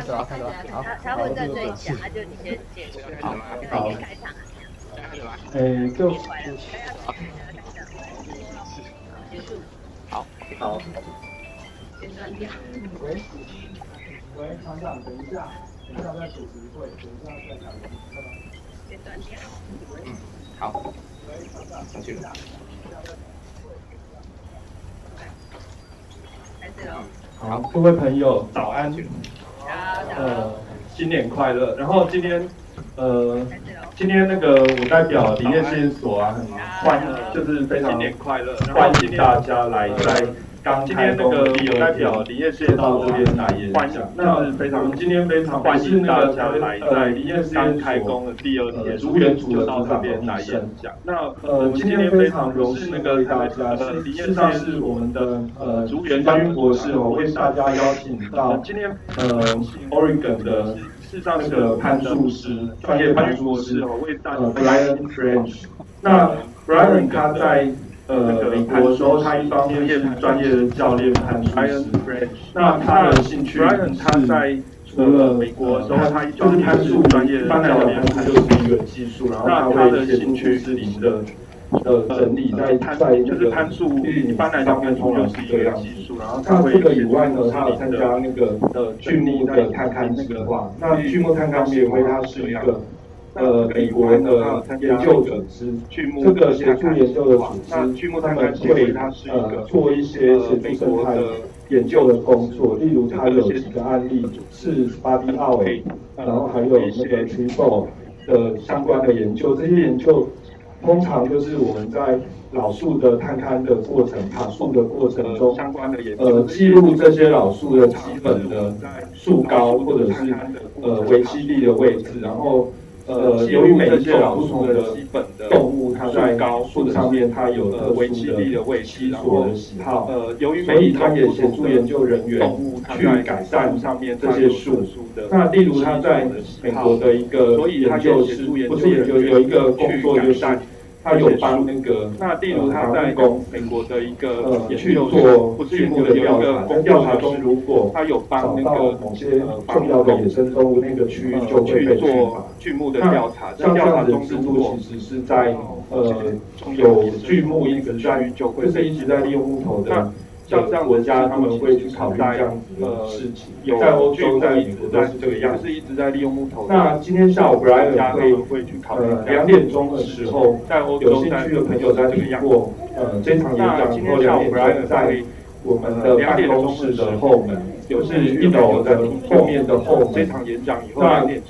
走啊，看走啊，好。他会在最前，就你先介绍，好，先开场。就好。先断掉。喂，厂长，等一下在主持会，等一下再讲。先断掉。好。喂，厂长，上去了。好，各位朋友，早安。新年快乐。然后今天那个我代表林业试所啊，就是非常欢迎大家来在刚开工的第二天到这边来演讲。那今天非常欢迎大家来在林业刚开工的第二天，竹园组的到这边来演讲。那今天非常荣幸为大家，事实上是我们的竹园嘉宾博士为大家邀请到Oregon 的那个攀树师，专业攀树师Brian。那 Brian 他在美国的时候，他一方面是专业的教练攀树师，那他的兴趣是除了美国的时候，他就是攀树专业的教练，攀树就是一个技术，然后他会协助树林的整理，在就是攀树一般来讲跟通常是一个技术，然后他这个以外呢，他有参加那个巨木的探勘计划。那巨木探勘协会它是一个美国的研究组织，这个协助研究的组织，他们会做一些协助生态研究的工作，例如它有几个案例是 Body Owl， 然后还有那个 Tree 的相关的研究，这些研究通常就是我们在老树的探勘的过程、爬树的过程中，记录这些老树的基本的树高或者是维栖地的位置，然后由于每一种不同的动物，它在树上面它有特殊的栖所的喜好，所以它也协助研究人员去改善上面这些树。那例如他在美国的一个研究是，不是研究有一个工作就是。他有帮那个例如他在美国的一个去做巨木的调查，在调查中如果他有帮那个某些重要的野生动物那个区域就会被做巨木的调查。像这样子的制度其实是在有巨木一直在就是一直在利用木头的。像这样国家他们会去考虑这样子的事情，在欧洲、在美国都是这个样子，就是一直在利用木头。那今天下午 Brian 会去考虑2点钟的时候，有兴趣的朋友在听过这场演讲以后，2点钟在我们的办公室的后门，就是1楼的后面的后门。这场演讲以后2点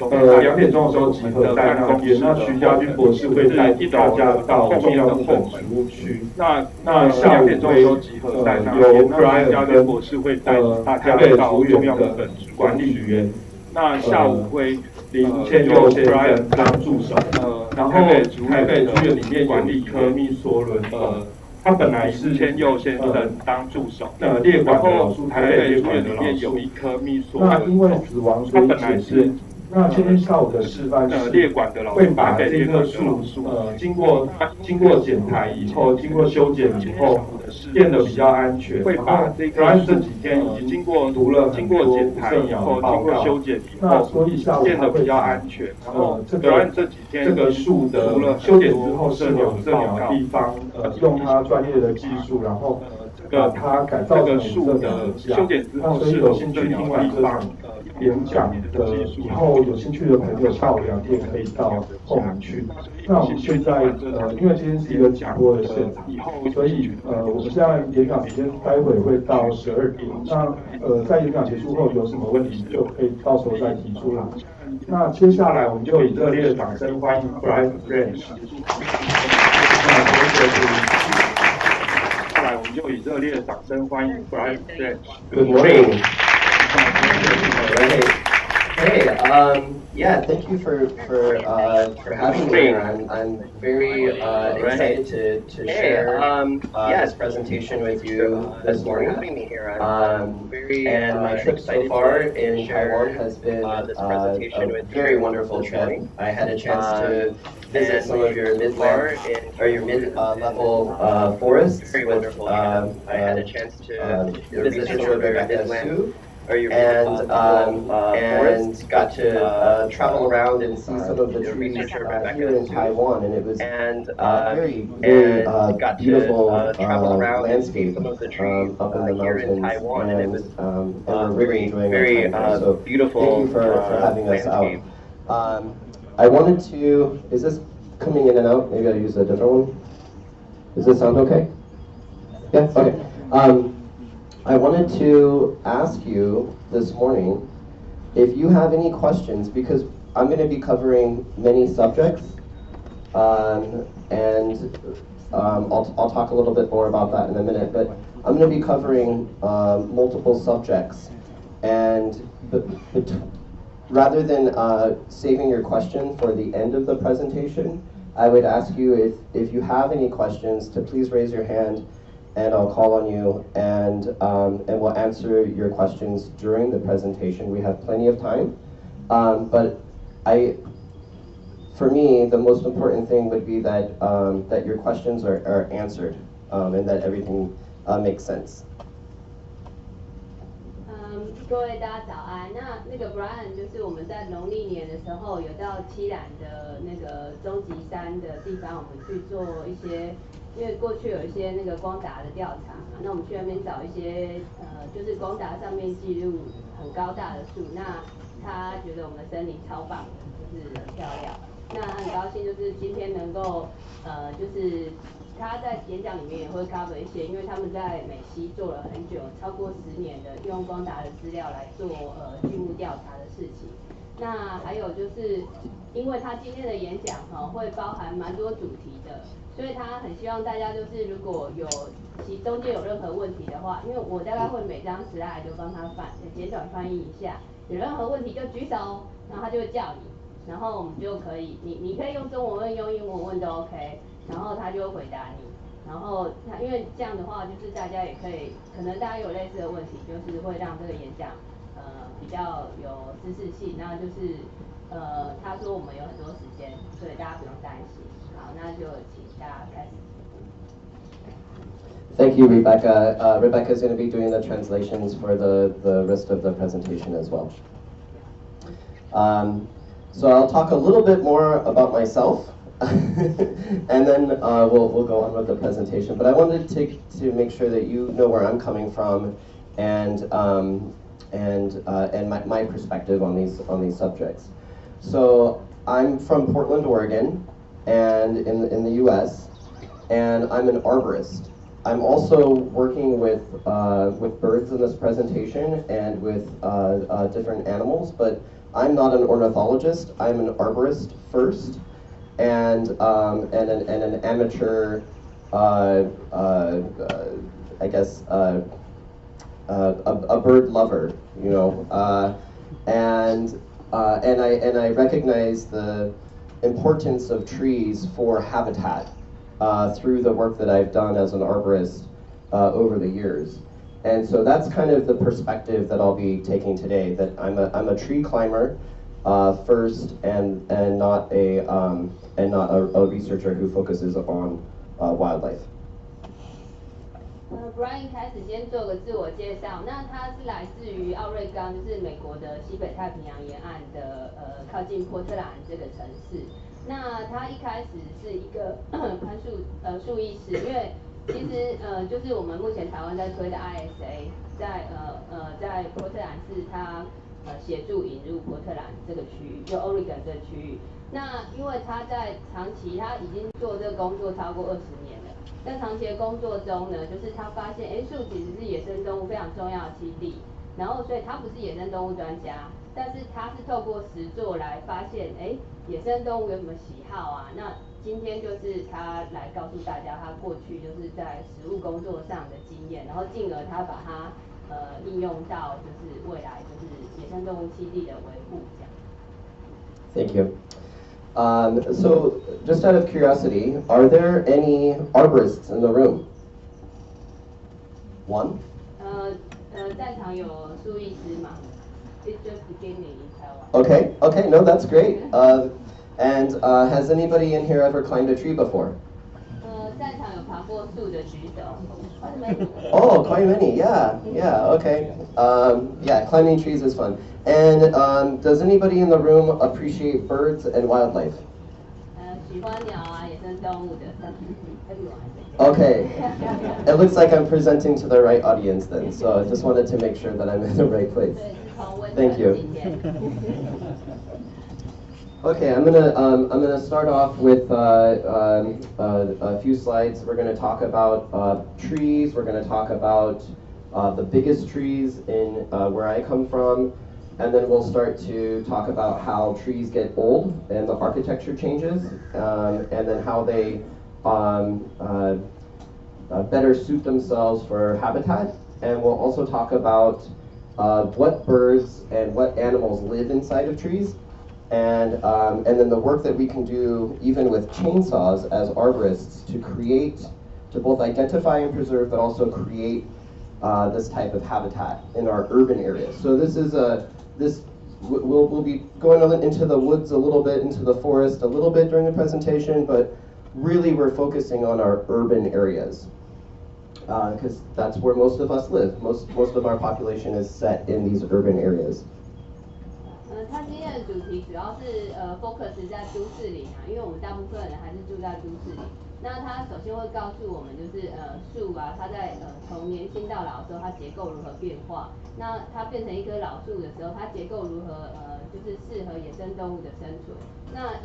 钟的时候集合在那边。那徐家军博士会带大家到重要的后门植物区。那下午会由 Brian 跟博士会带大家到重要的本职管理员。那下午会林千佑先生当助手。然后台北竹园里面管理科密索伦他本来是千佑先生当助手，列管的老树，台北列管的里面有一棵密索伦，那因为死亡所以解释。那今天下午的示范是会把这棵树经过剪台以后，经过修剪以后变得比较安全。会把这几天已经经过剪台以后，经过修剪以后，所以下午变得比较安全。然后这个树的修剪之后是有这两个地方，用它专业的技术，然后它改造成树的修剪之后是有兴趣听完这场演讲的以后，有兴趣的朋友下午2点可以到后门去。那我们现在因为今天是一个直播的现场，所以我们现在演讲时间待会会到12点。那在演讲结束后有什么问题就可以到时候再提出来。那接下来我们就以热烈的掌声欢迎 Brian。接下来我们就以热烈的掌声欢迎 Brian。Good morning. Hey, yeah, thank you for having me. I'm very excited to share this presentation with you this morning. And my trip so far in Taiwan has been a very wonderful trip. I had a chance to visit some of your mid-level forests with I had a chance to visit some of your Midland and got to travel around and see some of the trees here in Taiwan, and it was very beautiful landscape up in the mountains, and we're really enjoying our time. So thank you for having us out. I wanted to, is this coming in and out? Maybe I'll use a different one. Does this sound okay? Yeah, okay. I wanted to ask you this morning if you have any questions, because I'm going to be covering many subjects, and I'll talk a little bit more about that in a minute, but I'm going to be covering multiple subjects, and rather than saving your question for the end of the presentation, I would ask you if you have any questions to please raise your hand, and I'll call on you, and we'll answer your questions during the presentation. We have plenty of time, but for me, the most important thing would be that that your questions are answered, and that everything makes sense. 各位大家早安。那个 Brian 就是我们在农历年的时候有到七兰的那个终极山的地方，我们去做一些，因为过去有一些那个光达的调查嘛，那我们去那边找一些就是光达上面记录很高大的树，那他觉得我们的森林超棒的，就是很漂亮。那很高兴就是今天能够就是他在演讲里面也会 cover 一些，因为他们在美西做了很久，超过10年的用光达的资料来做巨木调查的事情。那还有就是，因为他今天的演讲会包含蛮多主题的，所以他很希望大家就是如果有中间有任何问题的话，因为我大概会每张slide都帮他简短翻译一下，有任何问题就举手，然后他就会叫你。然后我们就可以，你可以用中文问，用英文问都 OK， 然后他就会回答你。然后因为这样的话，就是大家也可以，可能大家有类似的问题，就是会让这个演讲比较有知识性。那就是他说我们有很多时间，所以大家不用担心。好，那就请大家开始。Thank you, Rebecca. Rebecca is going to be doing the translations for the rest of the presentation as well. So I'll talk a little bit more about myself, and then we'll go on with the presentation. But I wanted to make sure that you know where I'm coming from, and my perspective on these subjects. So I'm from Portland, Oregon, and in the U.S., and I'm an arborist. I'm also working with birds in this presentation and with different animals, but I'm not an ornithologist. I'm an arborist first, and an amateur, I guess, a bird lover, you know, and I recognize the importance of trees for habitat through the work that I've done as an arborist over the years. And so that's kind of the perspective that I'll be taking today, that I'm a tree climber first, and not a researcher who focuses on wildlife. Brian 开始先做个自我介绍，那他是来自于奥瑞冈，就是美国的西北太平洋沿岸的靠近波特兰这个城市。那他一开始是一个攀树艺师，因为其实就是我们目前台湾在推的 ISA， 在波特兰是他协助引入波特兰这个区域，就 Oregon 这个区域。那因为他在长期他已经做这个工作超过20年了，在长期的工作中呢，就是他发现树其实是野生动物非常重要的栖地，然后所以他不是野生动物专家，但是他是透过实作来发现野生动物有什么喜好啊。那今天就是他来告诉大家他过去就是在实务工作上的经验，然后进而他把它应用到就是未来就是野生动物栖地的维护这样。Thank you. So just out of curiosity, are there any arborists in the room? One? 在场有树艺师嘛 ？It's just beginning in Taiwan. Okay, no, that's great. And has anybody in here ever climbed a tree before? 在场有爬过树树的举手。Oh, quite many. Yeah, yeah. Okay. Yeah, climbing trees is fun. And does anybody in the room appreciate birds and wildlife? 喜欢鸟啊，野生动物的。Okay. It looks like I'm presenting to the right audience then. So I just wanted to make sure that I'm in the right place. Thank you. Okay, I'm gonna start off with a few slides. We're gonna talk about trees. We're gonna talk about the biggest trees in where I come from, and then we'll start to talk about how trees get old and the architecture changes, and then how they better suit themselves for habitat. And we'll also talk about what birds and what animals live inside of trees. And then the work that we can do, even with chainsaws as arborists, to both identify and preserve, but also create this type of habitat in our urban areas. So we'll be going into the woods a little bit, into the forest a little bit during the presentation, but really we're focusing on our urban areas, because that's where most of us live. Most of our population is set in these urban areas. 他今天的主题主要是focus 在都市里啊，因为我们大部分人还是住在都市里。那他首先会告诉我们，就是树啊，它在从年轻到老的时候，它结构如何变化。那它变成一棵老树的时候，它结构如何就是适合野生动物的生存。那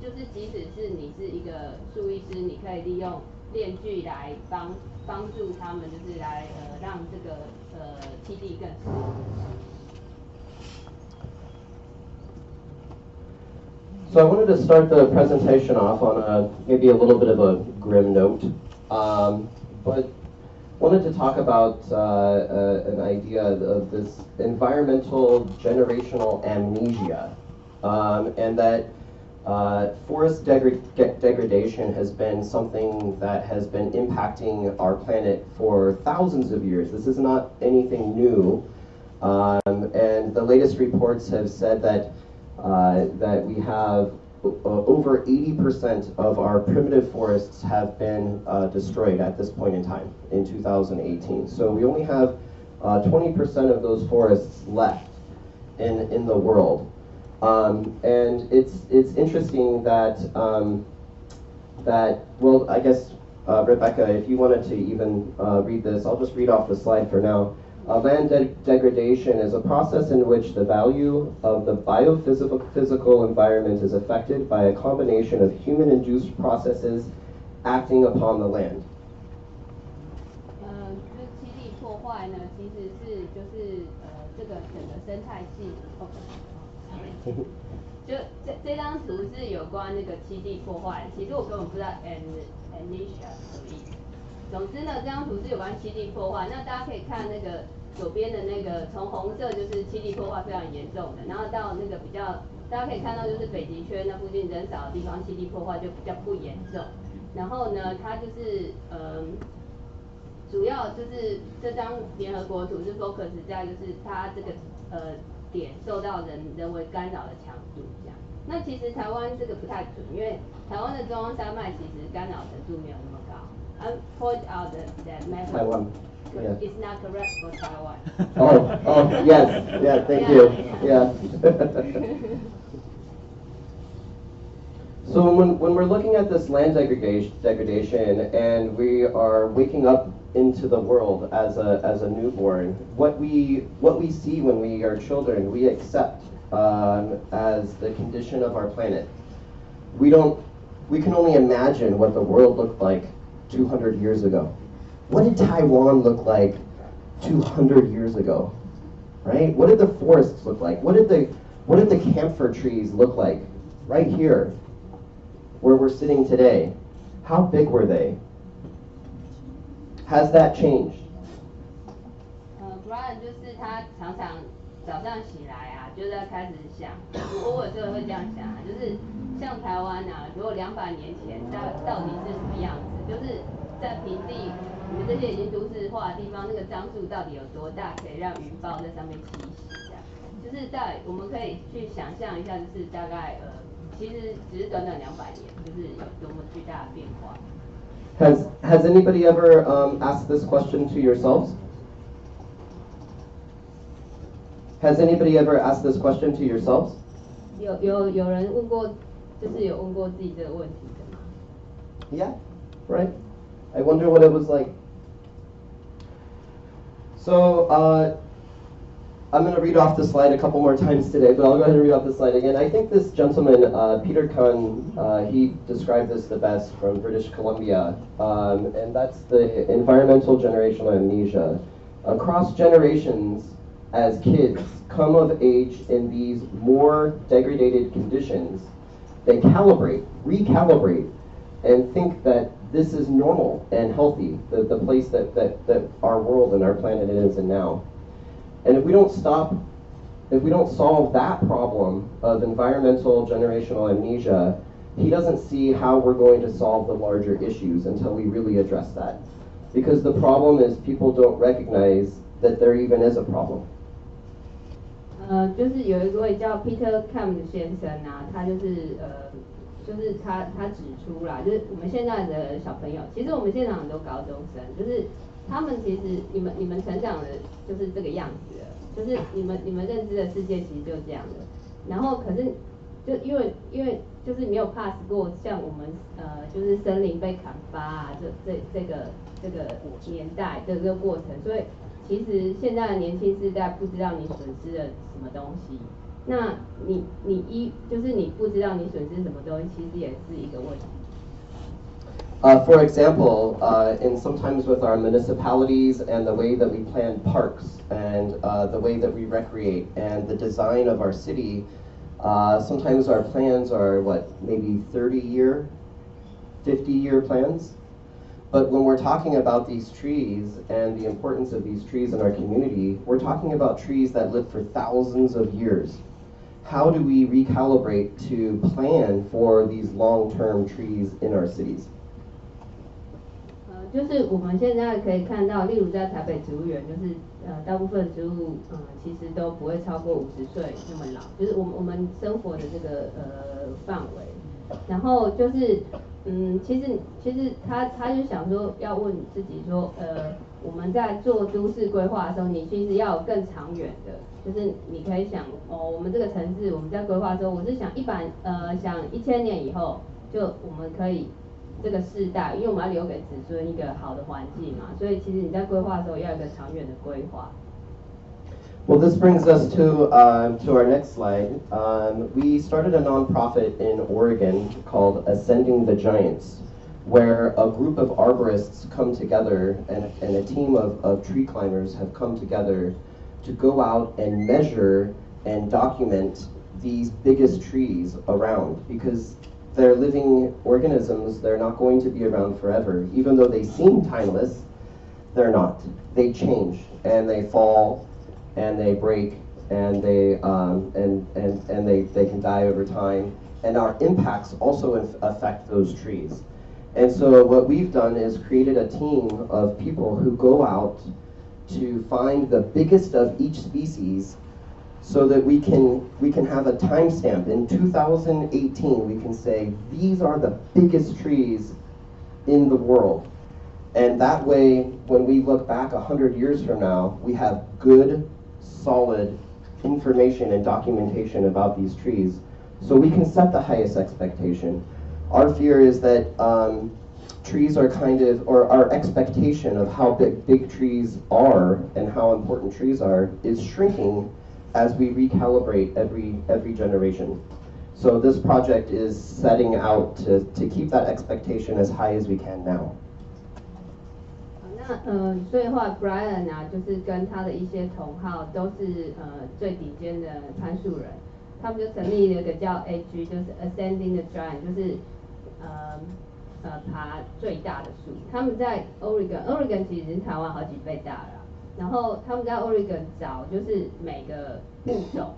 就是即使是你是一个树医师，你可以利用链锯来帮助他们，就是来让这个栖地更适合。So I wanted to start the presentation off on maybe a little bit of a grim note, but wanted to talk about an idea of this environmental generational amnesia, and that forest degradation has been something that has been impacting our planet for thousands of years. This is not anything new, and the latest reports have said that we have over 80% of our primitive forests have been destroyed at this point in time, in 2018. So we only have 20% of those forests left in the world. And it's interesting that, well, I guess, Rebecca, if you wanted to even read this, I'll just read off the slide for now. Land degradation is a process in which the value of the biophysical environment is affected by a combination of human-induced processes acting upon the land. 就是栖地破坏呢，其实是就是这个整个生态系就这张图是有关那个栖地破坏，其实我根本不知道 amnesia 什么意思。总之呢，这张图是有关栖地破坏。那大家可以看那个左边的那个，从红色就是栖地破坏非常严重的，然后到那个比较，大家可以看到就是北极圈那附近人少的地方，栖地破坏就比较不严重。然后呢，它就是主要就是这张联合国图是 focus 在就是它这个点受到人为干扰的强度这样。那其实台湾这个不太准，因为台湾的中央山脉其实干扰程度没有那么高。I point out that method Taiwan. Yeah. is not correct for Taiwan. Oh, yes, yeah, thank you, yeah. So when we're looking at this land degradation and we are waking up into the world as a newborn, what we see when we are children, we accept as the condition of our planet. We can only imagine what the world looked like 200 years ago. What did Taiwan look like 200 years ago? Right? What did the forests look like? What did the camphor trees look like? Right here, where we're sitting today. How big were they? Has that changed? Brian 就是他常常早上起来啊，就在开始想，我有时候会这样想啊，就是像台湾啊，如果200年前到底是什么样子？就是在平地，你们这些已经都市化的地方，那个樟树到底有多大，可以让云豹在上面栖息？这样，就是我们可以去想象一下，就是大概其实只是短短200年，就是有多么巨大的变化。Has anybody ever asked this question to yourselves? Has anybody ever asked this question to yourselves? 有人问过，就是有问过自己这个问题的吗？ Yeah, right. I wonder what it was like. So, I'm going to read off the slide a couple more times today, but I'll go ahead and read off the slide again. I think this gentleman, Peter Kahn, he described this the best from British Columbia, and that's the environmental generational amnesia. Across generations, as kids come of age in these more degraded conditions, they recalibrate, and think that this is normal and healthy, the place that our world and our planet is in now. And if we don't solve that problem of environmental generational amnesia, he doesn't see how we're going to solve the larger issues until we really address that. Because the problem is people don't recognize that there even is a problem. 就是有一位叫 Peter Kahn 的先生啊，他就是他指出啦，就是我们现在的小朋友，其实我们现场很多高中生，就是他们其实你们成长的就是这个样子了，就是你们认知的世界其实就这样的。然后可是就因为就是没有 pass 过像我们就是森林被砍伐啊这个年代的这个过程，所以其实现在的年轻世代不知道你损失了什么东西。那就是你不知道你损失什么东西，其实也是一个问题。For example, in sometimes with our municipalities and the way that we plan parks and the way that we recreate and the design of our city, sometimes our plans are maybe 30-year, 50-year plans. But when we're talking about these trees and the importance of these trees in our community, we're talking about trees that live for thousands of years. How do we recalibrate to plan for these long-term trees in our cities? 就是我们现在可以看到，例如在台北植物园，就是大部分植物其实都不会超过50岁那么老，就是我们生活的这个范围。然后就是其实他就想说要问自己说，我们在做都市规划的时候，你其实要有更长远的，就是你可以想我们这个城市我们在规划的时候，我是想想1000年以后，就我们可以。这个世代，因为我们要留给子孙一个好的环境嘛，所以其实你在规划的时候要有一个长远的规划。Well, this brings us to our next slide. We started a nonprofit in Oregon called Ascending the Giants, where a group of arborists come together and a team of tree climbers have come together to go out and measure and document these biggest trees around, because they're living organisms, they're not going to be around forever. Even though they seem timeless, they're not. They change and they fall and they break and they can die over time. And our impacts also affect those trees. And so what we've done is created a team of people who go out to find the biggest of each species, so that we can have a timestamp. In 2018, we can say, these are the biggest trees in the world. And that way, when we look back 100 years from now, we have good, solid information and documentation about these trees, so we can set the highest expectation. Our fear is that trees are or our expectation of how big trees are and how important trees are is shrinking as we recalibrate every generation. So this project is setting out to keep that expectation as high as we can now. 那所以的话 ，Brian 啊，就是跟他的一些同好都是最顶尖的攀树人，他们就成立了一个叫 AG， 就是 Ascending the Giant， 就是爬最大的树。他们在 Oregon 其实是台湾好几倍大了。然后他们在 Oregon 找，就是每个物种，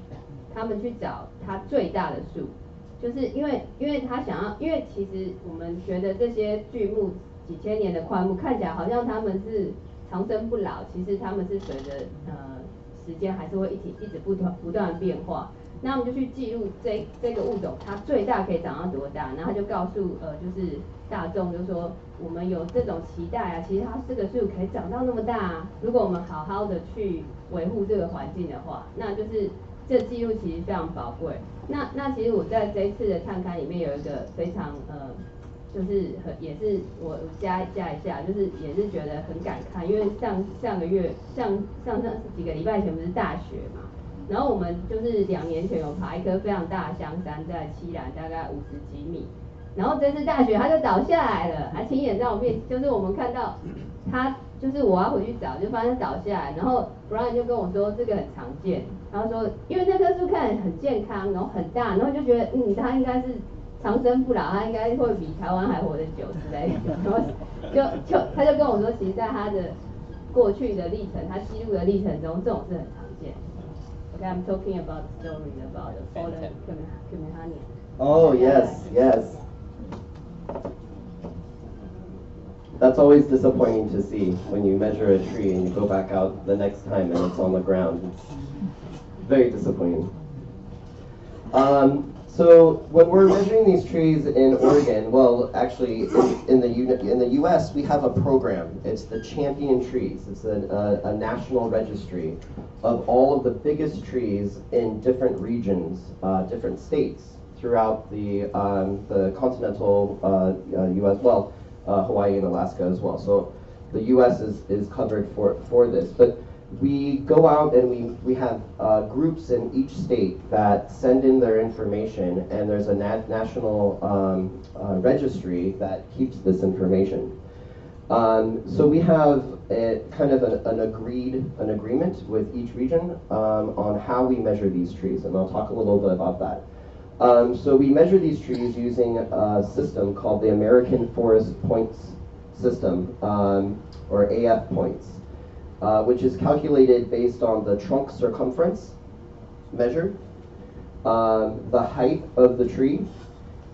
他们去找它最大的树，就是因为他想要，因为其实我们觉得这些巨木几千年的宽木看起来好像他们是长生不老，其实他们是随着时间还是会一直不断变化。那我们就去记录这个物种它最大可以长到多大，然后他就告诉就是大众就说我们有这种期待啊，其实它这个树可以长到那么大啊，如果我们好好的去维护这个环境的话，那就是这记录其实非常宝贵。那其实我在这一次的探勘里面有一个非常就是也是我加一下，就是也是觉得很感慨，因为上个月上几个礼拜前不是大雪嘛，然后我们就是2年前有爬一棵非常大的香山在七兰，大概50几米，然后这次大雪它就倒下来了，还亲眼在我面，就是我们看到它，就是我要回去找，就发现倒下来，然后 Brian 就跟我说这个很常见，然后说因为那棵树看起来很健康，然后很大，然后就觉得它应该是长生不老，它应该会比台湾还活得久之类的，然后他就跟我说，其实在他的过去的历程，他记录的历程中，这种是很常见。Okay, I'm talking about the story about the fallen Kumihania. Oh yes, yes. That's always disappointing to see when you measure a tree and you go back out the next time and it's on the ground. It's very disappointing. So when we're measuring these trees in Oregon, well, actually in the U.S. we have a program. It's the Champion Trees. It's a national registry of all of the biggest trees in different regions, different states throughout the continental U.S. Well, Hawaii and Alaska as well. So the U.S. is covered for this, but we go out and we have groups in each state that send in their information, and there's a national registry that keeps this information. So we have a kind of an agreement with each region on how we measure these trees, and I'll talk a little bit about that. So we measure these trees using a system called the American Forest Points System, or AF points. Which is calculated based on the trunk circumference measured, the height of the tree,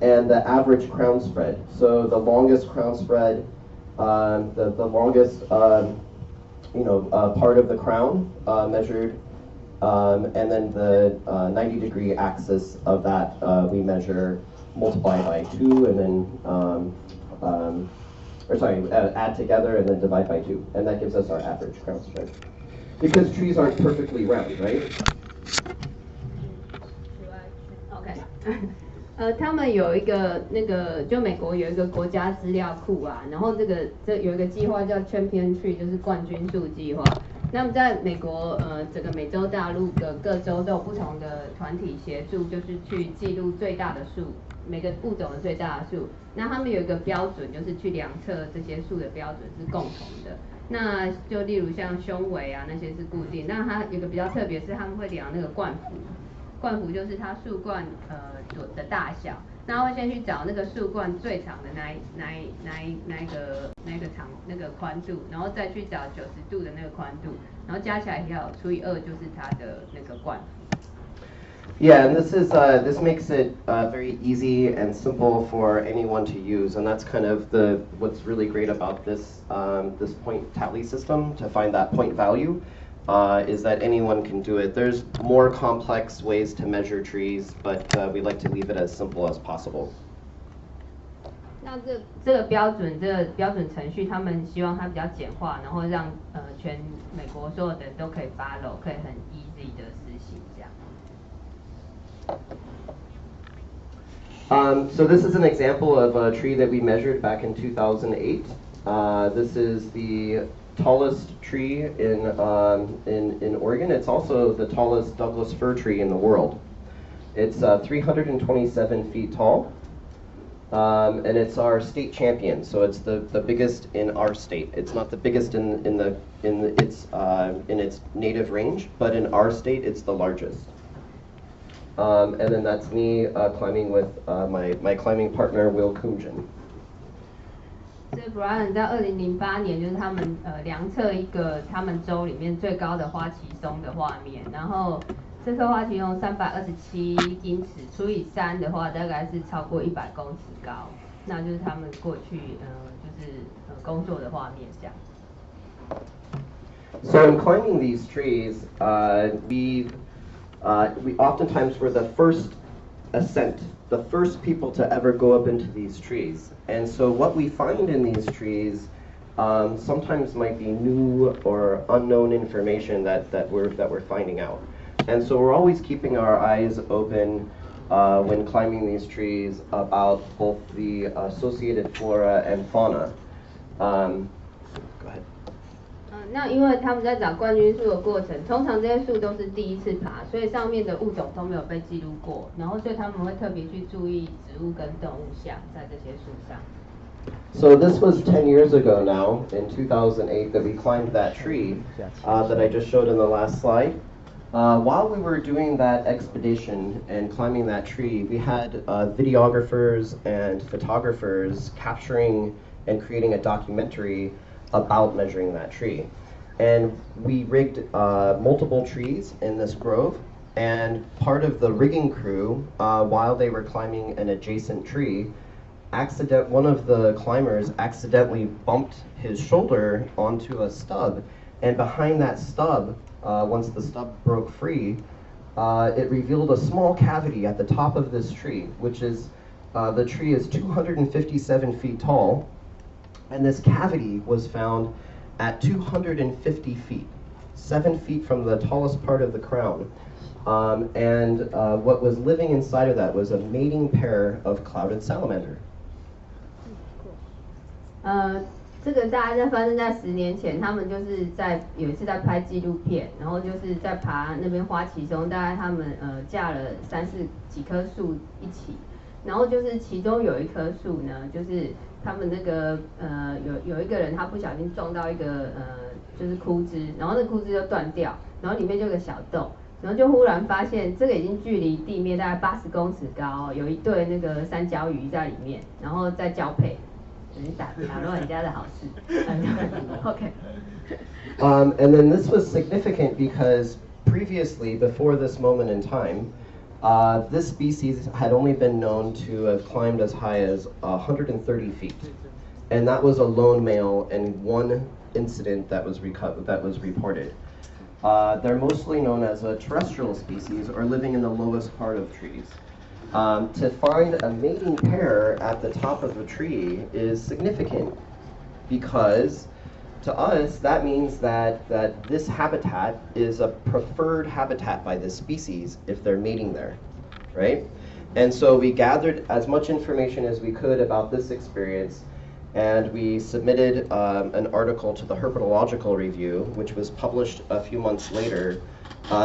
and the average crown spread. So the longest crown spread, the longest part of the crown measured, and then the 90-degree axis of that we measure, multiply by 2, and then add together and then divide by 2, and that gives us our average crown spread. Because trees aren't perfectly round, right? Okay. 他们有一个就美国有一个国家资料库啊，然后这有一个计划叫 Champion Tree， 就是冠军树计划。那么在美国整个美洲大陆的各州都有不同的团体协助，就是去记录最大的树，每个物种的最大的树。那他们有一个标准，就是去量测这些树的标准是共同的。那就例如像胸围啊那些是固定，那它有个比较特别是他们会量那个冠幅，冠幅就是它树冠的大小。那会先去找那个树冠最长的那个长那个宽度，然后再去找90度的那个宽度，然后加起来要除以2，就是它的那个冠幅。Yeah, and this makes it very easy and simple for anyone to use, and that's kind of what's really great about this point tally system to find that point value. Is that anyone can do it. There's more complex ways to measure trees, but we like to leave it as simple as possible. 那这个标准程序，他们希望它比较简化，然后让全美国所有的人都可以 follow， 可以很 easy 的实行这样。So this is an example of a tree that we measured back in 2008. This is the tallest tree in Oregon. It's also the tallest Douglas fir tree in the world. It's 327 feet tall, and it's our state champion. So it's the biggest in our state. It's not the biggest in its native range, but in our state, it's the largest. And then that's me climbing with my climbing partner Will Kumjin. 这 Brian 在2008年就是他们量测一个他们州里面最高的花旗松的画面，然后这棵花旗松327英尺除以3的话，大概是超过100公尺高，那就是他们过去就是工作的画面这样。So in climbing these trees, we we oftentimes were the first ascent, the first people to ever go up into these trees. And so what we find in these trees sometimes might be new or unknown information that we're finding out. And so we're always keeping our eyes open when climbing these trees about both the associated flora and fauna. Go ahead. 那因为他们在找冠军树的过程，通常这些树都是第一次爬，所以上面的物种都没有被记录过，然后所以他们会特别去注意植物跟动物像在这些树上。So this was 10 years ago now, in 2008, that we climbed that tree that I just showed in the last slide. While we were doing that expedition and climbing that tree, we had videographers and photographers capturing and creating a documentary about measuring that tree. And we rigged multiple trees in this grove, and part of the rigging crew, while they were climbing an adjacent tree, one of the climbers accidentally bumped his shoulder onto a stub, and behind that stub, once the stub broke free, it revealed a small cavity at the top of this tree, which is, the tree is 257 feet tall, and this cavity was found at 250 feet, 7 feet from the tallest part of the crown. And what was living inside of that was a mating pair of clouded salamander. 这个大概在发生在10年前，他们就是有一次在拍纪录片，然后就是在爬那边花旗松，大概他们架了3、4几棵树一起，然后就是其中有一棵树呢，就是他们那个有一个人他不小心撞到一个就是枯枝，然后那枯枝就断掉，然后里面就有个小洞，然后就忽然发现这个已经距离地面大概80公尺高，有一对那个三角鱼在里面，然后在交配。打乱人家的好事。Okay. And then this was significant because previously, before this moment in time, this species had only been known to have climbed as high as 130 feet, and that was a lone male in one incident that was reported. They're mostly known as a terrestrial species or living in the lowest part of trees. To find a mating pair at the top of a tree is significant because to us that means that this habitat is a preferred habitat by this species if they're mating there, right? And so we gathered as much information as we could about this experience, and we submitted an article to the Herpetological Review, which was published a few months later,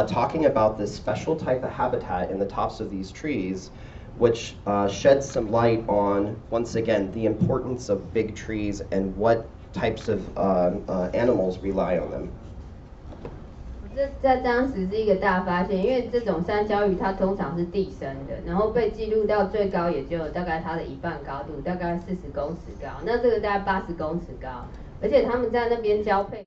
talking about this special type of habitat in the tops of these trees, which sheds some light on, once again, the importance of big trees and what types of animals rely on them. 这在当时是一个大发现，因为这种三角鱼它通常是地生的，然后被记录到最高也就大概它的1半高度，大概40公尺高，那这个大概80公尺高，而且他们在那边交配。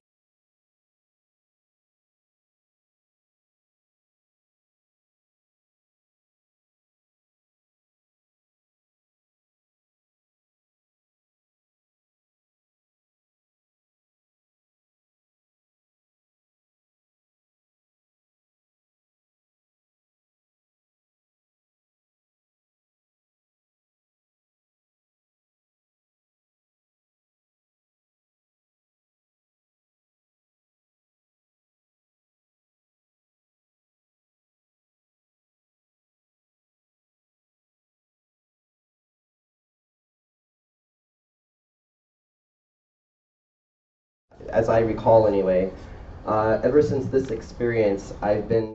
As I recall anyway, ever since this experience, I've been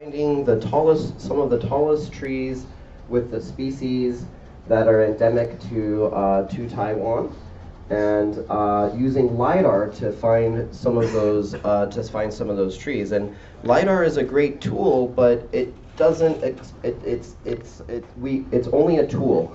finding some of the tallest trees with the species that are endemic to Taiwan. and using LiDAR to find some of those trees. And LiDAR is a great tool, but it doesn't. It's only a tool.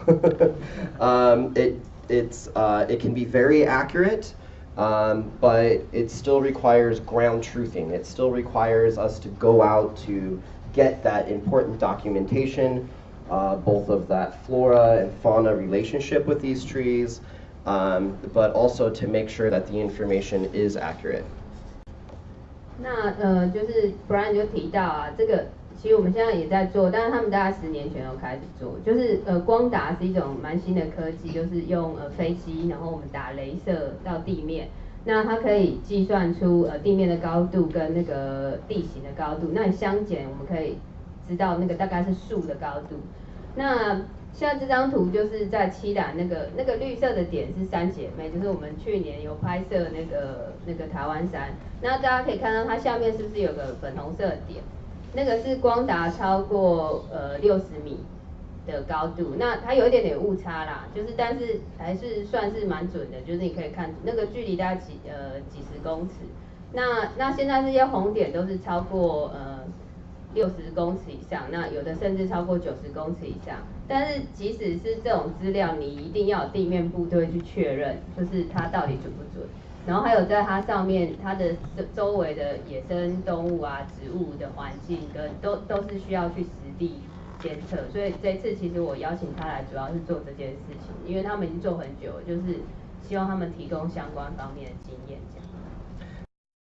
It can be very accurate, but it still requires ground truthing. It still requires us to go out to get that important documentation, both of that flora and fauna relationship with these trees, but also to make sure that the information is accurate. 那就是 Brian 就提到啊，这个其实我们现在也在做，但是他们大概10年前就开始做，就是光达是一种蛮新的科技，就是用飞机，然后我们打雷射到地面，那它可以计算出地面的高度跟那个地形的高度，那相减我们可以知道那个大概是树的高度。那现在这张图就是在七兰那个绿色的点是三姐妹，就是我们去年有拍摄那个台湾山，那大家可以看到它下面是不是有个粉红色的点？那个是光达超过60米的高度，那它有一点点误差啦，就是但是还是算是蛮准的，就是你可以看那个距离大概几十公尺。那现在这些红点都是超过60公尺以上，那有的甚至超过90公尺以上。但是即使是这种资料，你一定要有地面部队去确认，就是它到底准不准。然后还有在它上面，它的周围的野生动物啊、植物的环境跟都是需要去实地监测。所以这次其实我邀请他来，主要是做这件事情，因为他们已经做很久了，就是希望他们提供相关方面的经验这样。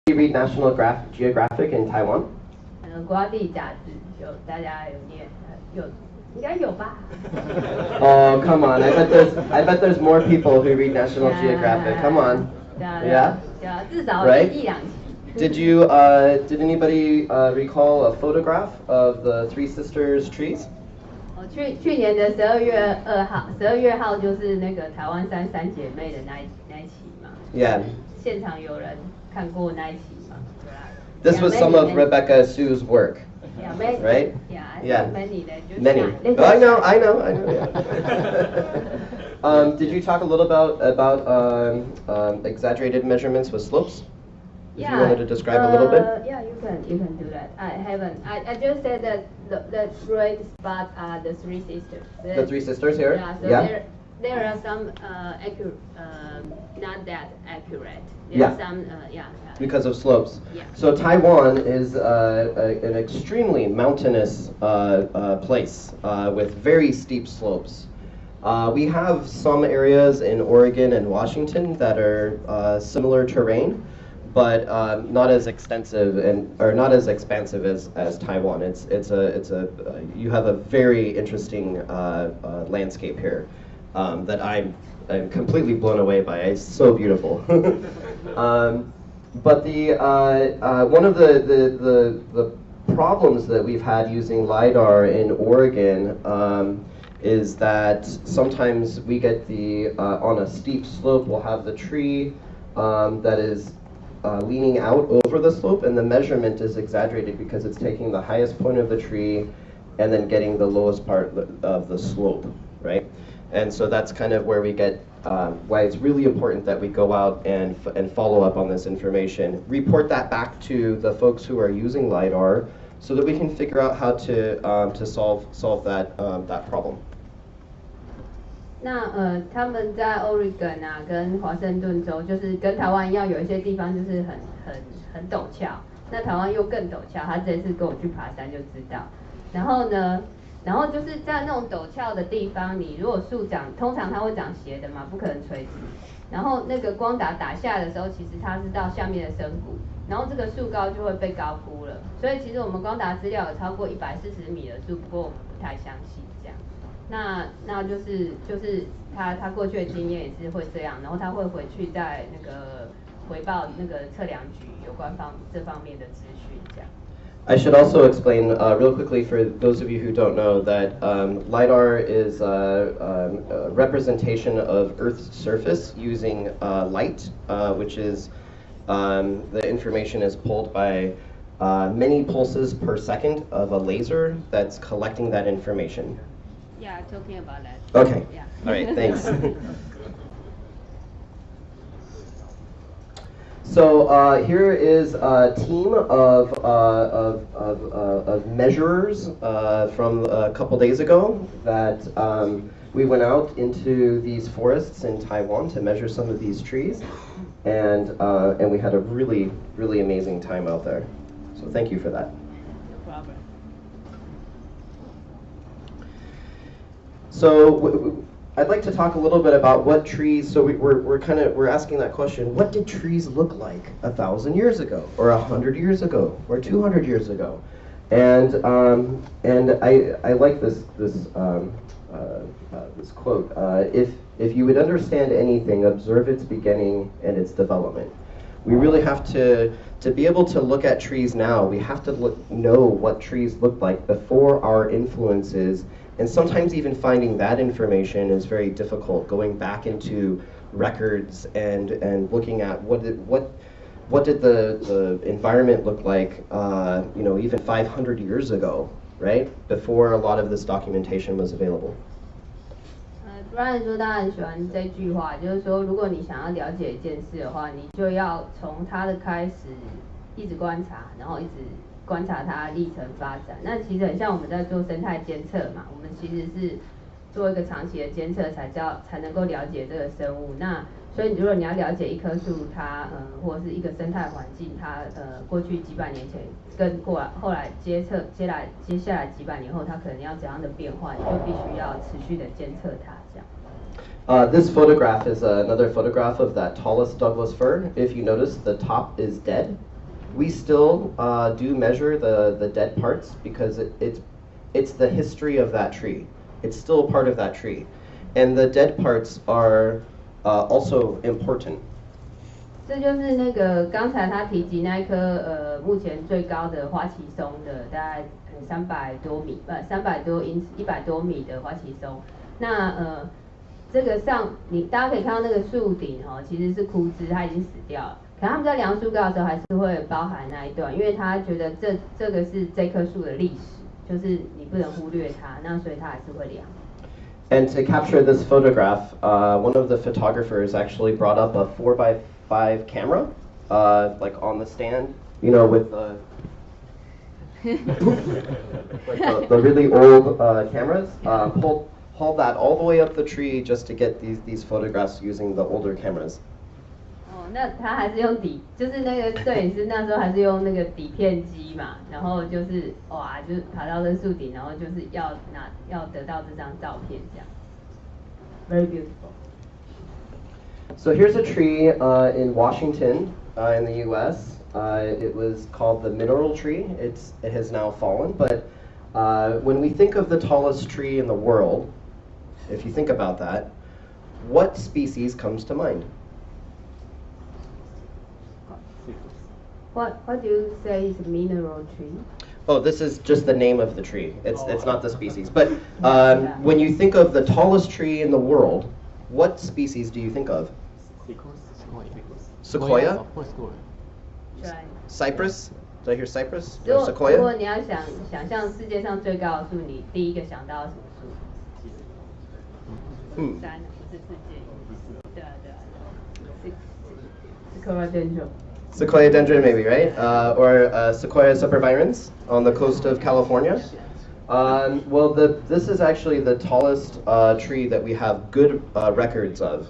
You read National Geographic in Taiwan? 国地杂志有大家有念有应该有吧 Oh, come on. I bet there's more people who read National Geographic. Come on. Yeah? 至少Right? 1-2期。Did anybody recall a photograph of the Three Sisters trees? 去年的12月号就是那个台湾山三姐妹的那一期嘛。Yeah. 现场有人看过那一期吗？ This was some of Rebecca Sue's work. Yeah, many, Right? Yeah, many. Many. Oh, I know. Yeah. Did you talk a little about exaggerated measurements with slopes? If you wanted to describe a little bit. Yeah, you can do that. I haven't. I just said that the red spots are the Three Sisters. The Three Sisters here. Yeah. So there are some not that accurate. There are some Because of slopes. Yeah. So Taiwan is an extremely mountainous place with very steep slopes. We have some areas in Oregon and Washington that are similar terrain, but not as extensive or not as expansive as Taiwan. You have a very interesting landscape here that I'm completely blown away by. It's so beautiful. But one of the problems that we've had using LiDAR in Oregon is that sometimes we get on a steep slope, we'll have the tree that is leaning out over the slope, and the measurement is exaggerated because it's taking the highest point of the tree and then getting the lowest part of the slope, right? And so that's kind of where we get why it's really important that we go out and follow up on this information, report that back to the folks who are using LiDAR, so that we can figure out how to solve that problem. 那他们在 Oregon 啊，跟华盛顿州，就是跟台湾一样，有一些地方就是很陡峭。那台湾又更陡峭，他这次跟我去爬山就知道。然后就是在那种陡峭的地方，你如果树长，通常它会长斜的嘛，不可能垂直。然后那个光打下来的时候，其实它是到下面的深谷，然后这个树高就会被高估了。所以其实我们光达资料有超过140米的树，不过我们不太相信这样。那就是他过去的经验也是会这样，然后他会回去再那个回报那个测量局有关这方面的资讯这样。I should also explain real quickly for those of you who don't know that LiDAR is a representation of Earth's surface using light, which is the information is pulled by many pulses per second of a laser that's collecting that information. Yeah, talking about that. Okay. Yeah. All right, thanks. So here is a team of measurers from a couple days ago that we went out into these forests in Taiwan to measure some of these trees, and we had a really amazing time out there. So thank you for that. No problem. So I'd like to talk a little bit about what trees. So we're asking that question: what did trees look like 1,000 years ago, or 100 years ago, or 200 years ago? And I like this quote: if you would understand anything, observe its beginning and its development. We really have to be able to look at trees now. We have to know what trees looked like before our influences. And sometimes even finding that information is very difficult, going back into records and looking at what did the environment look like, even 500 years ago, right? Before a lot of this documentation was available. Brian 说他很喜欢这句话，就是说，如果你想要了解一件事的话，你就要从它的开始一直观察，然后一直观察它历程发展。那其实很像我们在做生态监测嘛，我们其实是做一个长期的监测才能够了解这个生物。那所以如果你要了解一棵树它或者是一个生态环境它过去几百年前跟后来接下来几百年后它可能要怎样的变化，你就必须要持续的监测它这样。This photograph is another photograph of that tallest Douglas fir. If you notice, the top is dead. We still do measure the dead parts because it's the history of that tree. It's still a part of that tree. And the dead parts are also important. 这就是那个刚才他提及那一棵目前最高的花旗松的大概300多米300多英尺100多米的花旗松。那这个大家可以看到那个树顶其实是枯枝，它已经死掉了。可他们在量树高的时候还是会包含那一段，因为他觉得这个是这棵树的历史，就是你不能忽略它，那所以他还是会量。And to capture this photograph, one of the photographers actually brought up a 4x5 camera, like on the stand, with like the really old cameras. Hauled that all the way up the tree just to get these photographs using the older cameras. 那他还是用就是那个摄影师那时候还是用那个底片机嘛，然后就是就是爬到这树顶，然后就是要得到这张照片这样。Very beautiful. So here's a tree in Washington, in the U.S. It was called the mineral tree. It has now fallen, but when we think of the tallest tree in the world, if you think about that, what species comes to mind? What do you say is a mineral tree? Oh, this is just the name of the tree. It's not the species. But when you think of the tallest tree in the world, what species do you think of? Sequoia? Cypress? Did I hear cypress? Or 如 sequoia? 果你要想象世界上最高的树，你第一个想到什么树？3不是世界，对啊。Sequoia dendron. Sequoia dendron, maybe, right? Or Sequoia supervirens on the coast of California. Well, this is actually the tallest tree that we have good records of.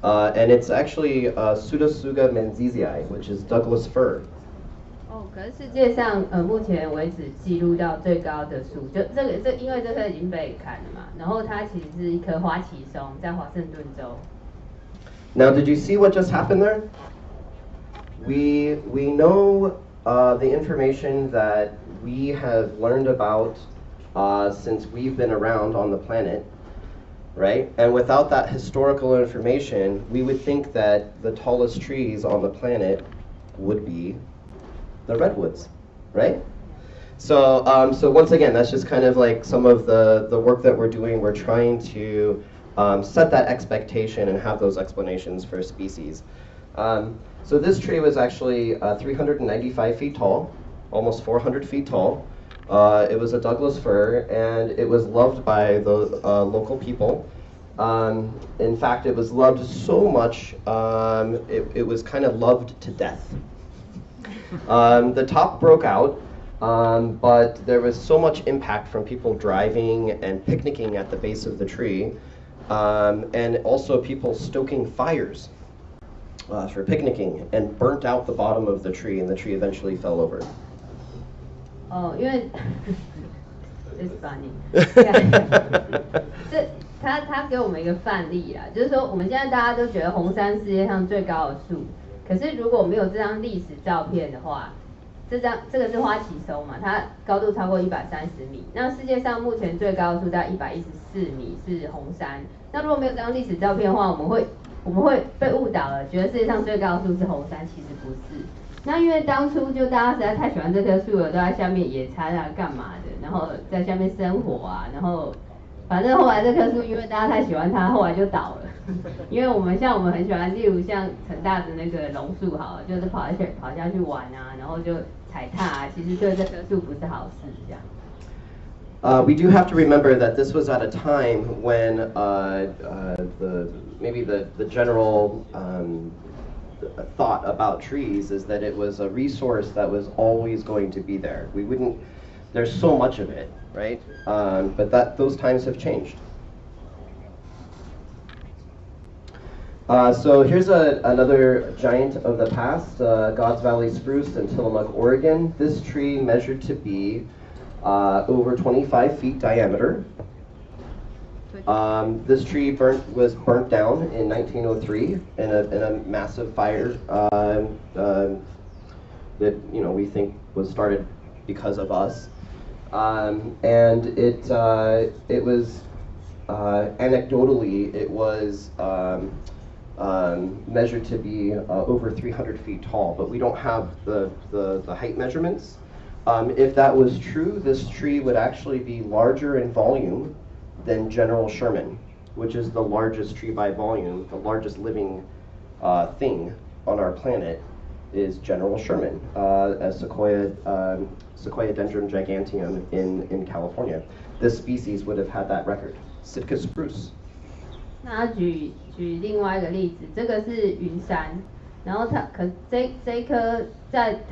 And it's actually Pseudotsuga menziesii, which is Douglas fir. 可是世界上目前为止记录到最高的树，就因为这棵已经被砍了嘛，然后它其实是一棵花旗松，在华盛顿州。Now, did you see what just happened there? We know the information that we have learned about since we've been around on the planet, right? And without that historical information, we would think that the tallest trees on the planet would be the redwoods, right? So once again, that's just kind of like some of the work that we're doing. We're trying to set that expectation and have those explanations for species. So this tree was actually 395 feet tall, almost 400 feet tall. It was a Douglas fir, and it was loved by the local people. In fact, it was loved so much, it was kind of loved to death. The top broke out, but there was so much impact from people driving and picnicking at the base of the tree, and also people stoking fires for picnicking, and burnt out the bottom of the tree, and the tree eventually fell over. 哦，因为，It's funny 这他给我们一个范例啦，就是说我们现在大家都觉得红山世界上最高的树，可是如果没有这张历史照片的话，这个是花旗松嘛，它高度超过130米。那世界上目前最高的树在114米是红山。那如果没有这张历史照片的话，我们会被误导了，觉得世界上最高的树是红山，其实不是。那因为当初就大家实在太喜欢这棵树了，都在下面野餐啊，干嘛的，然后在下面生火啊，然后反正后来这棵树因为大家太喜欢它，后来就倒了。因为我们很喜欢，例如像成大的那个榕树，好了，就是跑下去玩啊，然后就踩踏啊，其实对这棵树不是好事，这样。We do have to remember that this was at a time when maybe the general thought about trees is that it was a resource that was always going to be there. There's so much of it, right? But those times have changed. So here's another giant of the past, God's Valley spruce in Tillamook, Oregon. This tree measured to be over 25 feet diameter. This tree was burnt down in 1903 in a massive fire that we think was started because of us, and it was anecdotally it was measured to be over 300 feet tall, but we don't have the height measurements. If that was true, this tree would actually be larger in volume than General Sherman, which is the largest tree by volume, the largest living thing on our planet is General Sherman, a Sequoia dendron giganteum in California. This species would have had that record. Sitka spruce. 那举另外一个例子，这个是云杉，然后这一棵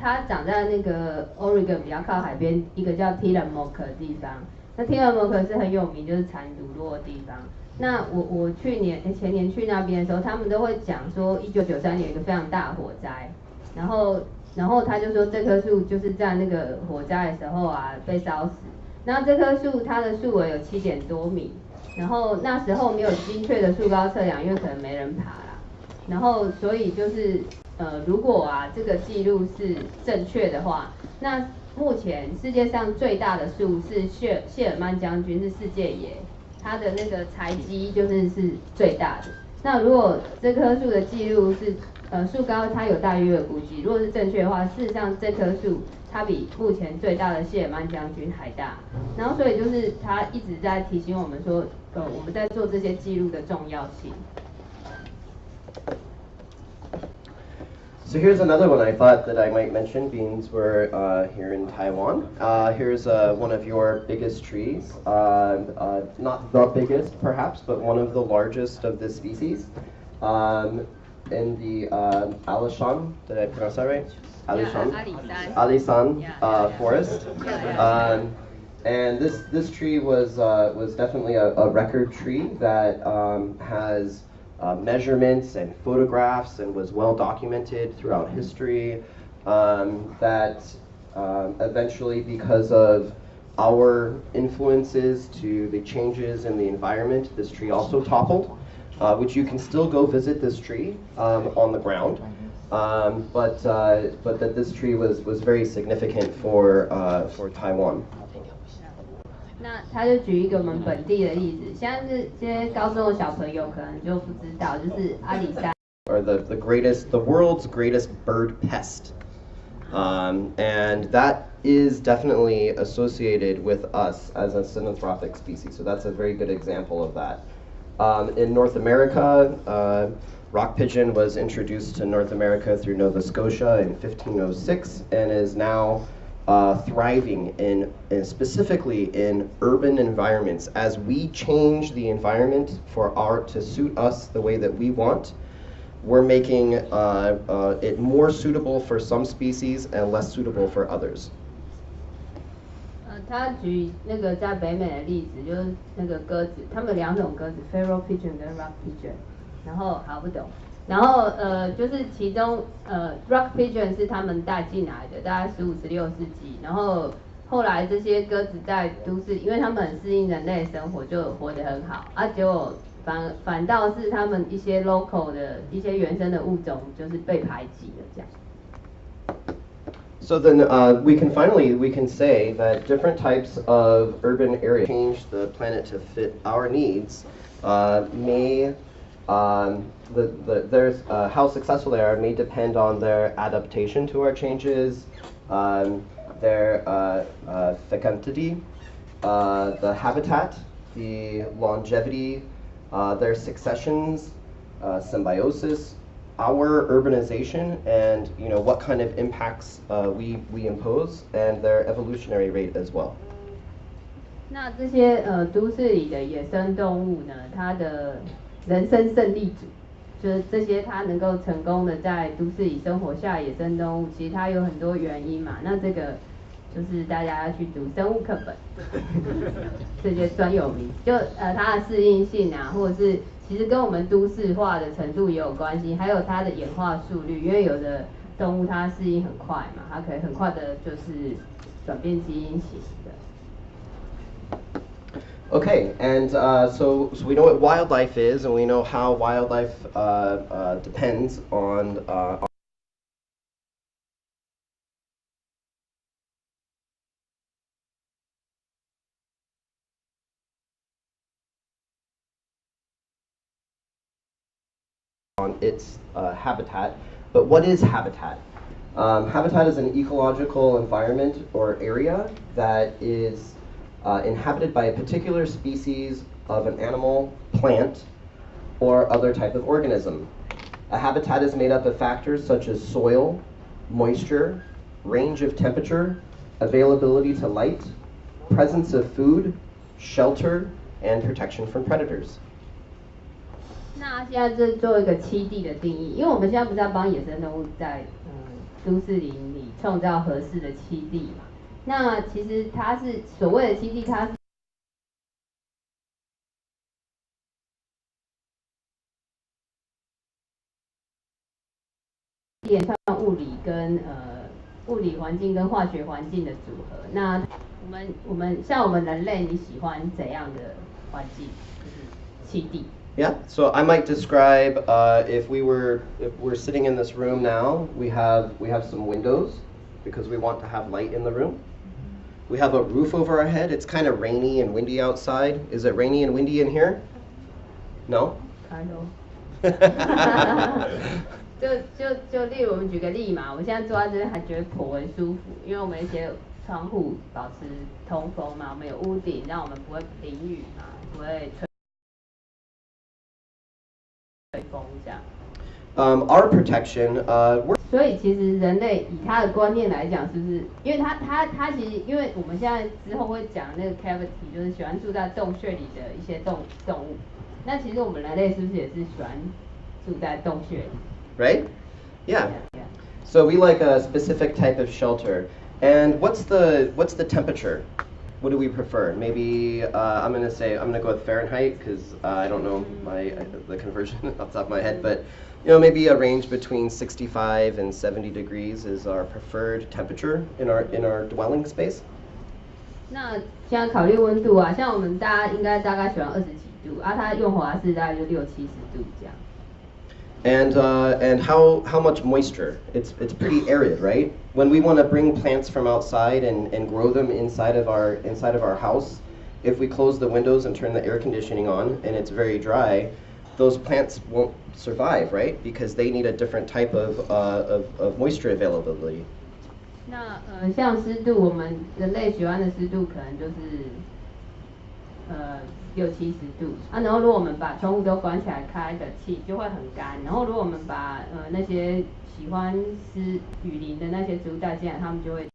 它长在那个 Oregon 比较靠海边一个叫 Tillamook 的地方。那 Tillamook 是很有名，就是产毒落的地方。那我前年去那边的时候，他们都会讲说1993年有一个非常大的火灾，然后他就说这棵树就是在那个火灾的时候啊被烧死。那这棵树它的树围有7点多米。然后那时候没有精确的树高测量，因为可能没人爬啦。然后所以就是如果啊这个记录是正确的话，那目前世界上最大的树是谢尔曼将军，是世界野，它的那个材积是最大的。那如果这棵树的记录是树高，它有大约的估计，如果是正确的话，事实上这棵树它比目前最大的谢尔曼将军还大。然后所以就是他一直在提醒我们说，我们在做这些记录的重要性。So here's another one I thought that I might mention, being we're here in Taiwan. Here's one of your biggest trees, not the biggest perhaps, but one of the largest of this species. In the Alishan, did I pronounce that right? Alishan forest. And this tree was definitely a record tree that has measurements and photographs and was well documented throughout history. That eventually, because of our influences to the changes in the environment, this tree also toppled. Which you can still go visit this tree on the ground, but that this tree was very significant for Taiwan. 那他就举一个我们本地的例子，现在是这些高中的小朋友可能就不知道，就是阿里山。Or the world's greatest bird pest, and that is definitely associated with us as a synanthropic species. So that's a very good example of that. In North America, rock pigeon was introduced to North America through Nova Scotia in 1506 and is now thriving in specifically in urban environments. As we change the environment for to suit us the way that we want, we're making it more suitable for some species and less suitable for others. 他举那个在北美的例子，就是那个鸽子，他们有2种鸽子 ，feral pigeon 跟 rock pigeon。然后好不懂，然后就是其中rock pigeon 是他们带进来的，大概15、16世纪，然后后来这些鸽子在都市，因为他们很适应人类生活，就活得很好，结果反倒是他们一些 local 的一些原生的物种就是被排挤了这样。So then we can say that different types of urban areas change the planet to fit our needs. There's how successful they are may depend on their adaptation to our changes, their fecundity, the habitat, the longevity, their successions, symbiosis, our urbanization, and what kind of impacts we impose, and their evolutionary rate as well. 那这些都市里的野生动物呢，它的人生胜利组，就是这些它能够成功的在都市里生活下野生动物，其实它有很多原因嘛。那这个就是大家要去读生物课本，这些专有名词，就它的适应性啊，或者是其实跟我们都市化的程度也有关系，还有它的演化速率，因为有的动物它适应很快嘛，它可以很快的就是转变基因型的。Okay, and so we know what wildlife is, and we know how wildlife depends on its habitat. But what is habitat? Habitat is an ecological environment or area that is inhabited by a particular species of an animal, plant, or other type of organism. A habitat is made up of factors such as soil, moisture, range of temperature, availability to light, presence of food, shelter, and protection from predators. 那现在这做一个栖地的定义，因为我们现在不是要帮野生动物在都市林里创造合适的栖地嘛？那其实它是所谓的栖地，它是一连串物理跟物理环境跟化学环境的组合。那我们像我们人类，你喜欢怎样的环境？就是栖地。Yeah, so I might describe if we're sitting in this room now, we have some windows because we want to have light in the room. We have a roof over our head. It's kind of rainy and windy outside. Is it rainy and windy in here? No? Kind of. 就例如我们举个例嘛，我现在坐在这边还觉得颇为舒服，因为我们一些窗户保持通风嘛，我们有屋顶，让我们不会淋雨嘛，不会吹风这样。Our protection, 所以其实人类以他的观念来讲，是不是？因为他其实，因为我们现在之后会讲那个 cavity， 就是喜欢住在洞穴里的一些动物。那其实我们人类是不是也是喜欢住在洞穴里？ Right? Yeah. So we like a specific type of shelter. And what's the temperature? What do we prefer? Maybe I'm gonna go with Fahrenheit because I don't know the conversion off the top of my head, but maybe a range between 65 and 70 degrees is our preferred temperature in our dwelling space. 那现在考虑温度啊，像我们大概喜欢20几度啊，它用华氏大概就60、70度这样。And how much moisture? It's pretty arid, right? When we want to bring plants from outside and grow them inside of our house, if we close the windows and turn the air conditioning on and it's very dry, those plants won't survive, right? Because they need a different type of moisture availability. 那像湿度，我们人类喜欢的湿度可能就是60、70度啊。然后如果我们把窗户都关起来，开的气就会很干。然后如果我们把那些喜欢雨淋的那些植物带进来，它们就会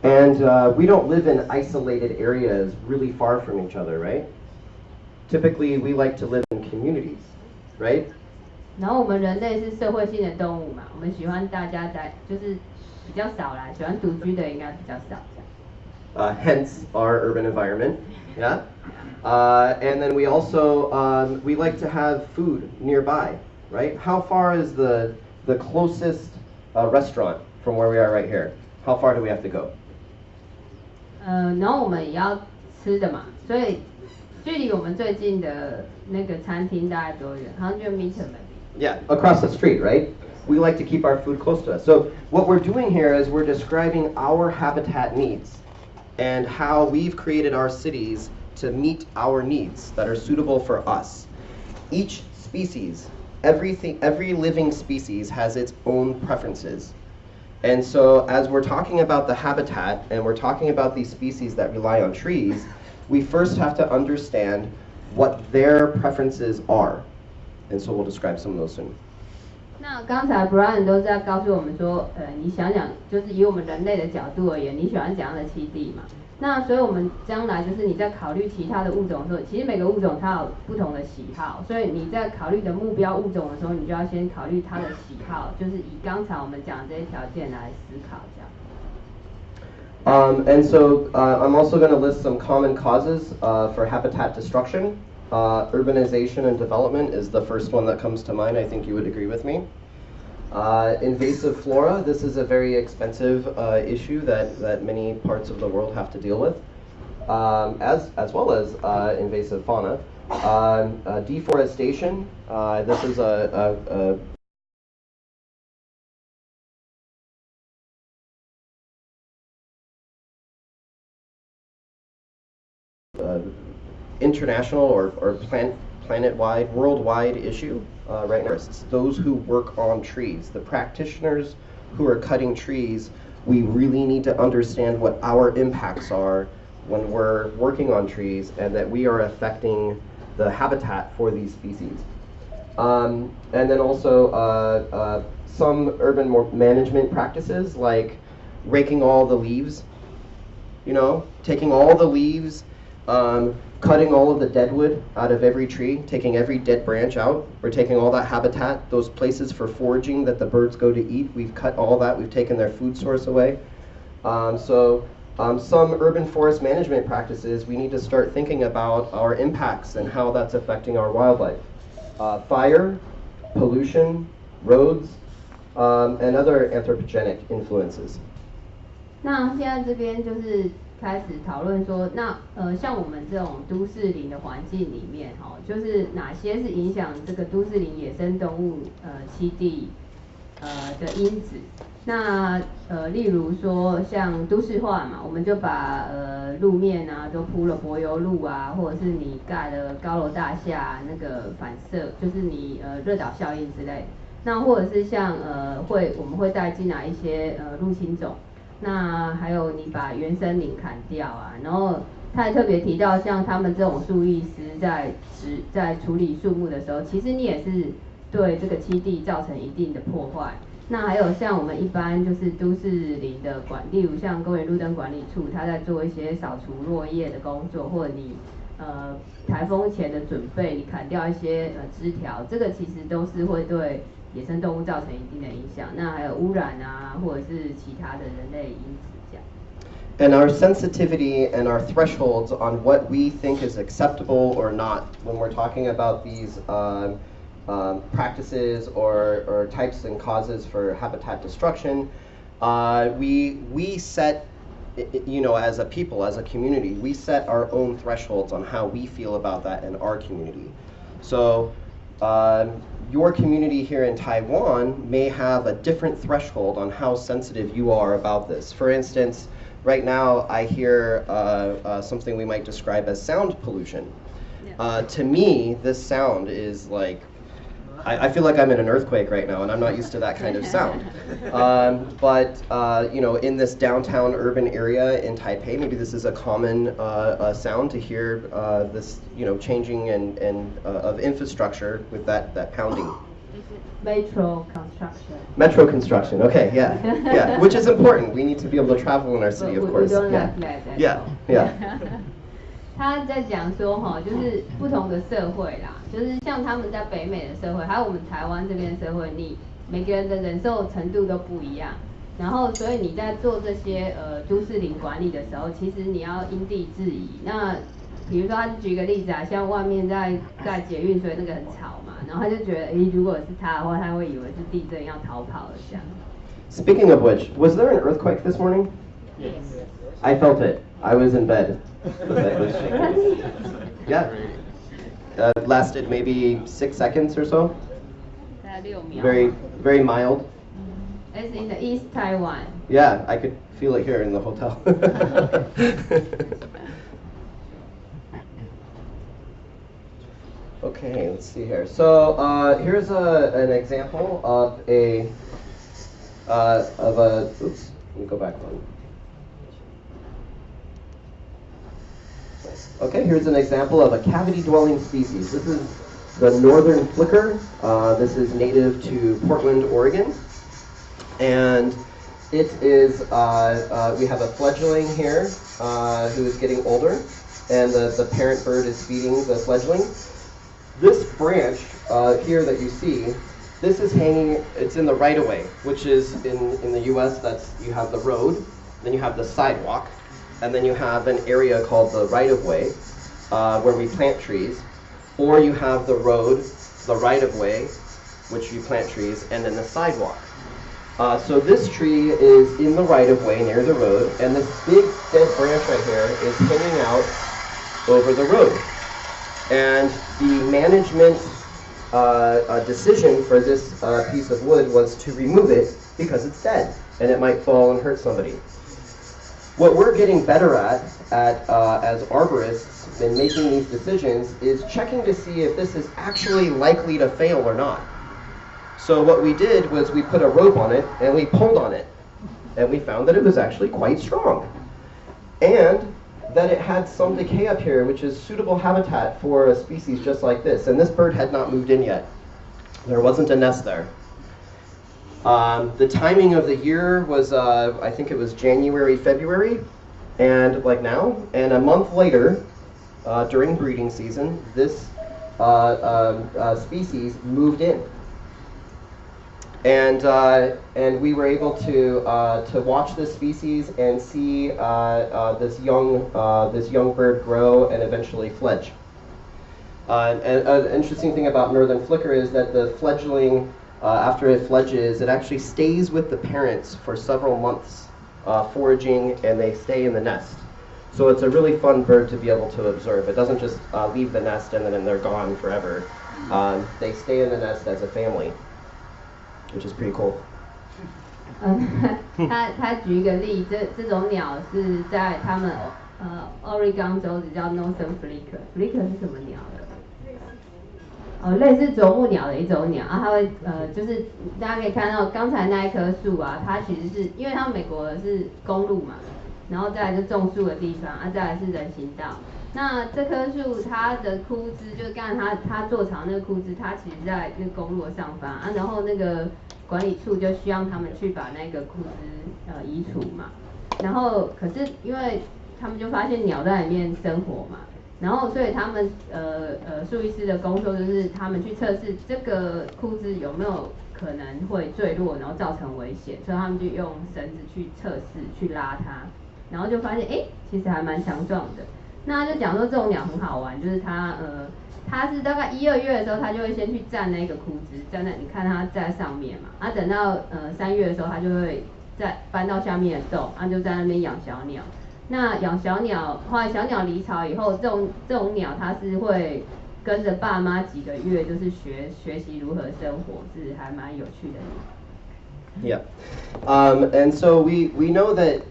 And we don't live in isolated areas really far from each other, right? Typically, we like to live in communities, right? 然后我们人类是社会性的动物嘛，我们喜欢大家在，就是比较少啦，喜欢独居的应该比较少。Hence our urban environment, yeah. And then we also we like to have food nearby, right? How far is the closest restaurant from where we are right here? How far do we have to go? 然后我们也要吃的嘛，所以距离我们最近的那个餐厅大概多远？好像就 meter maybe. Yeah, across the street, right? We like to keep our food close to us. So what we're doing here is we're describing our habitat needs and how we've created our cities to meet our needs that are suitable for us. Each species, every living species has its own preferences. And so as we're talking about the habitat and we're talking about these species that rely on trees, we first have to understand what their preferences are. And so we'll describe some of those soon. 那刚才 Brian 都在告诉我们说，你想想，就是以我们人类的角度而言，你喜欢怎样的栖地嘛？那所以我们将来就是你在考虑其他的物种的时候，其实每个物种它有不同的喜好，所以你在考虑的目标物种的时候，你就要先考虑它的喜好，就是以刚才我们讲的这些条件来思考这样。And so I'm also going to list some common causes for habitat destruction. Urbanization and development is the first one that comes to mind. I think you would agree with me. Invasive flora, this is a very expensive issue that many parts of the world have to deal with, as well as invasive fauna. Deforestation, this is a international or planet-wide, worldwide issue right now. It's those who work on trees, the practitioners who are cutting trees. We really need to understand what our impacts are when we're working on trees and that we are affecting the habitat for these species. And then also some urban management practices like raking all the leaves, you know, taking all the leaves, cutting all of the dead wood out of every tree, taking every dead branch out. We're taking all that habitat, those places for foraging that the birds go to eat. We've cut all that. We've taken their food source away. Some urban forest management practices, we need to start thinking about our impacts and how that's affecting our wildlife. Fire, pollution, roads, and other anthropogenic influences. 那现在这边就是开始讨论说，那像我们这种都市林的环境里面，就是哪些是影响这个都市林野生动物栖地的因子。那例如说像都市化嘛，我们就把路面啊都铺了柏油路啊，或者是你盖了高楼大厦，那个反射就是你热岛效应之类。那或者是像我们会带进来一些入侵种。那还有你把原生林砍掉啊，然后他还特别提到，像他们这种树艺师在处理树木的时候，其实你也是对这个栖地造成一定的破坏。那还有像我们一般就是都市林的例如像公园路灯管理处，他在做一些扫除落叶的工作，或者你台风前的准备，你砍掉一些枝条，这个其实都是会对野生动物造成一定的影响，那还有污染啊，或者是其他的人类因子这样。And our sensitivity and our thresholds on what we think is acceptable or not when we're talking about these practices or types and causes for habitat destruction, we set, you know, as a people, as a community, we set our own thresholds on how we feel about that in our community. So your community here in Taiwan may have a different threshold on how sensitive you are about this. For instance, right now I hear something we might describe as sound pollution. Yeah. To me, this sound is like, I feel like I'm in an earthquake right now, and I'm not used to that kind of sound. You know, in this downtown urban area in Taipei, maybe this is a common sound to hear this, you know, changing and of infrastructure with that pounding. Metro construction. Metro construction. Okay, yeah, yeah, which is important. We need to be able to travel in our city, of course. We don't Yeah, like that. yeah, yeah. 他在讲说哈，就是不同的社会啦，就是像他们在北美的社会，还有我们台湾这边社会，你每个人的忍受程度都不一样。然后，所以你在做这些都市林管理的时候，其实你要因地制宜。那比如说，他就举个例子啊，像外面在捷运，所以那个很吵嘛，然后他就觉得，如果是他的话，他会以为是地震要逃跑了这样。Speaking of which, was there an earthquake this morning? Yes. I felt it. I was in bed. Yeah. Lasted maybe 6 seconds or so. 6秒。Very, very mild. It's in the East Taiwan. Yeah, I could feel it here in the hotel. Okay, let's see here. So here's an example of oops, let me go back one. Okay, here's an example of a cavity-dwelling species. This is the northern flicker. This is native to Portland, Oregon. And it is, we have a fledgling here who is getting older, and the parent bird is feeding the fledgling. This branch here that you see, this is hanging, it's in the right-of-way, which is in the US, that's, you have the road, then you have the sidewalk, and then you have an area called the right-of-way, where we plant trees, or you have the road, the right-of-way, which you plant trees, and then the sidewalk. So this tree is in the right-of-way near the road, and this big dead branch right here is hanging out over the road. And the management decision for this piece of wood was to remove it because it's dead, and it might fall and hurt somebody. What we're getting better at as arborists in making these decisions is checking to see if this is actually likely to fail or not. So what we did was we put a rope on it and we pulled on it, and we found that it was actually quite strong, and that it had some decay up here, which is suitable habitat for a species just like this. And this bird had not moved in yet. There wasn't a nest there. The timing of the year was, I think it was January, February, and like now, and a month later, during breeding season, this species moved in. And we were able to watch this species and see this young bird grow and eventually fledge. And an interesting thing about northern flicker is that the fledgling, after it fledges, it actually stays with the parents for several months, foraging, and they stay in the nest. So it's a really fun bird to be able to observe. It doesn't just leave the nest and then they're gone forever. They stay in the nest as a family, which is pretty cool. 他举一个例，这种鸟是在他们Oregon 州只叫 Northern Flicker。Flicker 是什么鸟的？类似啄木鸟的一种鸟啊，它会就是大家可以看到刚才那一棵树啊，它其实是因为它美国是公路嘛，然后再来就种树的地方啊，再来是人行道。那这棵树它的枯枝，就是刚才它做长那个枯枝，它其实在那个公路的上方啊，然后那个管理处就希望他们去把那个枯枝移除嘛。然后可是因为他们就发现鸟在里面生活嘛，然后所以他们树医师的工作就是他们去测试这个枯枝有没有可能会坠落，然后造成危险，所以他们就用绳子去测试去拉它，然后就发现其实还蛮强壮的。那就讲说这种鸟很好玩，就是它是大概1、2月的时候，它就会先去占那个枯枝，站在你看它在上面嘛，啊等到3月的时候，它就会再搬到下面的洞，啊就在那边养小鸟。那养小鸟，后来小鸟离巢以后，这种鸟它是会跟着爸妈几个月，就是学习如何生活，是还蛮有趣的鸟。Yeah, and so we know that.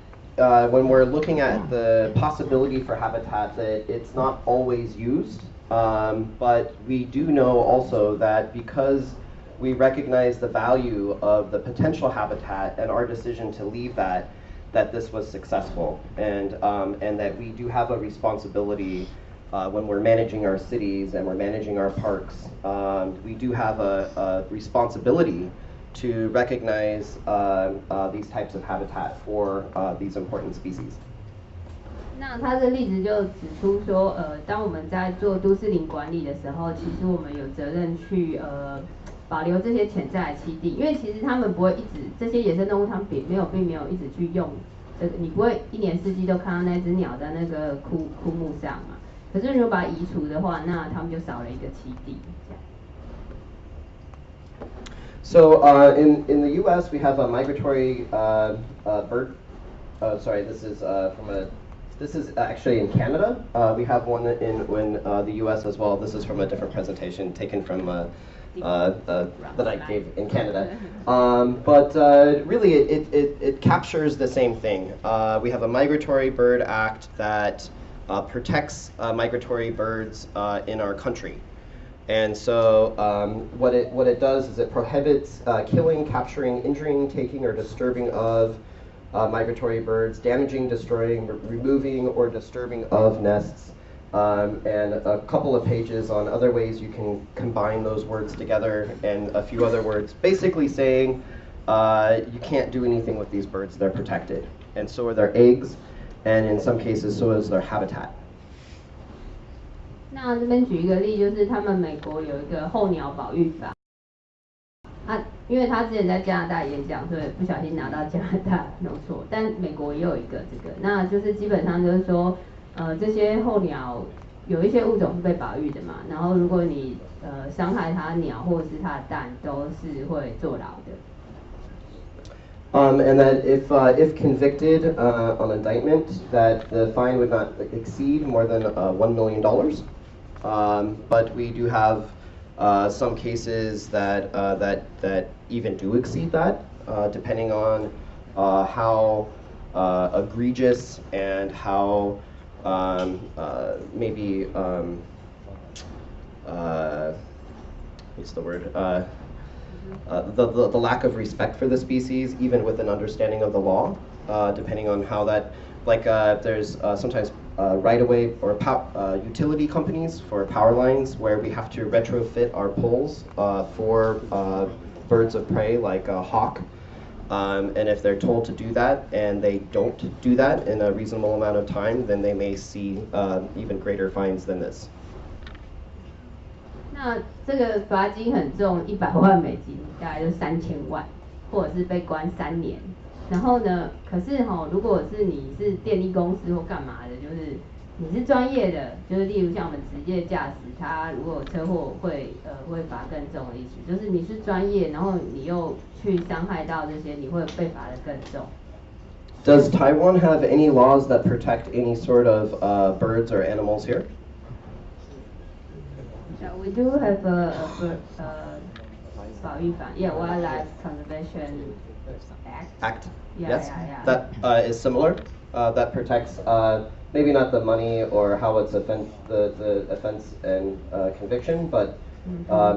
When we're looking at the possibility for habitat, that it's not always used, but we do know also that because we recognize the value of the potential habitat and our decision to leave that this was successful, and that we do have a responsibility when we're managing our cities and we're managing our parks, we do have a responsibility to recognize these types of habitat for these important species. 那他的例子就指出说，当我们在做都市林管理的时候，其实我们有责任去保留这些潜在的栖地，因为其实他们不会一直这些野生动物，它们并没有一直去用这个，你不会一年四季都看到那只鸟在那个枯木上嘛。可是如果把它移除的话，那它们就少了一个栖地。So in the U.S. we have a migratory bird. Sorry, this is This is actually in Canada. We have one in the U.S. as well. This is from a different presentation taken from that I gave in Canada. But really, it captures the same thing. We have a Migratory Bird Act that protects migratory birds in our country. And so what it does is it prohibits killing, capturing, injuring, taking, or disturbing of migratory birds, damaging, destroying, removing, or disturbing of nests, and a couple of pages on other ways you can combine those words together, and a few other words, basically saying you can't do anything with these birds, they're protected. And so are their eggs, and in some cases so is their habitat. 那这边举一个例，就是他们美国有一个候鸟保育法。因为他之前在加拿大演讲，所以不小心拿到加拿大弄错，但美国也有一个这个，那就是基本上就是说，这些候鸟有一些物种是被保育的嘛，然后如果你伤害它鸟或者是它的蛋，都是会坐牢的。And that if convicted on indictment, that the fine would not exceed more than $1 million. But we do have some cases that even do exceed that, depending on how egregious and how maybe what's the word? The lack of respect for the species, even with an understanding of the law, depending on how that, like there's sometimes right-of-way or utility companies for power lines where we have to retrofit our poles for birds of prey like a hawk. And if they're told to do that and they don't do that in a reasonable amount of time, then they may see even greater fines than this. 那这个罚金很重，100万美金，大概就3000万，或者是被关3年。然后呢，可是如果是你是电力公司或干嘛的，就是你是专业的，就是例如像我们职业驾驶，他如果有车祸会罚更重的意思，就是你是专业，然后你又去伤害到这些，你会被罚得更重。Does Taiwan have any laws that protect any sort of birds or animals here? Yeah, we do have a 保育法 ，Yeah, Wildlife Conservation Act. Yes. Yeah. That is similar. That protects maybe not the money or how it's the offense and conviction, but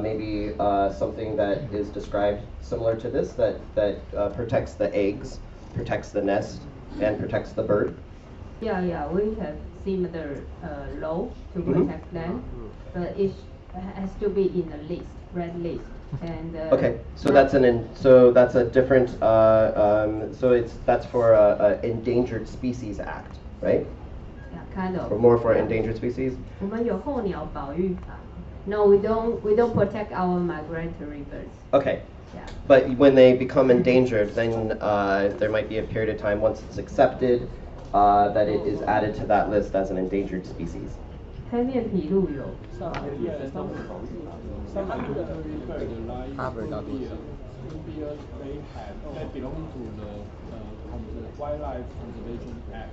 maybe something that is described similar to this that protects the eggs, protects the nest, and protects the bird. Yeah, we have similar law to protect them, but it has to be in a list, red list. And okay, so that's a different. That's for Endangered Species Act, right? Yeah, kind of. Or more for endangered species. 我们有候鸟保育法。No, we don't protect our migratory birds. Okay. Yeah. But when they become endangered, then there might be a period of time once it's accepted that it is added to that list as an endangered species. 黑面琵鹭有。Wildlife Conservation Act.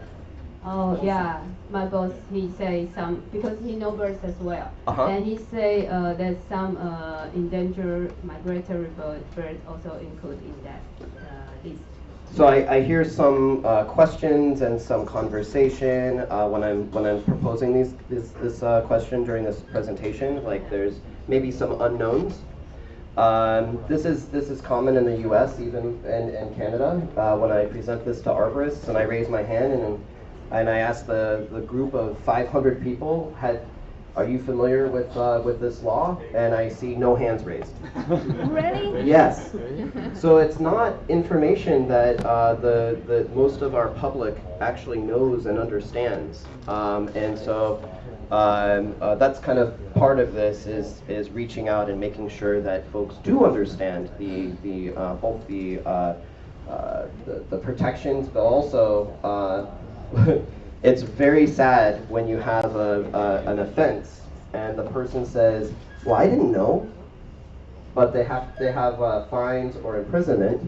Oh yeah, my boss he say some because he knows birds as well, and he say there's some endangered migratory birds also included in that list. So I hear some questions and some conversation when I'm proposing this question during this presentation. Like there's maybe some unknowns. This is common in the U.S. even and Canada. When I present this to arborists and I raise my hand and and I asked the group of 500 people, are you familiar with this law? And I see no hands raised. Really? Yes. So it's not information that the most of our public actually knows and understands, and so that's kind of part of this is reaching out and making sure that folks do understand both the protections, but also it's very sad when you have an offense and the person says, "Well, I didn't know," but they have fines or imprisonment,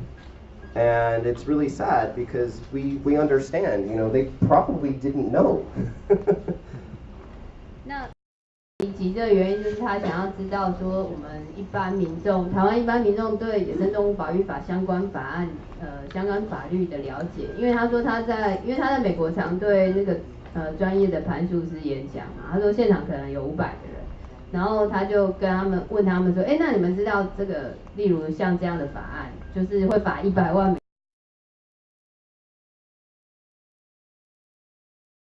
and it's really sad because we understand, they probably didn't know. 那以及这个原因就是他想要知道说我们一般民众，台湾一般民众对野生动物保育法相关法案相关法律的了解，因为他说因为他在美国常对那个专业的攀树师演讲嘛，他说现场可能有500个人，然后他就问他们说，那你们知道这个，例如像这样的法案，就是会罚100万美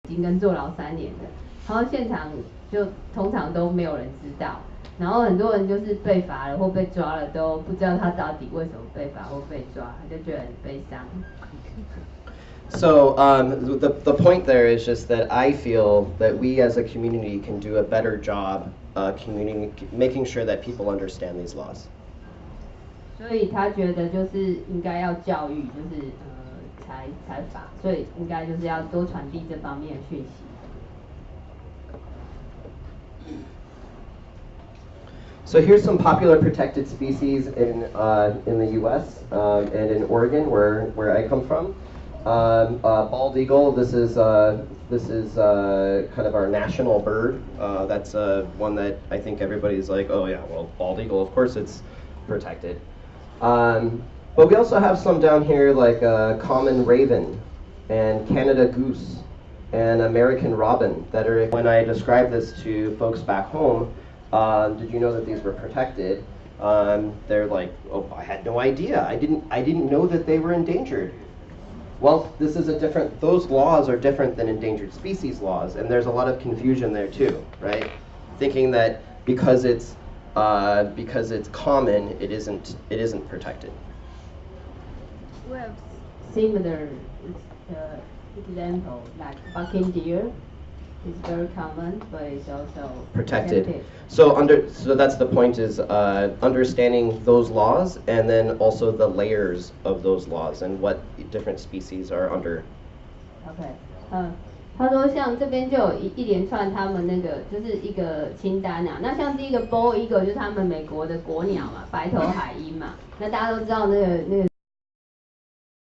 金跟坐牢3年的，然后现场就通常都没有人知道，然后很多人就是被罚了或被抓了都不知道他到底为什么被罚或被抓，他就觉得很悲伤。So the point there is just that I feel that we as a community can do a better job making sure that people understand these laws. 所以他觉得就是应该要教育，就是才法，所以应该就是要多传递这方面的讯息。So here's some popular protected species in the U.S. And in Oregon, where I come from. Bald eagle. This is kind of our national bird. That's one that I think everybody's like, oh yeah, well, bald eagle. Of course, it's protected. But we also have some down here like common raven and Canada goose and American robin that are. When I describe this to folks back home, did you know that these were protected? They're like, oh, I had no idea. I didn't know that they were endangered. Well, this is those laws are different than endangered species laws, and there's a lot of confusion there too, right? Thinking that because it's common, it isn't protected. We have similar example, like bucking deer. It's very common, but it's also protected. So that's the point is understanding those laws and then also the layers of those laws and what different species are under. OK， 他说像这边就有一连串他们那个就是一个清单啊。那像第一个 bald eagle 就是他们美国的国鸟嘛，白头海鹰嘛。那大家都知道那个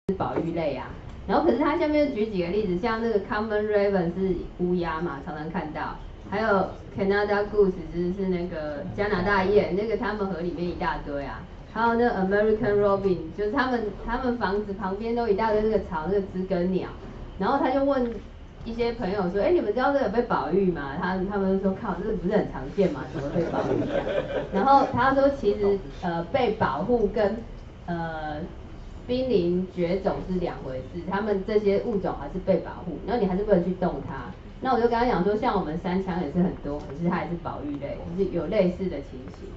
是保育类啊。然后可是它下面举几个例子，像那个 common raven 是乌鸦嘛，常常看到，还有 Canada goose 是那个加拿大雁，那个他们河里面一大堆啊，还有那个 American robin 就是他们房子旁边都一大堆那个草那个知更鸟，然后他就问一些朋友说，你们知道这个被保育吗？他们就说靠，这个不是很常见吗？怎么被保育这样？然后他说其实被保护跟濒临绝种是2回事，他们这些物种还是被保护，然后你还是不能去动它。那我就跟他讲说，像我们山羌也是很多，可是它也是保育类，就是有类似的情形。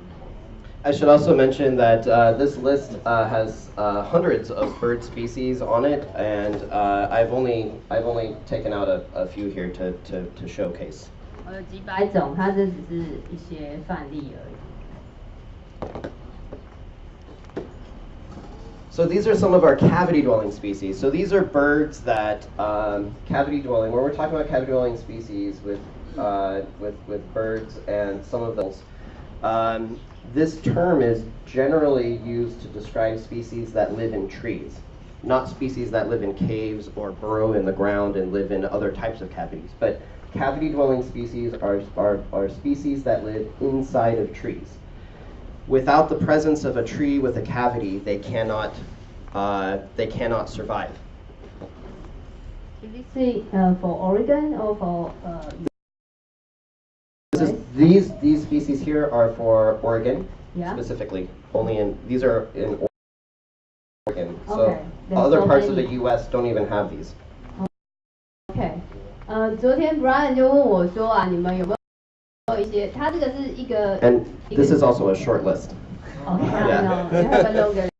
I should also mention that this list has hundreds of bird species on it, and I've only taken out a few here to showcase. 有几百种，它这只是一些范例而已。So these are some of our cavity-dwelling species. So these are birds that cavity-dwelling. When we're talking about cavity-dwelling species with birds and some of those, this term is generally used to describe species that live in trees, not species that live in caves or burrow in the ground and live in other types of cavities. But cavity-dwelling species are species that live inside of trees. Without the presence of a tree with a cavity, they cannot survive. Did you say for Oregon or for? These species here are for Oregon, yeah? Specifically. These are in Oregon. Okay. So other parts of the U.S. don't even have these. OK，昨天 Brian 就问我说啊，你们有没有一些？他这个是一个。And this is also a short list. Okay, no, you have a longer list.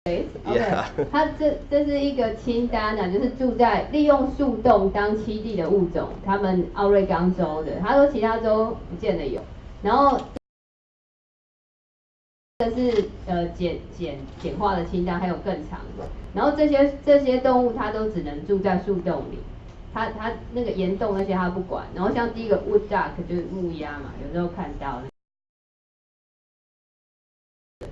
Okay. Yeah. 它这是一个清单啊，就是住在利用树洞当栖地的物种，他们奥瑞冈州的，他说其他州不见得有。然后这是简化的清单，还有更长的。然后这些动物它都只能住在树洞里。它那个岩洞那些它不管，然后像第一个 wood duck 就是木鸭嘛，有时候看到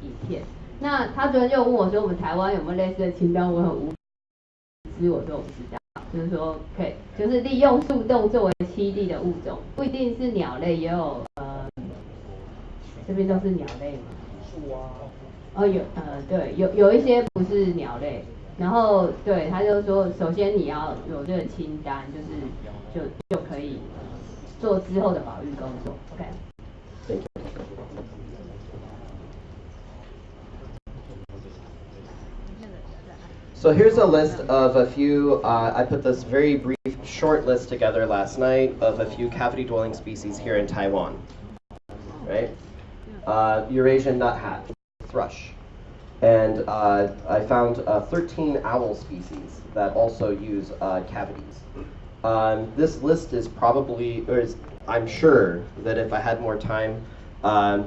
影片。那他昨天就问我说，我们台湾有没有类似的清单？我很无知，我说我不知道。就是说，可以，就是利用树洞作为栖地的物种，不一定是鸟类，也有这边都是鸟类嘛。树啊。哦，对，有一些不是鸟类。然后对，他就说，首先你要有这个清单，就可以做之后的保育工作。OK。So here's a list of a few, I put this very brief, short list together last night of a few cavity-dwelling species here in Taiwan, right? Eurasian nuthatch, thrush. And I found 13 owl species that also use cavities. This list is probably, I'm sure that if I had more time,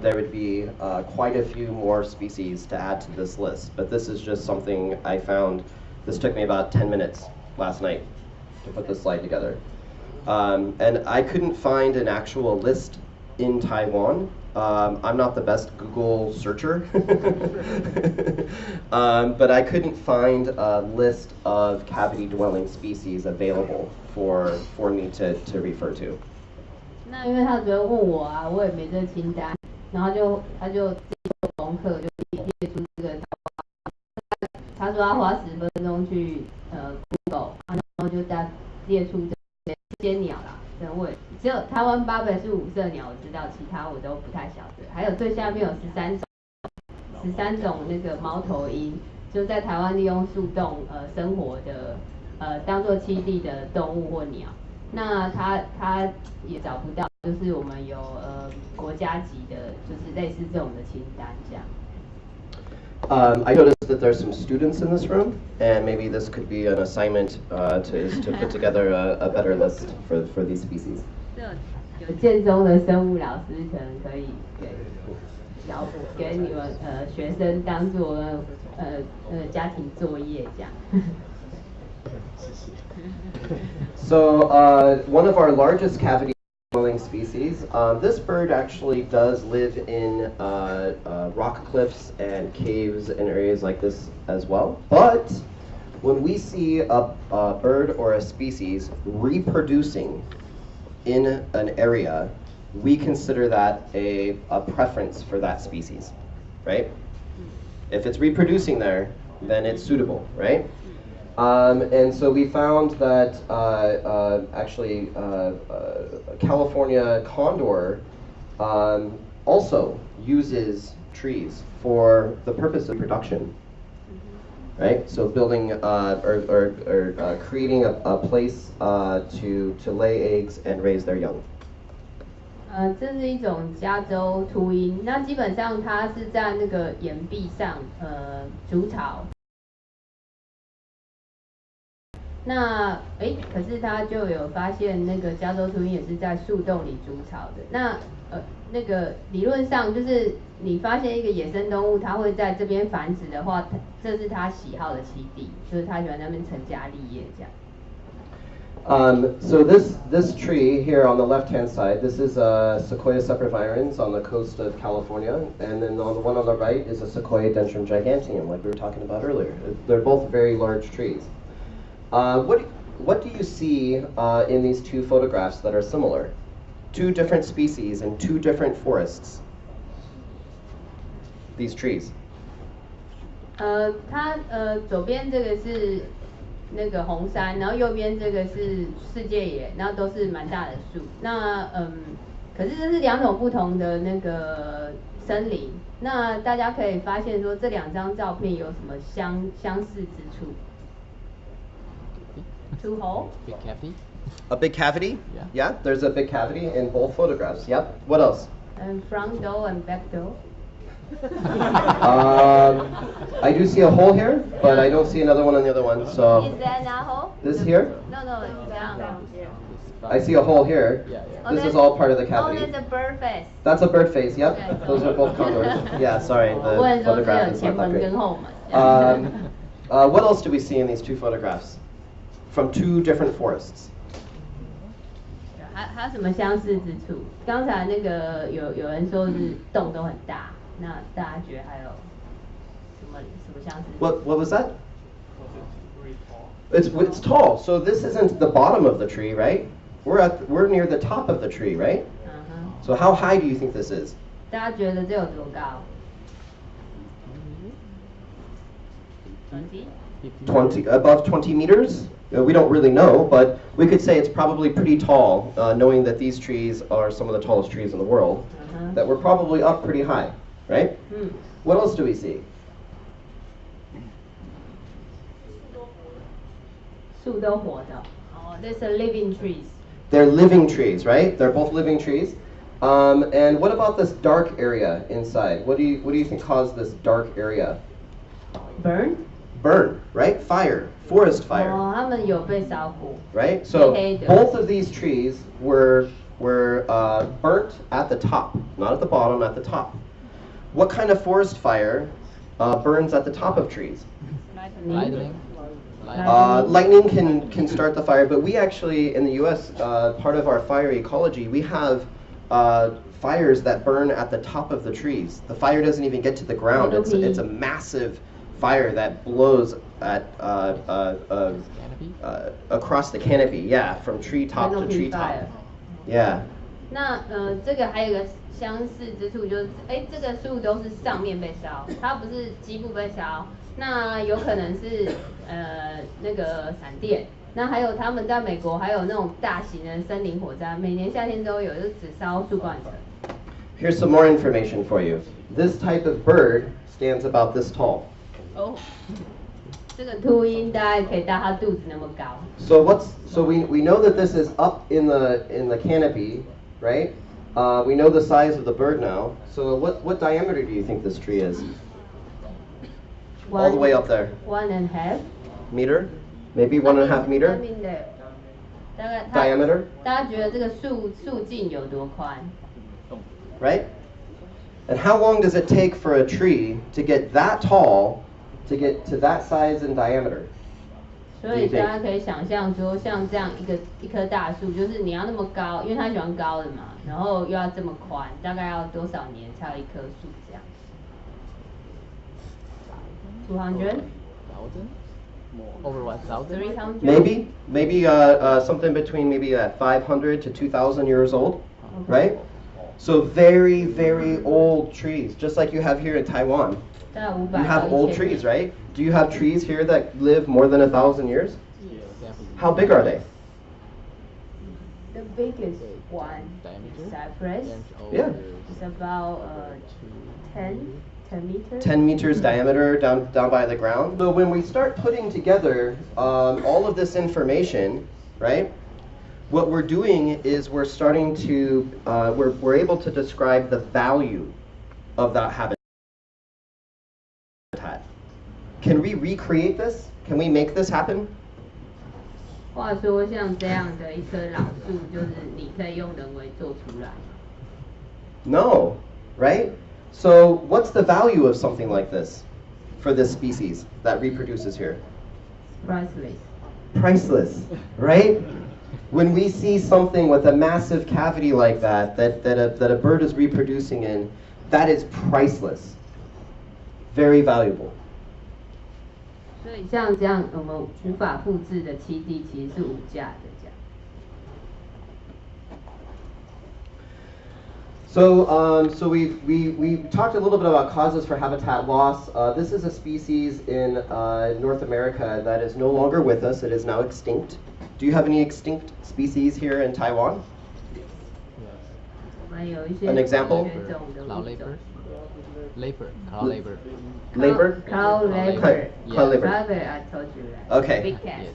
there would be quite a few more species to add to this list, but this is just something I found. This took me about 10 minutes last night to put this slide together. And I couldn't find an actual list in Taiwan. I'm not the best Google searcher, but I couldn't find a list of cavity-dwelling species available for me to refer to. 那因为他昨天问我啊，我也没这个清单，然后他就自己做功课，就列出这个。他说他花10分钟去Google， 然后就在列出这些鸟啦。只有台湾八本是五色鸟，我知道，其他我都不太晓得。还有最下面有13种那个猫头鹰，就在台湾利用树洞生活的当做栖地的动物或鸟。那他也找不到，就是我们有国家级的，就是类似这种的清单这样。I noticed that there's some students in this room, and maybe this could be an assignment to put together a better list for these species. 有建中的生物老师可能可以给你们学生当做家庭作业这样。So one of our largest cavity-dwelling species, this bird actually does live in rock cliffs and caves and areas like this as well. But when we see a bird or a species reproducing in an area, we consider that a preference for that species, right? If it's reproducing there, then it's suitable, right? And so we found that actually California condor also uses trees for the purpose of reproduction, right? So building or creating a place to lay eggs and raise their young. 这是一种加州秃鹰，那基本上它是在那个岩壁上筑巢。那可是他就有发现那个加州秃鹰也是在树洞里筑巢的。那那个理论上就是你发现一个野生动物，它会在这边繁殖的话，这是它喜好的栖地，就是它喜欢在那边成家立业这样。So this tree here on the left-hand side, this is a Sequoia sempervirens on the coast of California, and then on the one on the right is a Sequoia dendron giganteum, like we were talking about earlier. They're both very large trees. What do you see in these two photographs that are similar? Two different species in two different forests. These trees. 它左边这个是那个红杉，然后右边这个是世界野，然后都是蛮大的树。那可是这是两种不同的那个森林。那大家可以发现说这两张照片有什么相似之处？ Two hole. Big cavity. A big cavity? Yeah. Yeah, there's a big cavity in both photographs. Yep. What else? And front door and back door. I do see a hole here, but I don't see another one on the other one. So Is that not hole? this here? No, down. I see a hole here. Yeah. This is all part of the Oh, cavity. that's a bird face. That's a bird face. Yep. Okay. Those are both condors. Yeah. Sorry, the 我很说只 photograph 有 is 前 not that 门 great. 跟后门。 What else do we see in these two photographs from two different forests? 还有什么相似之处？刚才那个有人说是洞都很大，那大家觉得还有什么相似？ What was that? It's tall. So this isn't the bottom of the tree, right? We're near the top of the tree, right? So how high do you think this is? 大家觉得这有多高？20? Above 20 meters? We don't really know, but we could say it's probably pretty tall, knowing that these trees are some of the tallest trees in the world, that we're probably up pretty high, right? What else do we see? 树都活的。哦 ，these are living trees. They're living trees, right? They're both living trees. And what about this dark area inside? What do you think caused this dark area? Burn? Burn, right? Fire, forest fire. 哦，他们有被烧过。 Right? So 黑的。 both of these trees were burnt at the top, not at the bottom, at the top. What kind of forest fire burns at the top of trees? Lightning. Lightning can start the fire, but we actually, in the U.S., part of our fire ecology, we have fires that burn at the top of the trees. The fire doesn't even get to the ground. It's a massive fire that blows at across the canopy. Yeah, from treetop to treetop. Yeah. 那这个还有一个相似之处就是，这个树都是上面被烧，它不是基部被烧。那有可能是那个闪电。那还有他们在美国还有那种大型的森林火灾，每年夏天都有，就只烧树冠层。Here's some more information for you. This type of bird stands about this tall. 哦，这个秃鹰大概可以到它肚子那么高。So we know that this is up in the canopy, right? We know the size of the bird now. So what diameter do you think this tree is? All the way up there. 1.5 Meter? Maybe 1.5 meter? 大概 Diameter? 大家觉得这个树径有多宽？ Right? And how long does it take for a tree to get that tall, to get to that size in diameter? 所以大家可以想象说，像这样一棵大树，就是你要那么高，因为它喜欢高的嘛，然后又要这么宽，大概要多少年才有一棵树这样？200? Over 1,000? 300? Maybe something between maybe 500 to 2,000 years old, right? So very, very old trees, just like you have here in Taiwan. 大概 You 500 have 到 old 1000 trees, right? Do you have trees here that live more than 1,000 years? How big are they? The biggest one, cypress, Yeah. is about 10 meters. 10 meters diameter down by the ground. So when we start putting together all of this information, right? What we're doing is we're starting to we're able to describe the value of that habitat. Can we recreate this? Can we make this happen? 话说像这样的一棵老树，就是你可以用人为做出来。No, right? So what's the value of something like this for this species that reproduces here? Priceless. Priceless, right? When we see something with a massive cavity like that a bird is reproducing in, that is priceless. Very valuable. 所以像这样我们无法复制的栖地，其实是无价的这样。So we talked a little bit about causes for habitat loss. This is a species in North America that is no longer with us. It is now extinct. Do you have any extinct species here in Taiwan? 我们有一些 An example? 绝种的物种 Labor, cloud labor. Labor? Cloud leopard. Cloud leopard. Cloud leopard, I told you that. Okay. Big cat. Yes.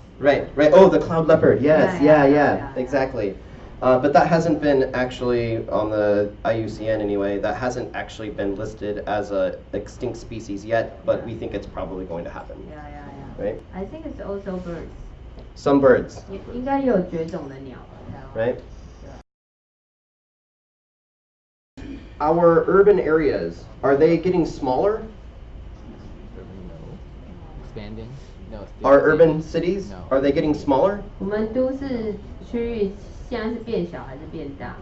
Right. Oh, the cloud leopard. Yes. Yeah, Yeah. Exactly. But that hasn't been actually on the IUCN anyway. That hasn't actually been listed as a extinct species yet, but we think it's probably going to happen. Yeah. Right? I think it's also birds. Some birds. 应该也有绝种的鸟吧，台湾。 Right? Our urban areas, are they getting smaller? Expanding? No. Still Our the same. urban cities, No. are they getting smaller? 我们都市区域现在是变小还是变大？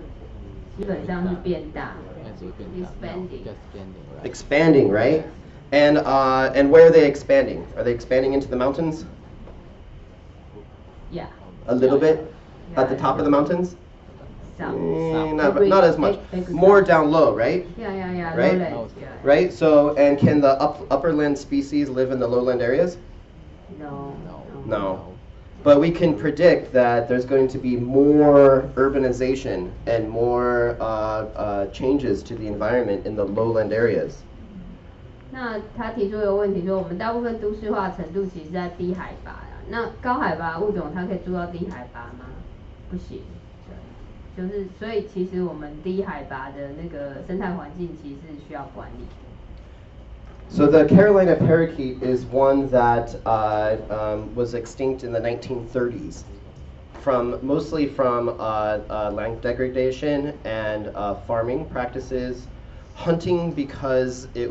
基本上是变大。Yes, it's been Expanding. No, just expanding, right? Expanding, right? And where are they expanding? Are they expanding into the mountains? Yeah. A little bit? At the Yeah. top of the mountains? Some. Not as much. More down low, right? Yeah. Right? Lowlands, yeah. Right? So, and can the upperland species live in the lowland areas? No. But we can predict that there's going to be more urbanization and more changes to the environment in the lowland areas. 那他提出一个问题说，我们大部分都市化程度其实在低海拔呀。那高海拔物种它可以住到低海拔吗？不行。对，就是所以其实我们低海拔的那个生态环境其实是需要管理。So the Carolina parakeet is one that was extinct in the 1930s, mostly from land degradation and farming practices, hunting because it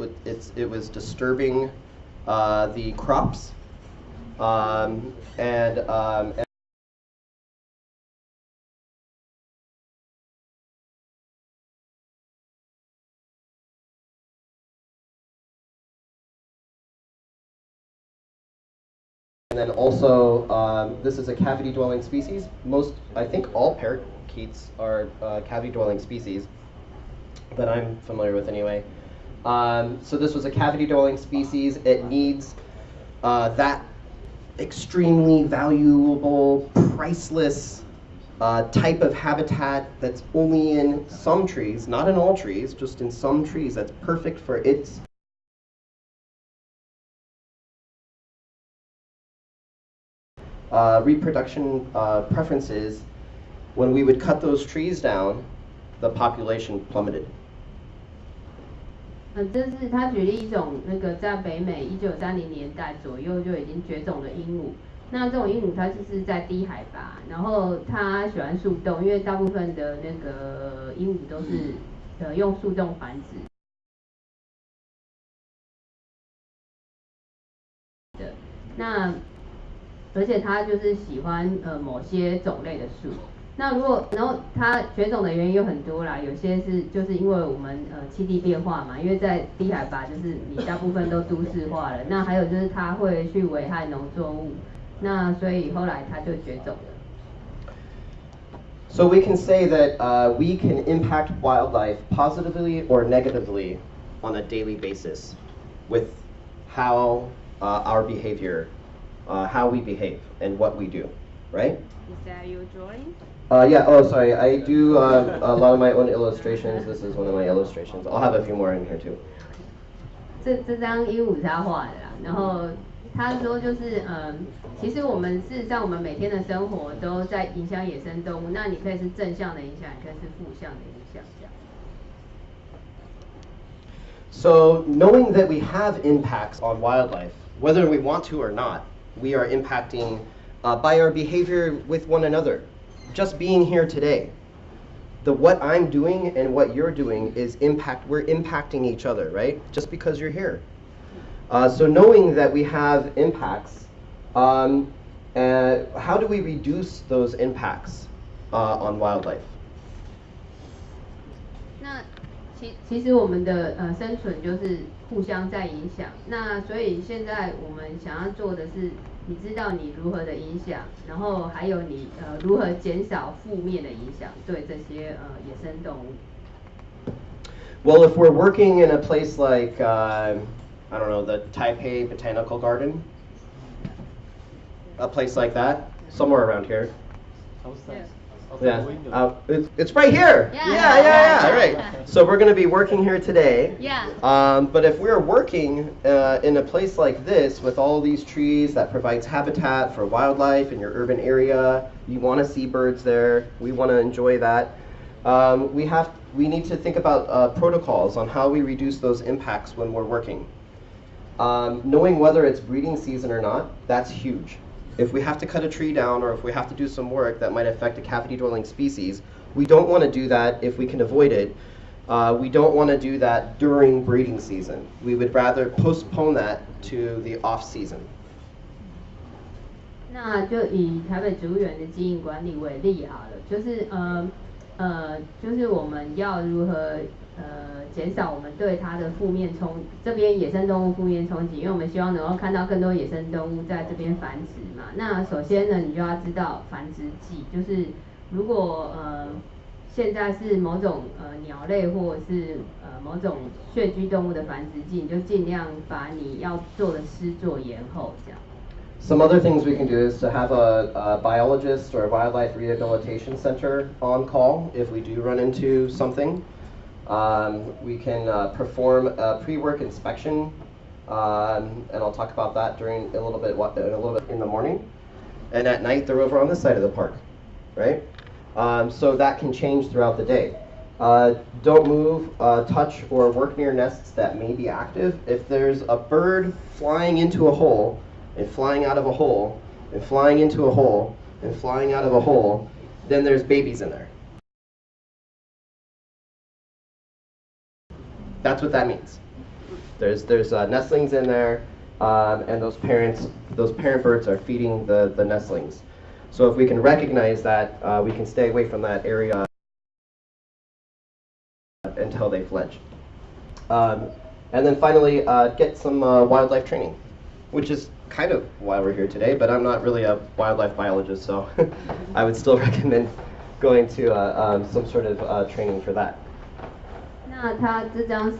was disturbing the crops, and then also, this is a cavity-dwelling species. I think all parakeets are cavity-dwelling species that I'm familiar with anyway. So this was a cavity-dwelling species. It needs that extremely valuable, priceless type of habitat that's only in some trees, not in all trees, just in some trees. That's perfect for its reproduction preferences. When we would cut those trees down, the population plummeted. 这是他举例一种那个在北美1930年代左右就已经绝种的鹦鹉。那这种鹦鹉它就是在低海拔，然后它喜欢树洞，因为大部分的那个鹦鹉都是用树洞繁殖的。那而且它就是喜欢某些种类的树。那然后它绝种的原因有很多啦，有些就是因为我们栖地变化嘛，因为在低海拔就是你大部分都都市化了，那还有就是它会去危害农作物，那所以后来它就绝种了。So we can say that we can impact wildlife positively or negatively on a daily basis with how our behavior, how we behave and what we do, right? Is that your drawing? Yeah, oh sorry, I do a lot of my own illustrations. This is one of my illustrations. I'll have a few more in here too. 这张鹦鹉是他画的啦，然后他说就是其实我们事实上我们每天的生活都在影响野生动物，那你可以是正向的影响，也可以是负向的影响这样。So knowing that we have impacts on wildlife, whether we want to or not, we are impacting by our behavior with one another. Just being here today, what I'm doing and what you're doing is we're impacting each other, right? Just because you're here. So knowing that we have impacts, how do we reduce those impacts on wildlife? 那其实我们的生存就是互相在影响，那所以现在我们想要做的是，你知道你如何的影响，然后还有你如何减少负面的影响对这些野生动物。Well, if we're working in a place like I don't know, the Taipei Botanical Garden, a place like that, somewhere around here. Yeah. It's right here. Yeah. Right. So we're going to be working here today. Yeah. But if we're working in a place like this with all these trees that provides habitat for wildlife in your urban area, you want to see birds there. We want to enjoy that. We need to think about protocols on how we reduce those impacts when we're working. Knowing whether it's breeding season or not, that's huge. If we have to cut a tree down or if we have to do some work that might affect a cavity-dwelling species, we don't want to do that if we can avoid it. We don't want to do that during breeding season. We would rather postpone that to the off-season. 那就以台北植物园的经营管理为例好了，就是我们要如何减少我们对它的负面这边野生动物负面冲击，因为我们希望能够看到更多野生动物在这边繁殖嘛。那首先呢，你就要知道繁殖季，就是如果现在是某种鸟类或者是某种穴居动物的繁殖季，你就尽量把你要做的施作延后这样。Some other things we can do is to have a biologist or a wildlife rehabilitation center on call if we do run into something. We can perform a pre-work inspection, and I'll talk about that during a little bit in the morning. And at night, they're over on this side of the park, right? So that can change throughout the day. Don't move, touch, or work near nests that may be active. If there's a bird flying into a hole, and flying out of a hole, and flying into a hole, and flying out of a hole, then there's babies in there. That's what that means. There's nestlings in there, and those parent birds are feeding the nestlings. So if we can recognize that, we can stay away from that area until they fledge. And then finally, get some wildlife training, which is kind of why we're here today, but I'm not really a wildlife biologist, so I would still recommend going to some sort of training for that. 那它这张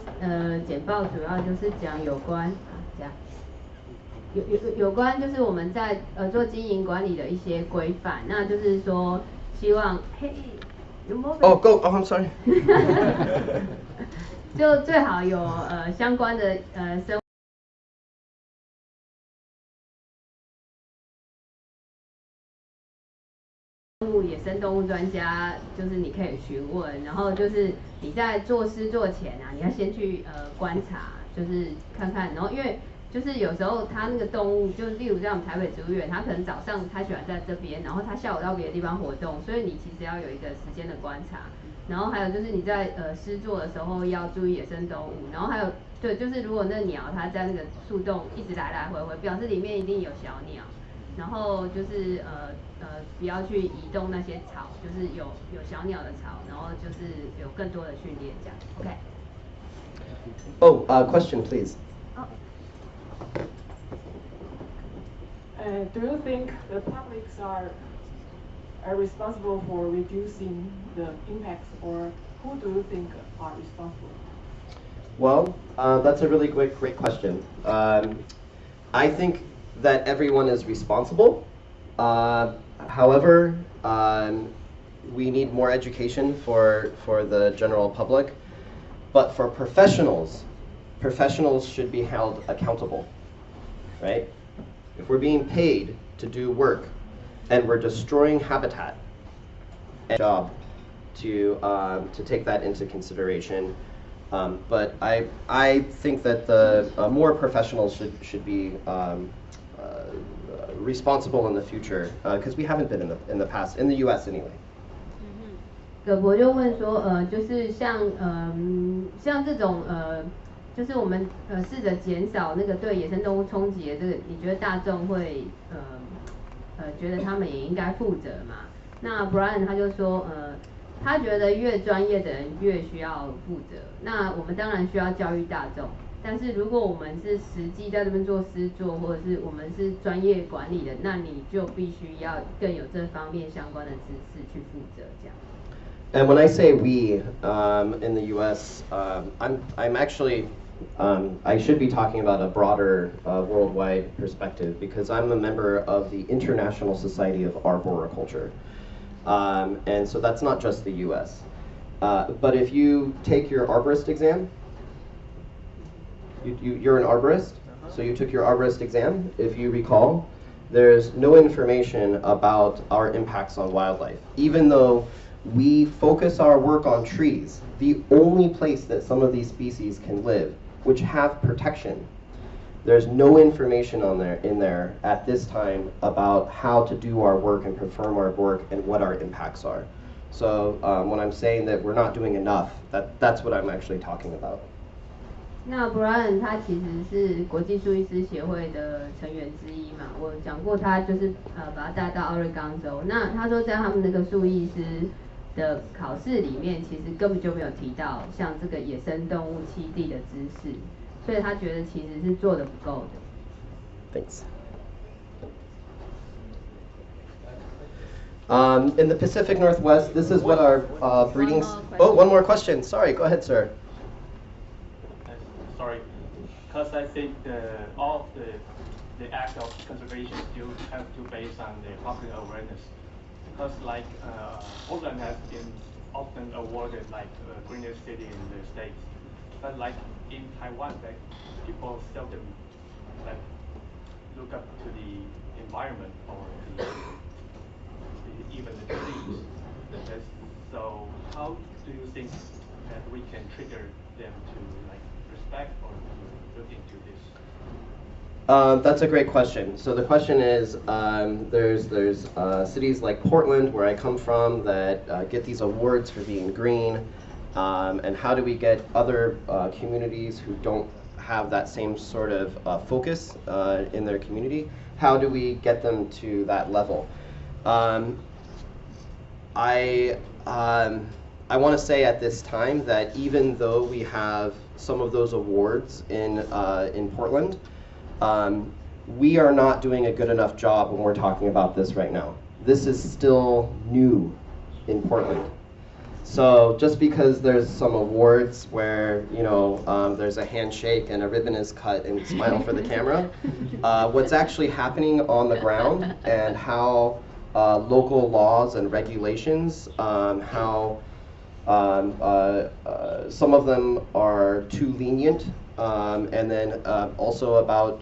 简报主要就是讲有关有关就是我们在做经营管理的一些规范，那就是说希望I'm sorry. 就最好有相关的生野生动物专家，就是你可以询问，然后就是你在做施作前啊，你要先去观察，就是看看，然后因为就是有时候它那个动物，就例如在我们台北植物园，它可能早上它喜欢在这边，然后它下午到别的地方活动，所以你其实要有一个时间的观察，然后还有就是你在施作的时候要注意野生动物，然后还有对，就是如果那鸟它在那个树洞一直来来回回，表示里面一定有小鸟。然后就是不要去移动那些草，就是有小鸟的草，然后就是有更多的训练这样。OK。Question please. Do you think the publics are responsible for reducing the impacts, or who do you think are responsible? Well, that's a really great question. I think that everyone is responsible. However, we need more education for the general public. But for professionals should be held accountable, right? If we're being paid to do work and we're destroying habitat, it's a job to take that into consideration. But I think that the more professionals should be responsible in the future, because we haven't been in the past, in the U.S. anyway. 葛博就问说，就是像这种就是我们试着减少那个对野生动物冲击的这个，你觉得大众会觉得他们也应该负责嘛？那 Brian 他就说，他觉得越专业的人越需要负责。那我们当然需要教育大众。但是如果我们是实际在这边做施作，或者是我们是专业管理的，那你就必须要更有这方面相关的知识去负责这样。And when I say we in the U.S., I'm actually I should be talking about a broader worldwide perspective, because I'm a member of the International Society of Arboriculture. And so that's not just the US. But if you take your arborist exam, you're an arborist, so you took your arborist exam, if you recall, there's no information about our impacts on wildlife. Even though we focus our work on trees, the only place that some of these species can live, which have protection, there's no information in there at this time about how to do our work and perform our work and what our impacts are. So when I'm saying that we're not doing enough, that's what I'm actually talking about. 那 Brian 他其实是国际树医师协会的成员之一嘛，我讲过他就是把他带到奥瑞冈州。那他说在他们那个树医师的考试里面，其实根本就没有提到像这个野生动物栖地的知识，所以他觉得其实是做得不够的。Thanks. In the Pacific Northwest, this is what our breeding. Oh, one more question. Sorry, go ahead, sir. Sorry, because I think all of the act of conservation still have to base on the public awareness. Because like Portland has been often awarded like greenest city in the states, but like in Taiwan, like people seldom like look up to the environment or even the trees. So how do you think that we can trigger them to like respect or to look into this? That's a great question. So the question is, there's cities like Portland, where I come from, that get these awards for being green, and how do we get other communities who don't have that same sort of focus in their community? How do we get them to that level? I want to say at this time that even though we have some of those awards in Portland, we are not doing a good enough job when we're talking about this right now. This is still new in Portland. So just because there's some awards where, you know, there's a handshake and a ribbon is cut and smile for the camera, what's actually happening on the ground and how local laws and regulations, how some of them are too lenient, and then also about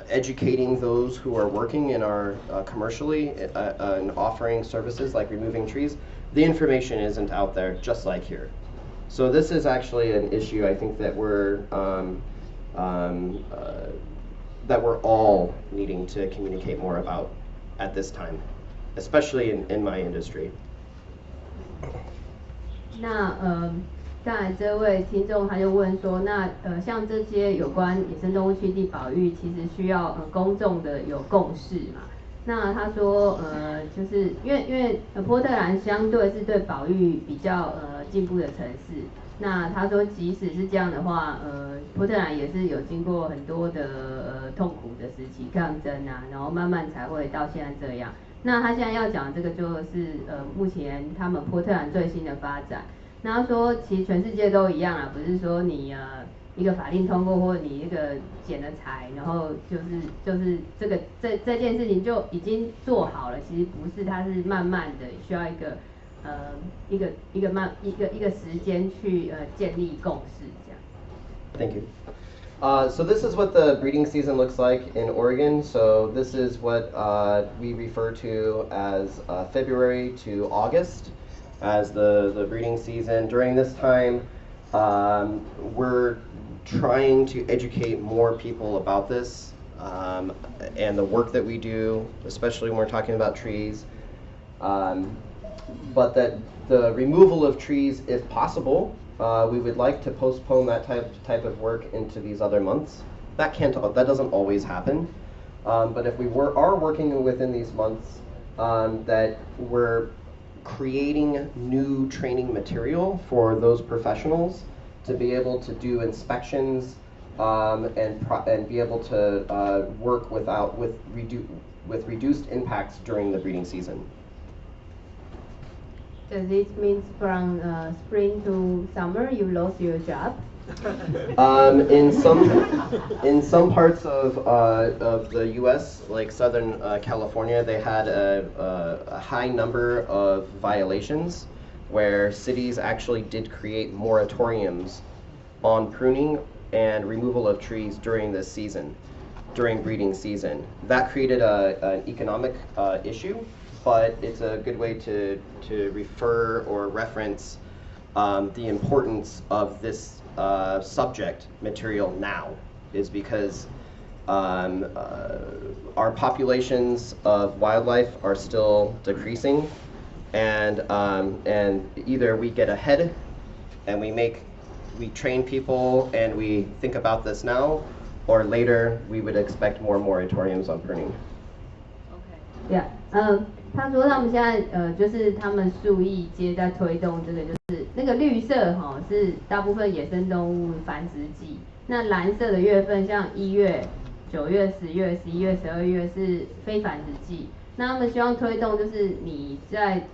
educating those who are working in our commercially and offering services like removing trees. The information isn't out there just like here. So this is actually an issue I think that we're all needing to communicate more about at this time, especially in my industry. 那刚才这位听众他就问说，那像这些有关野生动物栖地保育，其实需要公众的有共识嘛？那他说就是因为波特兰相对是对保育比较进步的城市。那他说即使是这样的话，波特兰也是有经过很多的痛苦的时期抗争啊，然后慢慢才会到现在这样。那他现在要讲的这个就是目前他们波特兰最新的发展。那他说其实全世界都一样啊，不是说你一个法令通过或者你一个剪了裁，然后就是这件事情就已经做好了，其实不是，它是慢慢的需要一个时间去建立共识这样。Thank you. So this is what the breeding season looks like in Oregon. So this is what we refer to as February to August as the breeding season. During this time, we're trying to educate more people about this and the work that we do, especially when we're talking about trees. But that the removal of trees, if possible, we would like to postpone that type of work into these other months. That doesn't always happen. But if we are working within these months, that we're creating new training material for those professionals to be able to do inspections and be able to work with reduced impacts during the breeding season. So this means from spring to summer you lost your job? In some parts of the U.S., like Southern California, they had a high number of violations where cities actually did create moratoriums on pruning and removal of trees during this season, during breeding season. That created an economic issue, but it's a good way to refer or reference the importance of this subject material now, is because our populations of wildlife are still decreasing, and either we get ahead and we train people and we think about this now, or later we would expect more moratoriums on pruning. Yeah. 他说他们现在就是他们树艺街在推动这个，就是那个绿色是大部分野生动物繁殖季，那蓝色的月份像1月、9月、10月、11月、12月是非繁殖季。那他们希望推动就是你在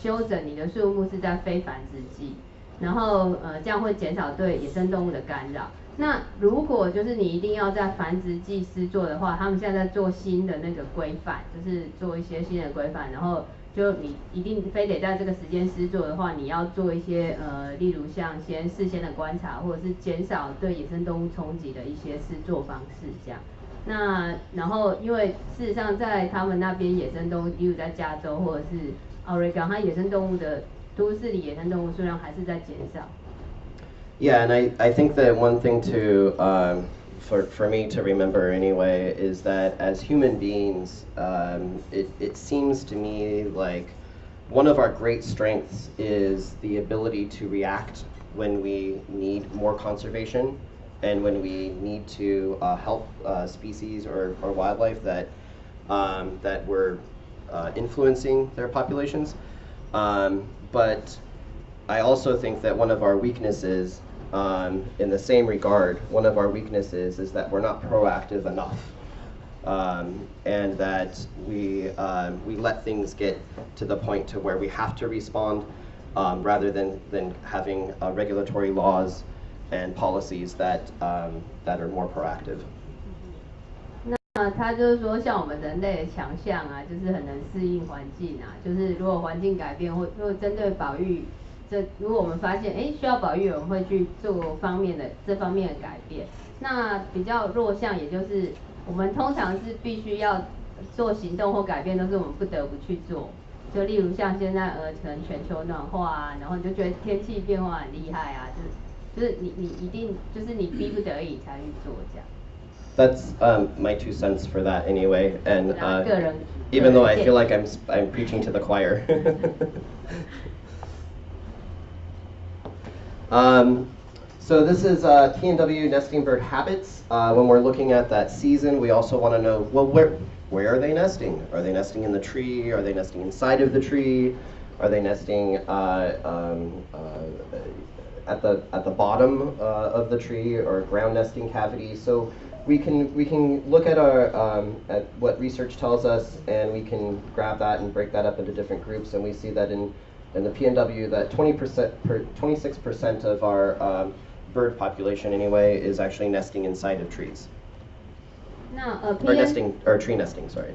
修整你的树木是在非繁殖季，然后这样会减少对野生动物的干扰。那如果就是你一定要在繁殖季施作的话，他们现在在做新的那个规范，就是做一些新的规范，然后就你一定非得在这个时间施作的话，你要做一些例如像事先的观察，或者是减少对野生动物冲击的一些施作方式这样。那然后因为事实上在他们那边野生动物，例如在加州或者是Oregon，它野生动物的都市里野生动物数量还是在减少。Yeah, and I think that one thing to, for me to remember anyway, is that as human beings, it seems to me like one of our great strengths is the ability to react when we need more conservation and when we need to help species or wildlife that we're influencing their populations. But I also think that one of our weaknesses, in the same regard, one of our weaknesses is that we're not proactive enough, and that we let things get to the point to where we have to respond, rather than having regulatory laws and policies that are more proactive. 那他就是说，像我们人类的强项啊，就是很能适应环境啊，就是如果环境改变或针对保育。如果我们发现需要保育，我们会去做这方面的改变。那比较弱项，也就是我们通常是必须要做行动或改变，都是我们不得不去做。就例如像现在可能全球暖化啊，然后你就觉得天气变化很厉害啊，就是你一定就是你逼不得已才去做这样。That's my 2 cents for that anyway, and even though I feel like I'm preaching to the choir. So this is T&W nesting bird habits. When we're looking at that season, we also want to know, well, where are they nesting? Are they nesting in the tree? Are they nesting inside of the tree? Are they nesting at the bottom of the tree, or ground nesting cavity? So we can look at at what research tells us, and we can grab that and break that up into different groups, and we see that in the PNW that 26% of our bird population anyway is actually nesting inside of trees. Or tree nesting, sorry.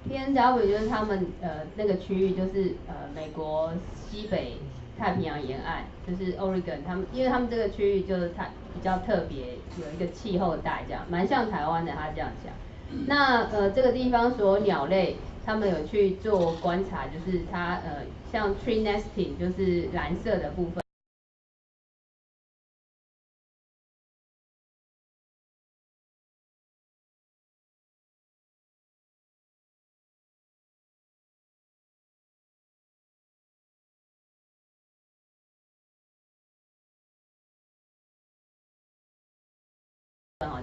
PNW 就是他们那个区域，就是美国西北太平洋沿岸，就是 Oregon， 因为他们这个区域就是它比较特别，有一个气候带这样，蛮像台湾的，他这样讲。那这个地方所有鸟类，他们有去做观察，就是它像 tree nesting 就是蓝色的部分。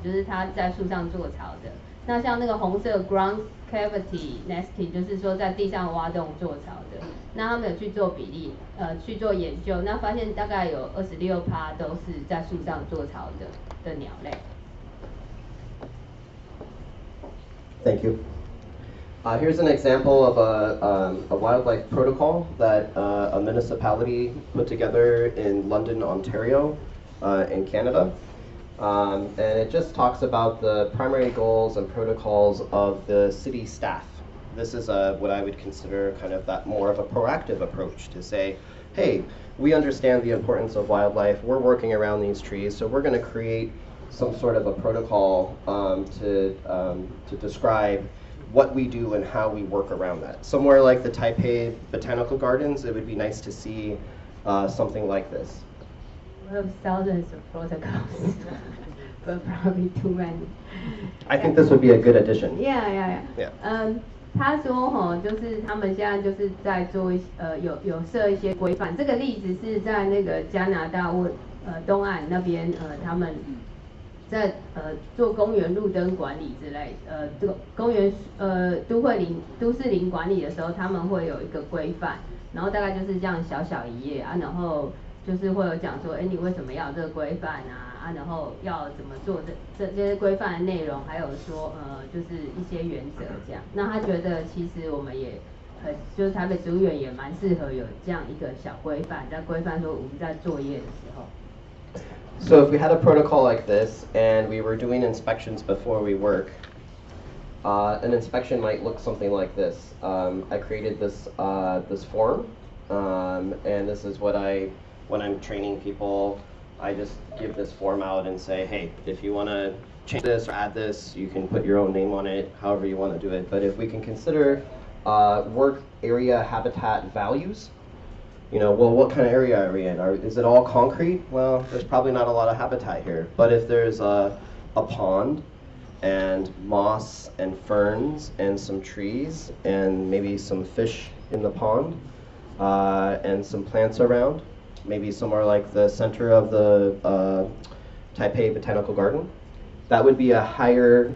就是它在树上做巢的。那像那个红色 ground cavity nesting， 就是说在地上挖洞做巢的。那他们有去做比例，去做研究，那发现大概有26%都是在树上做巢的鸟类。Thank you. Here's an example of a wildlife protocol that a municipality put together in London, Ontario. in Canada. And it just talks about the primary goals and protocols of the city staff. This is what I would consider kind of that more of a proactive approach to say, hey, we understand the importance of wildlife, we're working around these trees, so we're going to create some sort of a protocol to describe what we do and how we work around that. Somewhere like the Taipei Botanical Gardens, it would be nice to see something like this. We have thousands of protocols, but probably too many. I think this would be a good addition. Yeah. 他说就是他们现在就是在做有设一些规范。这个例子是在那个加拿大东岸那边他们在做公园路灯管理之类，这个公园都市林管理的时候，他们会有一个规范，然后大概就是这样小小一页啊，然后就是会有讲说，你为什么要这个规范啊，然后要怎么做这些规范的内容，还有说就是一些原则这样。那他觉得其实我们也就是台北植物园也蛮适合有这样一个小规范，在规范说我们在作业的时候。So if we had a protocol like this and we were doing inspections before we work, an inspection might look something like this. I created this form, and this is what when I'm training people, I just give this form out and say, hey, if you want to change this or add this, you can put your own name on it, however you want to do it. But if we can consider work area habitat values, well, what kind of area are we in? Is it all concrete? Well, there's probably not a lot of habitat here. But if there's a pond and moss and ferns and some trees and maybe some fish in the pond and some plants around, maybe somewhere like the center of the Taipei Botanical Garden, that would be a higher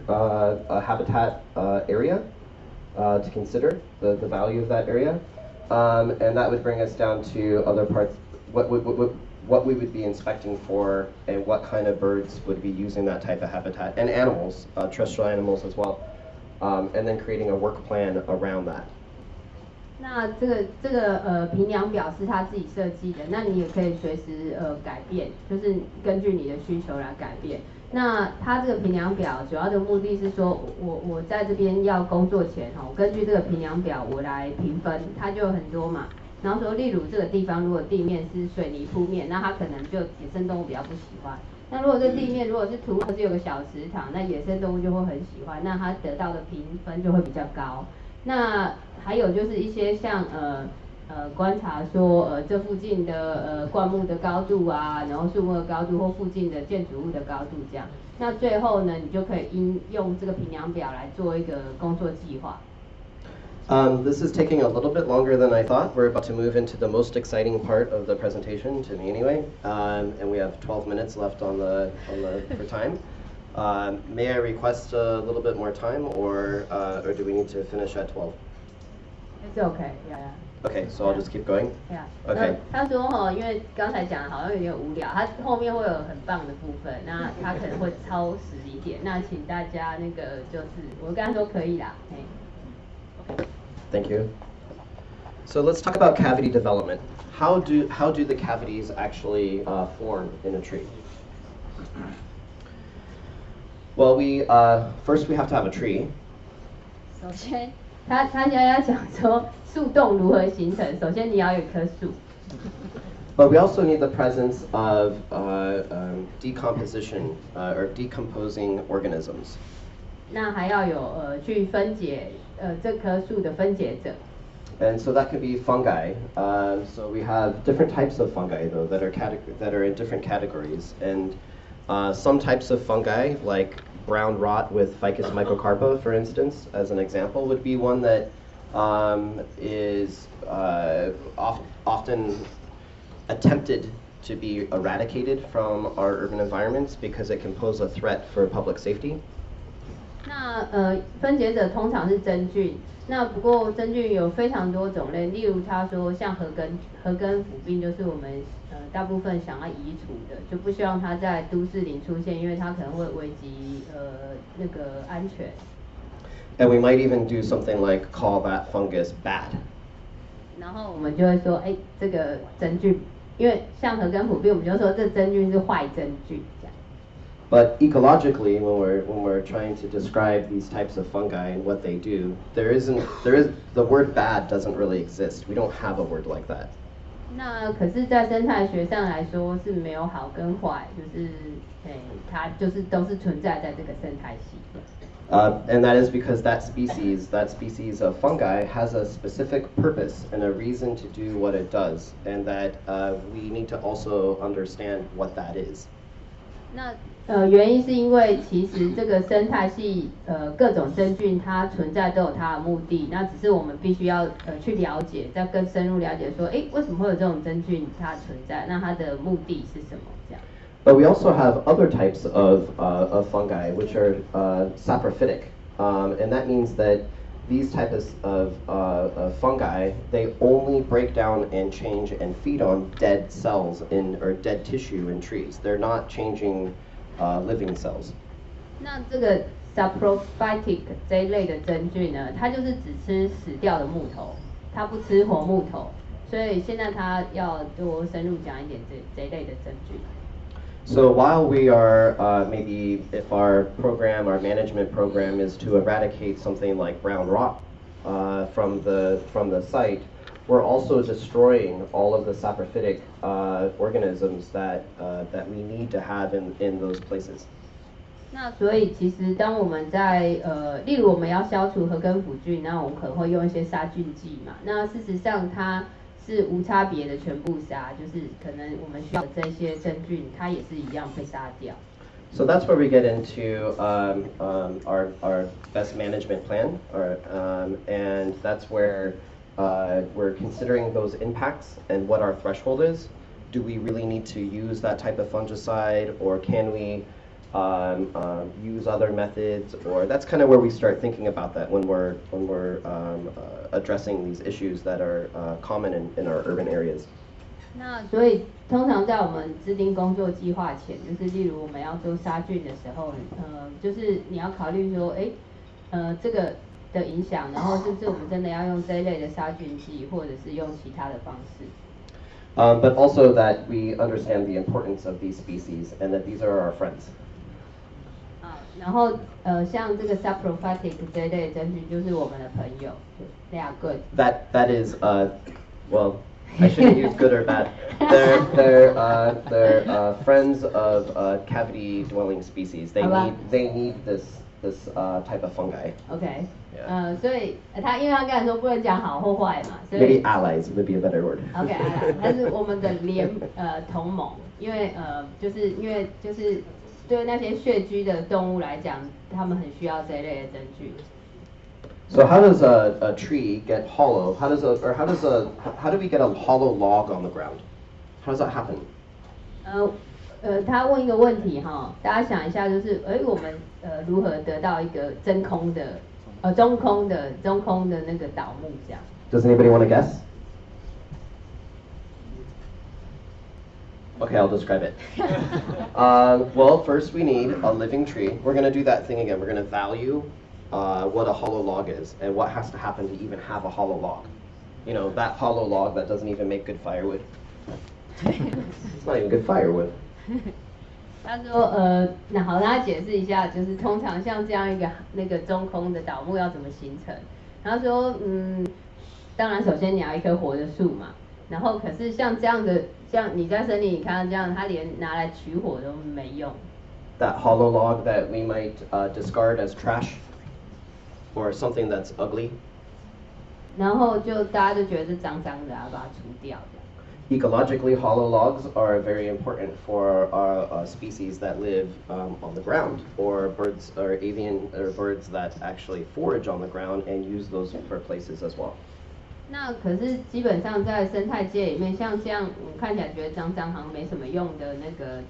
habitat area to consider, the value of that area. And that would bring us down to other parts, what we would be inspecting for and what kind of birds would be using that type of habitat, and animals, terrestrial animals as well, and then creating a work plan around that. 那这个评量表是他自己设计的，那你也可以随时改变，就是根据你的需求来改变。那他这个评量表主要的目的是说，我在这边要工作前我根据这个评量表我来评分，它就有很多嘛。然后说，例如这个地方如果地面是水泥铺面，那它可能就野生动物比较不喜欢。那如果这地面如果是土或是有个小池塘，那野生动物就会很喜欢，那它得到的评分就会比较高。那还有就是一些像观察说这附近的灌木的高度啊，然后树木的高度或附近的建筑物的高度这样。那最后呢，你就可以用这个评量表来做一个工作计划。This is taking a little bit longer than I thought. We're about to move into the most exciting part of the presentation, to me anyway, and we have 12 minutes left for time. May I request a little bit more time, or do we need to finish at 12? It's okay, yeah. Okay, so I'll just keep going. Yeah. Okay. 他说因为刚才讲的好像有点无聊，他后面会有很棒的部分，那他可能会超时一点，那请大家那个就是我跟他说可以啦。Thank you. So let's talk about cavity development. How do the cavities actually form in a tree? Well, first we have to have a tree. 首先，他现在要讲说树洞如何形成。首先你要有一棵树。But we also need the presence of decomposition or decomposing organisms. 那还要有去分解这棵树的分解者。And so that could be fungi. So we have different types of fungi though that are in different categories. And some types of fungi, like brown rot with Ficus microcarpa, for instance, as an example, would be one that is often attempted to be eradicated from our urban environments because it can pose a threat for public safety. 那分解者通常是真菌，那不过真菌有非常多种类，例如他说像核根腐病就是我们大部分想要移除的，就不希望它在都市林出现，因为它可能会危及那个安全。And we might even do something like call that fungus bad. 然后我们就会说，这个真菌因为像河根普遍我们就说这真菌是坏真菌这样。But ecologically, when we're trying to describe these types of fungi and what they do, the word bad doesn't really exist. We don't have a word like that. 那可是，在生态学上来说是没有好跟坏，就是它就是都是存在在这个生态系。And that is because that species of fungi has a specific purpose and a reason to do what it does, and that we need to also understand what that is. 那原因是因为其实这个生态系各种真菌它存在都有它的目的，那只是我们必须要去了解，再更深入了解说，为什么会有这种真菌它存在？那它的目的是什么？这样。But we also have other types of fungi which are saprophytic, and that means that these types of fungi, they only break down and change and feed on dead cells or dead tissue in trees. They're not changing living cells. 那这个 saprophytic 这一类的真菌呢，它就是只吃死掉的木头，它不吃活木头，所以现在它要多深入讲一点这一类的真菌。So while we are maybe if our management program is to eradicate something like brown rot from the site, we're also destroying all of the saprophytic organisms that we need to have in those places. 那所以其实当我们在例如我们要消除河根腐菌，那我们可能会用一些杀菌剂嘛。那事实上它是无差别的全部杀，就是可能我们需要的这些真菌，它也是一样被杀掉。So that's where we get into our best management plan, and that's where we're considering those impacts and what our threshold is. Do we really need to use that type of fungicide, or can we use other methods? Or that's kind of where we start thinking about that when we're addressing these issues that are common in our urban areas. 那所以通常在我们制定工作计划前，就是例如我们要做杀菌的时候，就是你要考虑说，这个的影响，然后是不是我们真的要用这一类的杀菌剂，或者是用其他的方式。But also that we understand the importance of these species and that these are our friends. 然后像这个 saprophytic 这一类的真菌就是我们的朋友 ，they are good. That is well, I shouldn't use good or bad. They're friends of cavity dwelling species. They need this type of fungi. OK. 所以因为他刚才说不能讲好或坏嘛，所以 Maybe allies would be a better word. OK, allies. 它是我们的同盟，因为就是对那些穴居的动物来讲，他们很需要这一类的真菌。So how does a tree get hollow? How do we get a hollow log on the ground? How does that happen? 他问一个问题哈，大家想一下，就是我们如何得到一个中空的那个倒木这样 Does anybody want to guess? Okay, I'll describe it. Well, first we need a living tree. We're going to do that thing again. We're going to value what a hollow log is and what has to happen to even have a hollow log. You know, that hollow log that doesn't even make good firewood. It's not even good firewood. 他说那好，他解释一下，就是通常像这样一个那个中空的倒木要怎么形成？他说当然首先你要一棵活的树嘛，然后可是像这样的，像你在森林里看到这样，它连拿来取火都没用。That hollow log that we might discard as trash or something that's ugly. 然后就大家就觉得脏脏的，要把它除掉。Ecologically, hollow logs are very important for our species that live on the ground, or birds or birds that actually forage on the ground and use those for places as well. 那可是基本上在生态界里面，像这样看起来觉得脏脏好像没什么用的那个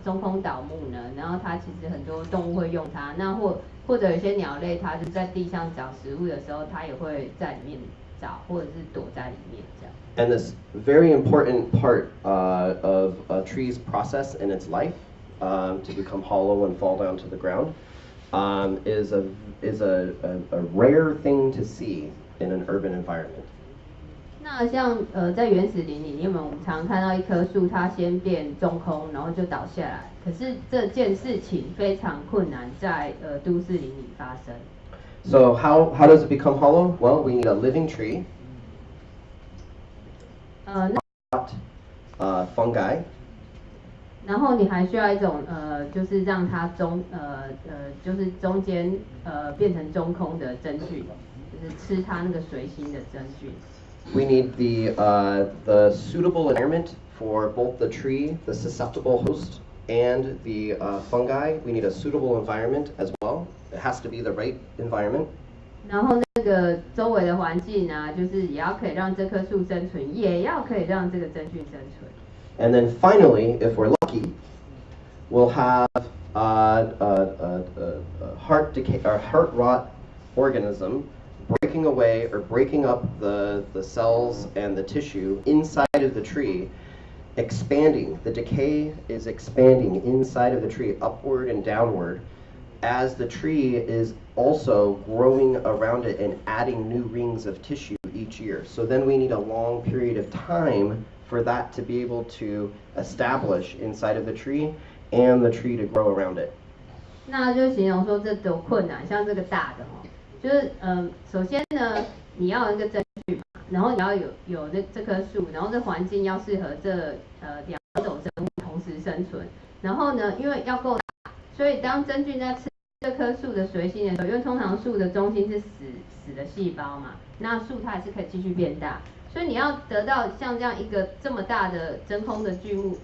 中空倒木呢，然后它其实很多动物会用它，那或者有些鸟类，它就在地上找食物的时候，它也会在里面找，或者是躲在里面这样。And this very important part of a tree's process in its life to become hollow and fall down to the ground is a rare thing to see in an urban environment. 那那像在原始林里，因为我们常看到一棵树，它先变中空，然后就倒下来。可是这件事情非常困难，在都市林里发生。So how does it become hollow? Well, we need a living tree. Fungi. 然后你还需要一种就是让它就是中间变成中空的真菌，就是吃它那个水心的真菌。We need the suitable environment for both the tree, the susceptible host, and the fungi. We need a suitable environment as well. It has to be the right environment. 然后那个周围的环境啊，就是也要可以让这棵树生存，也要可以让这个真菌生存。And then finally, if we're lucky, we'll have a heart decay or heart rot organism breaking away or breaking up the cells and the tissue inside of the tree, expanding. The decay is expanding inside of the tree, upward and downward, as the tree is also growing around it and adding new rings of tissue each year. So then we need a long period of time for that to be able to establish inside of the tree and the tree to grow around it. 那就形容说这多困难，像这个大的就是首先呢，你要有一个真菌嘛，然后你要有这棵树，然后这环境要适合这两种生物同时生存。然后呢，因为要够大，所以当真菌在吃这棵树的随心的时候，因为通常树的中心是死的细胞嘛，那树它还是可以继续变大。所以你要得到像这样一个这么大的真空的巨木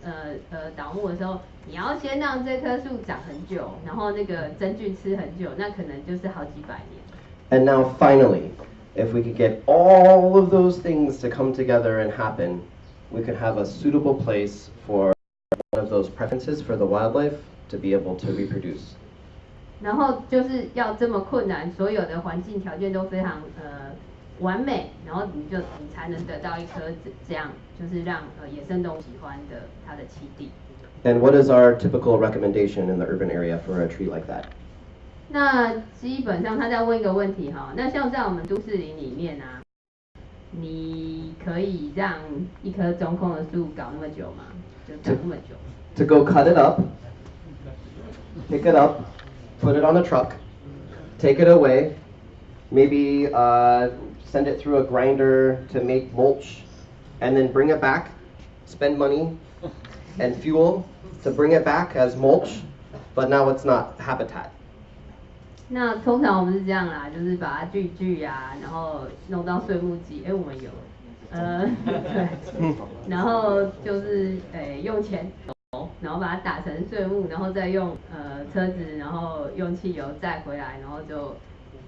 倒木的时候，你要先让这棵树长很久，然后那个真菌吃很久，那可能就是好几百年。And now finally, if we could get all of those things to come together and happen, we could have a suitable place for one of those preferences for the wildlife to be able to reproduce. 然后就是要这么困难，所有的环境条件都非常完美，然后你才能得到一棵这样，就是让野生动物喜欢的它的栖地。And what is our typical recommendation in the urban area for a tree like that? 那基本上他在问一个问题哈，那像在我们都市林里面啊，你可以让一棵中空的树搞那么久吗？就长那么久。To go cut it up, pick it up, put it on a truck, take it away, maybe send it through a grinder to make mulch, and then bring it back, spend money and fuel to bring it back as mulch, but now it's not habitat. 那通常我们是这样啦，就是把它锯啊，然后弄到碎木机，我们有，对，然后就是用钱，然后把它打成碎木，然后再用车子，然后用汽油载回来，然后就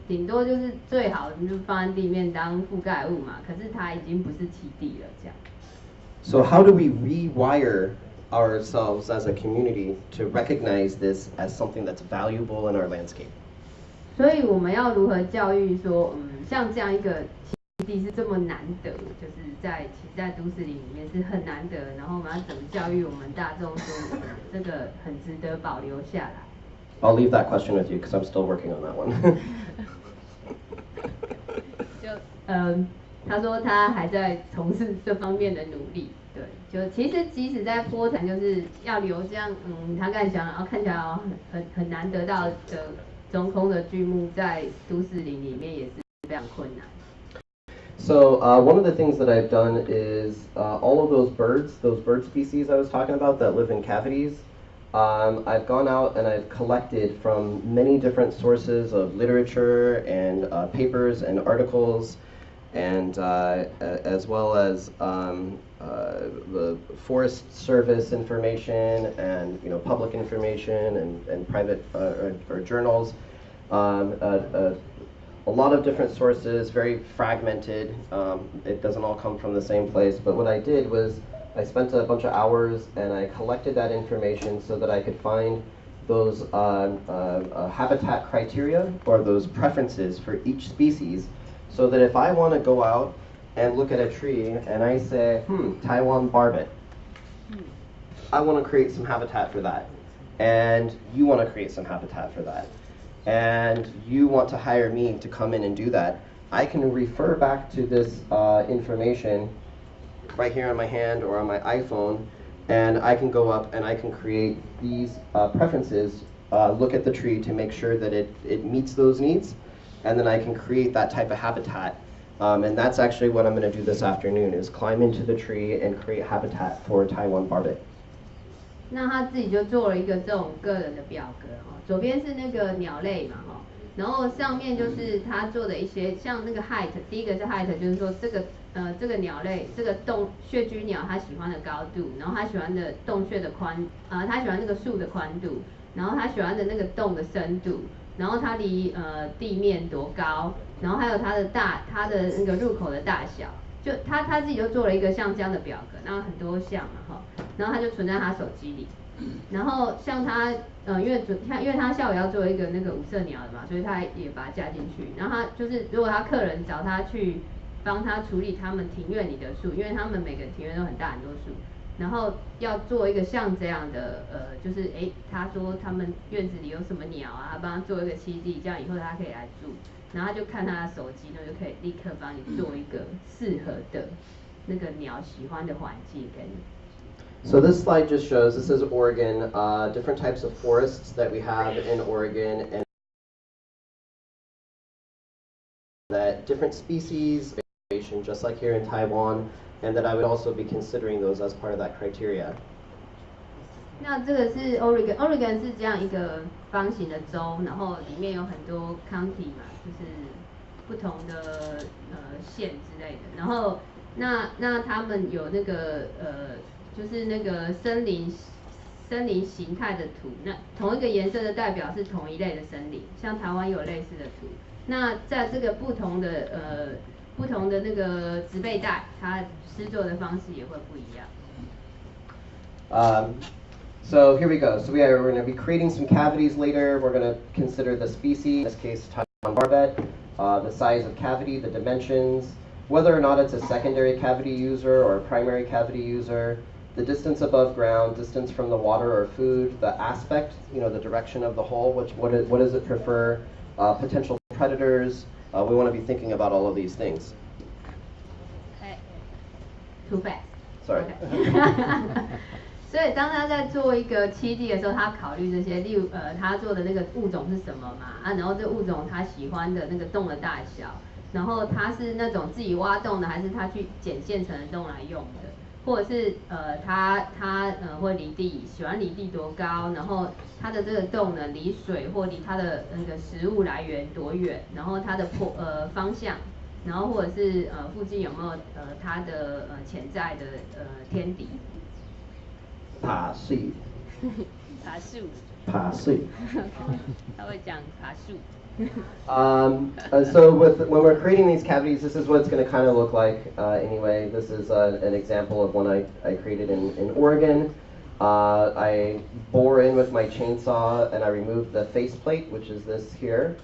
顶多就是最好你就放在地面当覆盖物嘛，可是它已经不是栖地了这样。So how do we rewire ourselves as a community to recognize this as something that's valuable in our landscape? 所以我们要如何教育说，像这样一个栖地是这么难得，就是在都市林里面是很难得，然后我们要怎么教育我们大众说，这个很值得保留下来。I'll leave that question with you because I'm still working on that one. 就他说他还在从事这方面的努力，对，就其实即使在波潭，就是要留这样，他刚才讲，然后看起来很难得到的中空的巨木，在都市林里面也是非常困难。So one of the things that I've done is all of those bird species I was talking about that live in cavities, I've gone out and I've collected from many different sources of literature and papers and articles, and as well as the Forest Service information and public information and private or journals. A lot of different sources, very fragmented. It doesn't all come from the same place. But what I did was I spent a bunch of hours and I collected that information so that I could find those habitat criteria or those preferences for each species, so that if I want to go out and look at a tree and I say, Taiwan barbet, I want to create some habitat for that, and you want to create some habitat for that, and you want to hire me to come in and do that, I can refer back to this information right here on my hand or on my iPhone, and I can go up and I can create these preferences, look at the tree to make sure that it meets those needs, and then I can create that type of habitat. And that's actually what I'm going to do this afternoon, is climb into the tree and create habitat for Taiwan barbet. 那他自己就做了一个这种个人的表格哈，左边是那个鸟类嘛哈，然后上面就是他做的一些像那个 height， 第一个是 height， 就是说这个鸟类这个穴居鸟它喜欢的高度，然后它喜欢的洞穴的宽，它喜欢那个树的宽度，然后它喜欢的那个洞的深度，然后它离地面多高，然后还有它的那个入口的大小。就他自己就做了一个像这样的表格，然后很多项嘛哈，然后他就存在他手机里。然后像他因为他下午要做一个那个五色鸟的嘛，所以他也把它加进去。然后他就是如果他客人找他去帮他处理他们庭院里的树，因为他们每个庭院都很大很多树，然后要做一个像这样的就是他说他们院子里有什么鸟啊，他帮他做一个栖地，这样以后他可以来住。然后他就看他的手机呢，就可以立刻帮你做一个适合的那个鸟喜欢的环境给你。So this slide just shows, this is Oregon, different types of forests that we have in Oregon, and that different species, just like here in Taiwan, and that I would also be considering those as part of that criteria. 那这个是 Oregon 是这样一个方形的州，然后里面有很多 county 嘛，就是不同的县之类的。然后那他们有那个就是那个森林形态的图，那同一个颜色的代表是同一类的森林，像台湾有类似的图。那在这个不同的那个植被带，它施作的方式也会不一样。So here we go. So we're going to be creating some cavities later. We're going to consider the species, in this case Taiwan barbet, the size of cavity, the dimensions, whether or not it's a secondary cavity user or a primary cavity user, the distance above ground, distance from the water or food, the aspect, the direction of the hole, what does it prefer, potential predators. We want to be thinking about all of these things. Too fast. Sorry. Okay. 所以当他在做一个栖地的时候，他考虑这些，例如他做的那个物种是什么嘛，然后这物种他喜欢的那个洞的大小，然后他是那种自己挖洞的，还是他去捡现成的洞来用的，或者是他会离地，喜欢离地多高，然后他的这个洞呢离水或离他的那个食物来源多远，然后它的方向，然后或者是附近有没有它的潜在的天敌。爬树。爬树。爬树。他会讲爬树。So when we're creating these cavities, this is what it's going to kind of look like. Anyway, this is an example of one I created in Oregon. I bore in with my chainsaw and I remove the faceplate, which is this here.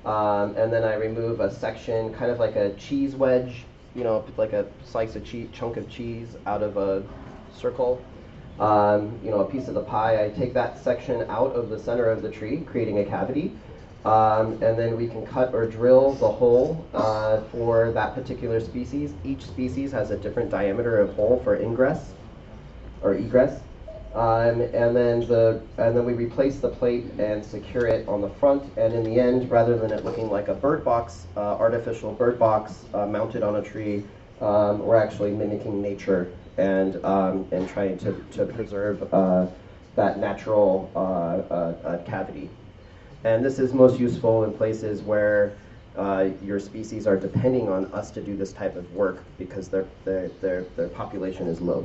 And then I remove a section, kind of like a cheese wedge, like a slice of chunk of cheese out of a circle. A piece of the pie. I take that section out of the center of the tree, creating a cavity. And then we can cut or drill the hole for that particular species. Each species has a different diameter of hole for ingress or egress. And then we replace the plate and secure it on the front. And in the end, rather than it looking like a bird box, artificial bird box mounted on a tree, we're actually mimicking nature and trying to preserve that natural cavity. And this is most useful in places where your species are depending on us to do this type of work because their population is low.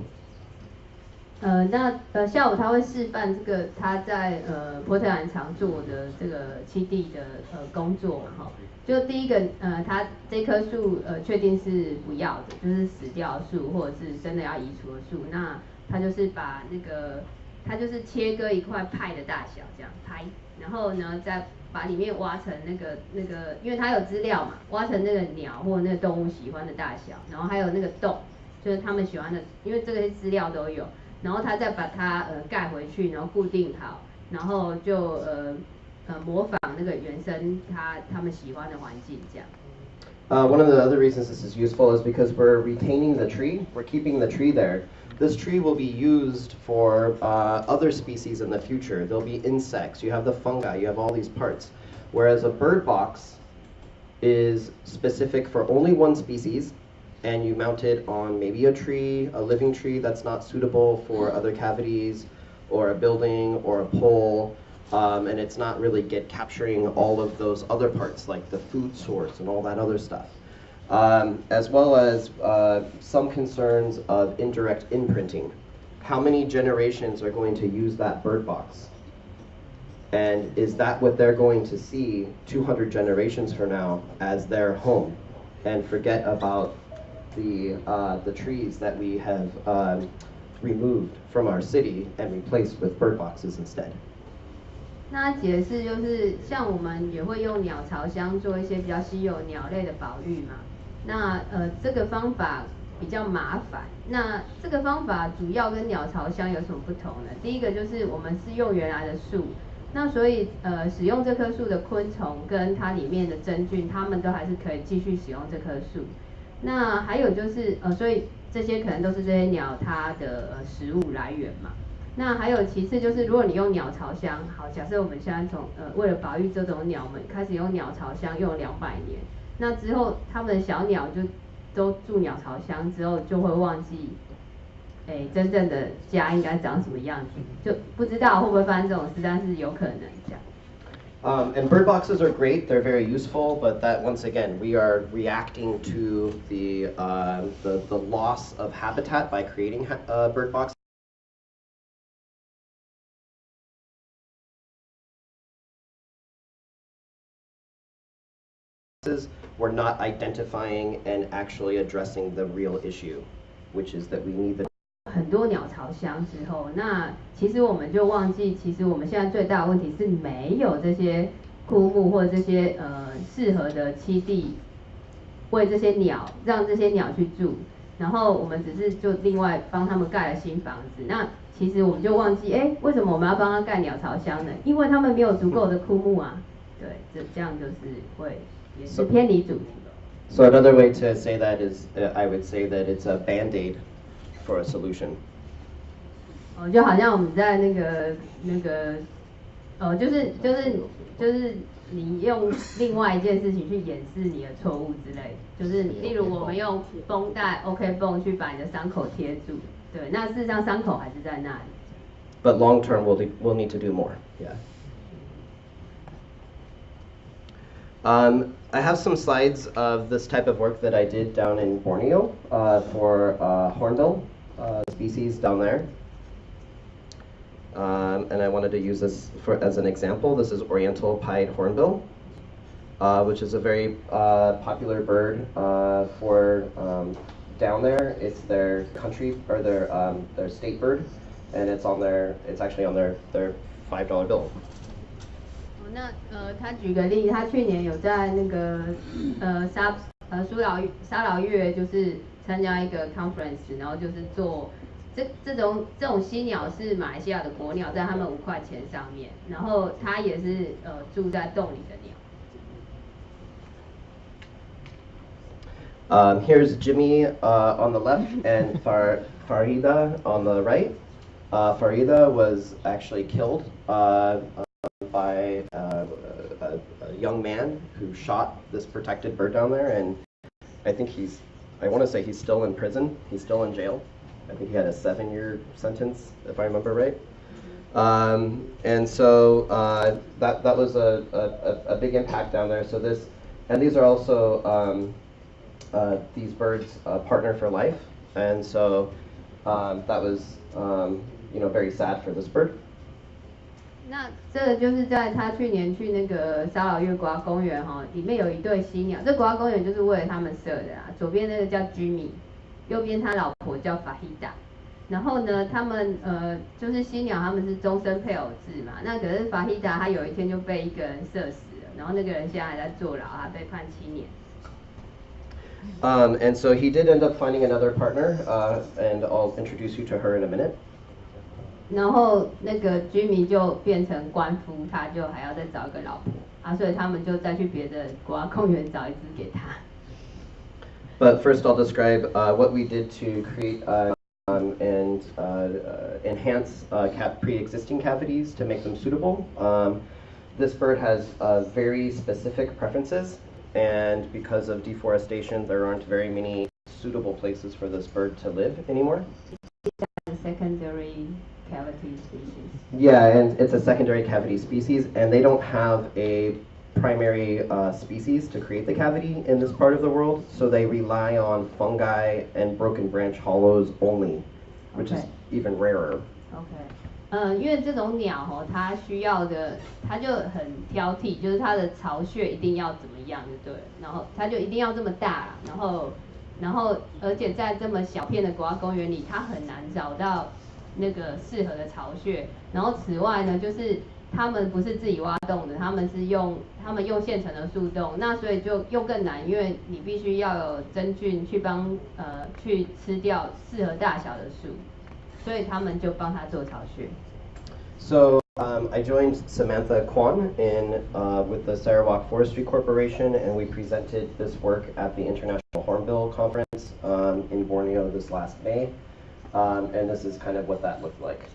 下午他会示范这个他在波特兰常做的这个栖地的工作嘛哈，就第一个他这棵树确定是不要的，就是死掉的树或者是真的要移除的树，那他就是把他就是切割一块派的大小这样拍，然后呢再把里面挖成那个，因为他有资料嘛，挖成那个鸟或那个动物喜欢的大小，然后还有那个洞，就是他们喜欢的，因为这些资料都有。然后他再把它盖回去，然后固定好，然后就模仿那个原生他们喜欢的环境这样。One of the other reasons this is useful is because we're retaining the tree, we're keeping the tree there. This tree will be used for other species in the future. There'll be insects, you have the fungi, you have all these parts. Whereas a bird box is specific for only one species, and you mount it on maybe a tree, a living tree that's not suitable for other cavities, or a building, or a pole, and it's not really capturing all of those other parts, like the food source and all that other stuff. As well as some concerns of indirect imprinting. How many generations are going to use that bird box? And is that what they're going to see 200 generations from now as their home, and forget about the trees that we have removed from our city and replaced with bird boxes instead? 那解释就是像我们也会用鸟巢箱做一些比较稀有鸟类的保育嘛。那这个方法比较麻烦。那这个方法主要跟鸟巢箱有什么不同呢？第一个就是我们是用原来的树。那所以使用这棵树的昆虫跟它里面的真菌，它们都还是可以继续使用这棵树。那还有就是所以这些可能都是这些鸟它的食物来源嘛。那还有其次就是，如果你用鸟巢箱，好，假设我们现在从为了保育这种鸟，我们开始用鸟巢箱用200年，那之后它们的小鸟就都住鸟巢箱之后，就会忘记。真正的家应该长什么样子，就不知道会不会发生这种事，但是有可能这样。And bird boxes are great; they're very useful. But that once again, we are reacting to the loss of habitat by creating bird boxes. We're not identifying and actually addressing the real issue, which is that we need the. 很多鸟巢箱之后，那其实我们就忘记，其实我们现在最大的问题是没有这些枯木或者这些适合的栖地，为这些鸟让这些鸟去住，然后我们只是就另外帮他们盖了新房子。那其实我们就忘记，为什么我们要帮他盖鸟巢箱呢？因为他们没有足够的枯木啊。对，这样就是会也是偏离主题。So another way to say that is, I would say that it's a band-aid for a solution. 就好像我们在那个就是你用另外一件事情去掩饰你的错误之类，就是例如我们用绷带 OK 绷去把你的伤口贴住，对，那事实上伤口还是在那里。But long term, we'll need to do more. Yeah. I have some slides of this type of work that I did down in Borneo for hornbill species down there. And I wanted to use this as an example. This is Oriental pied hornbill, which is a very popular bird for down there. It's their country or their state bird, and it's actually on their $5 bill. 那他举个例，他去年有在那个沙劳越就是参加一个 conference， 然后就是做这种犀鸟是马来西亚的国鸟，在他们5块钱上面，然后它也是住在洞里的鸟。Here's Jimmy on the left and Farida on the right. Farida was actually killed by a young man who shot this protected bird down there, and I want to say he's still in prison. He's still in jail. I think he had a 7-year sentence, if I remember right. And so that was a big impact down there. So these are also these birds partner for life, and so that was very sad for this bird. 那这就是在他去年去那个沙劳越国家公园里面有一对犀鸟，这国家公园就是为了他们设的啦。左边那个叫 Jimmy， 右边他老婆叫 Farida。然后呢，他们就是犀鸟，他们是终身配偶制嘛。那可是 Farida 他有一天就被一个人射死了，然后那个人现在还在坐牢，他被判7年。And so he did end up finding another partner, and I'll introduce you to her in a minute. 然后那个居民就变成官夫，他就还要再找一个老婆啊，所以他们就再去别的国家公园找一只给他。But first I'll describe what we did to create and enhance pre-existing cavities to make them suitable. This bird has very specific preferences, and because of deforestation, there aren't very many suitable places for this bird to live anymore. Secondary cavity species. Yeah, and it's a secondary cavity species, and they don't have a primary species to create the cavity in this part of the world, so they rely on fungi and broken branch hollows only, which is even rarer. OK， 因为这种鸟哦，它需要的，它就很挑剔，就是它的巢穴一定要怎么样就对了，然后它就一定要这么大，然后而且在这么小片的国家公园里，它很难找到那个适合的巢穴。然后此外呢，就是他们不是自己挖洞的，他们用现成的树洞，那所以就又更难，因为你必须要有真菌去吃掉适合大小的树，所以他们就帮他做巢穴。So I joined Samantha Kwan with the Sarawak Forestry Corporation, and we presented this work at the International Hornbill Conference in Borneo this last May, and this is kind of what that looked like.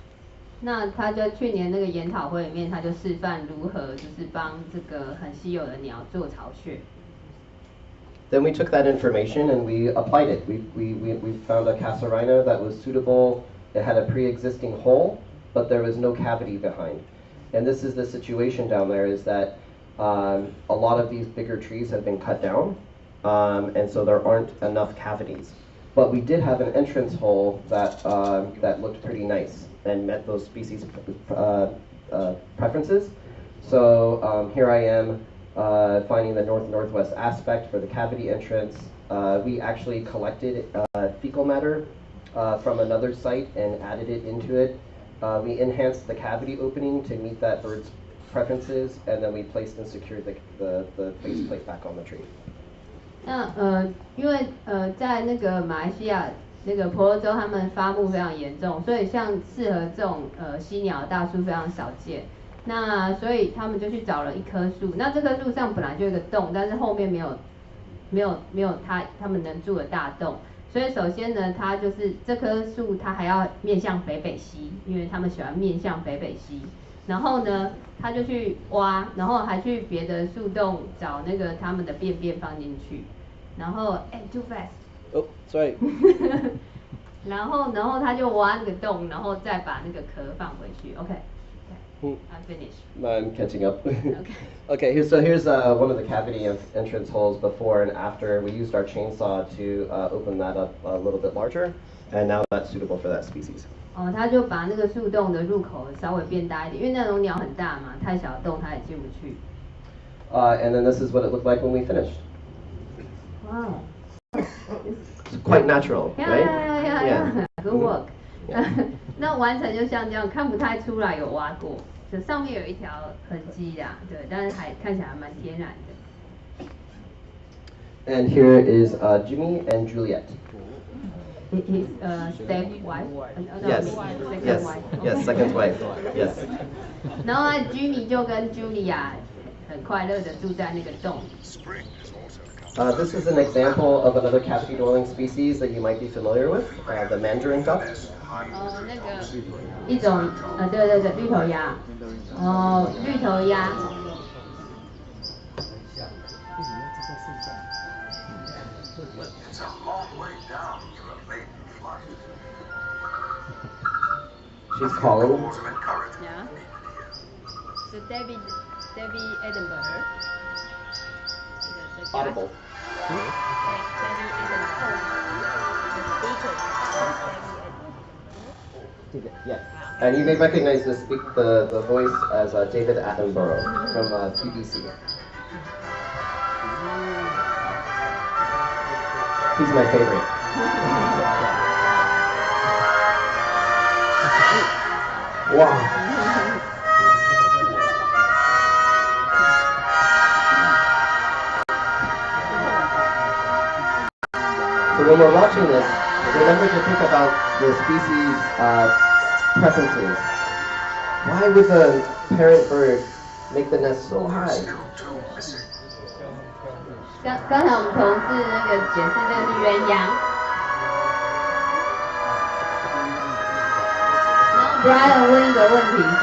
那他在去年那个研讨会里面，他就示范如何就是帮这个很稀有的鸟做巢穴。Then we took that information and we applied it. We found a casarina that was suitable. It had a pre-existing hole, but there was no cavity behind. And this is the situation down there, is that a lot of these bigger trees have been cut down, and so there aren't enough cavities. But we did have an entrance hole that looked pretty nice and met those species preferences. So here I am finding the north-northwest aspect for the cavity entrance. We actually collected fecal matter from another site and added it into it. We enhanced the cavity opening to meet that bird's preferences, and then we placed and secured the faceplate back on the tree. 那因为在那个马来西亚那个婆罗洲，他们伐木非常严重，所以像适合这种犀鸟的大树非常少见。那所以他们就去找了一棵树，那这棵树上本来就有一个洞，但是后面没有他们能住的大洞。所以首先呢，它就是这棵树它还要面向北北西，因为他们喜欢面向北北西。然后呢，他就去挖，然后还去别的树洞找那个他们的便便放进去。然后too fast。Oh, sorry. 然后他就挖那个洞，然后再把那个壳放回去。OK. I'm finished. I'm catching up. Okay. Okay, here's one of the cavity entrance holes before and after. We used our chainsaw to open that up a little bit larger, and now that's suitable for that species. 他就把那个树洞的入口稍微变大一点，因为那种鸟很大嘛，太小的洞它也进不去。And then this is what it looked like when we finished. Wow. It's quite natural, right? Yeah. Good work. 那完成就像这样，看不太出来有挖过，就上面有一条痕迹啦，对，但是还看起来蛮天然的。And here is Jimmy and Juliet. His step wife. Yes. Yes. Yes. Second wife. Yes. 然后Jimmy 就跟 Julia 很快乐的住在那个洞。This is an example of another cavity-dwelling species that you might be familiar with, the mandarin duck. 那个一种对，绿头鸭。绿头鸭。She's calling. Yeah. So Debbie Edinburgh. Audible. Yeah. And you may recognize the voice as David Attenborough from BBC. He's my favorite. Wow. So when we're watching this, remember to think about the species preferences. Why would the parent bird make the nest so high? 刚才我们同事那个解释这个是鸳鸯，然后 Brian 问一个问题说，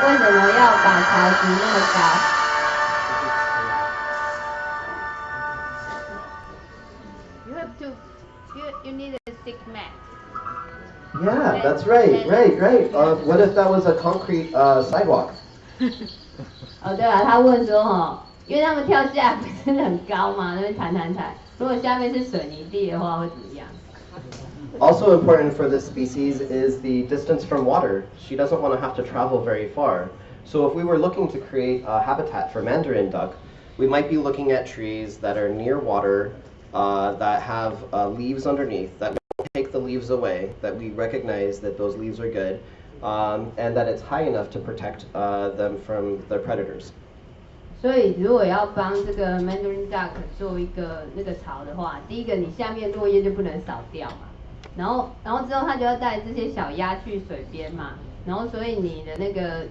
为什么要把草植那么高？ You have to, you need a stick mat. Yeah, that's right. What if that was a concrete sidewalk? 哦，对了，他问说哈，因为他们跳下来不是很高嘛，那边弹。如果下面是水泥地的话，会怎么样？ Also important for this species is the distance from water. She doesn't want to have to travel very far. So if we were looking to create a habitat for mandarin duck, we might be looking at trees that are near water, that have leaves underneath, that won't take the leaves away, that we recognize that those leaves are good, and that it's high enough to protect them from their predators. 所以如果要帮这个 mandarin duck 做一个那个巢的话，第一个你下面落叶就不能扫掉嘛，然后之后它就要带这些小鸭去水边嘛，然后所以你的那个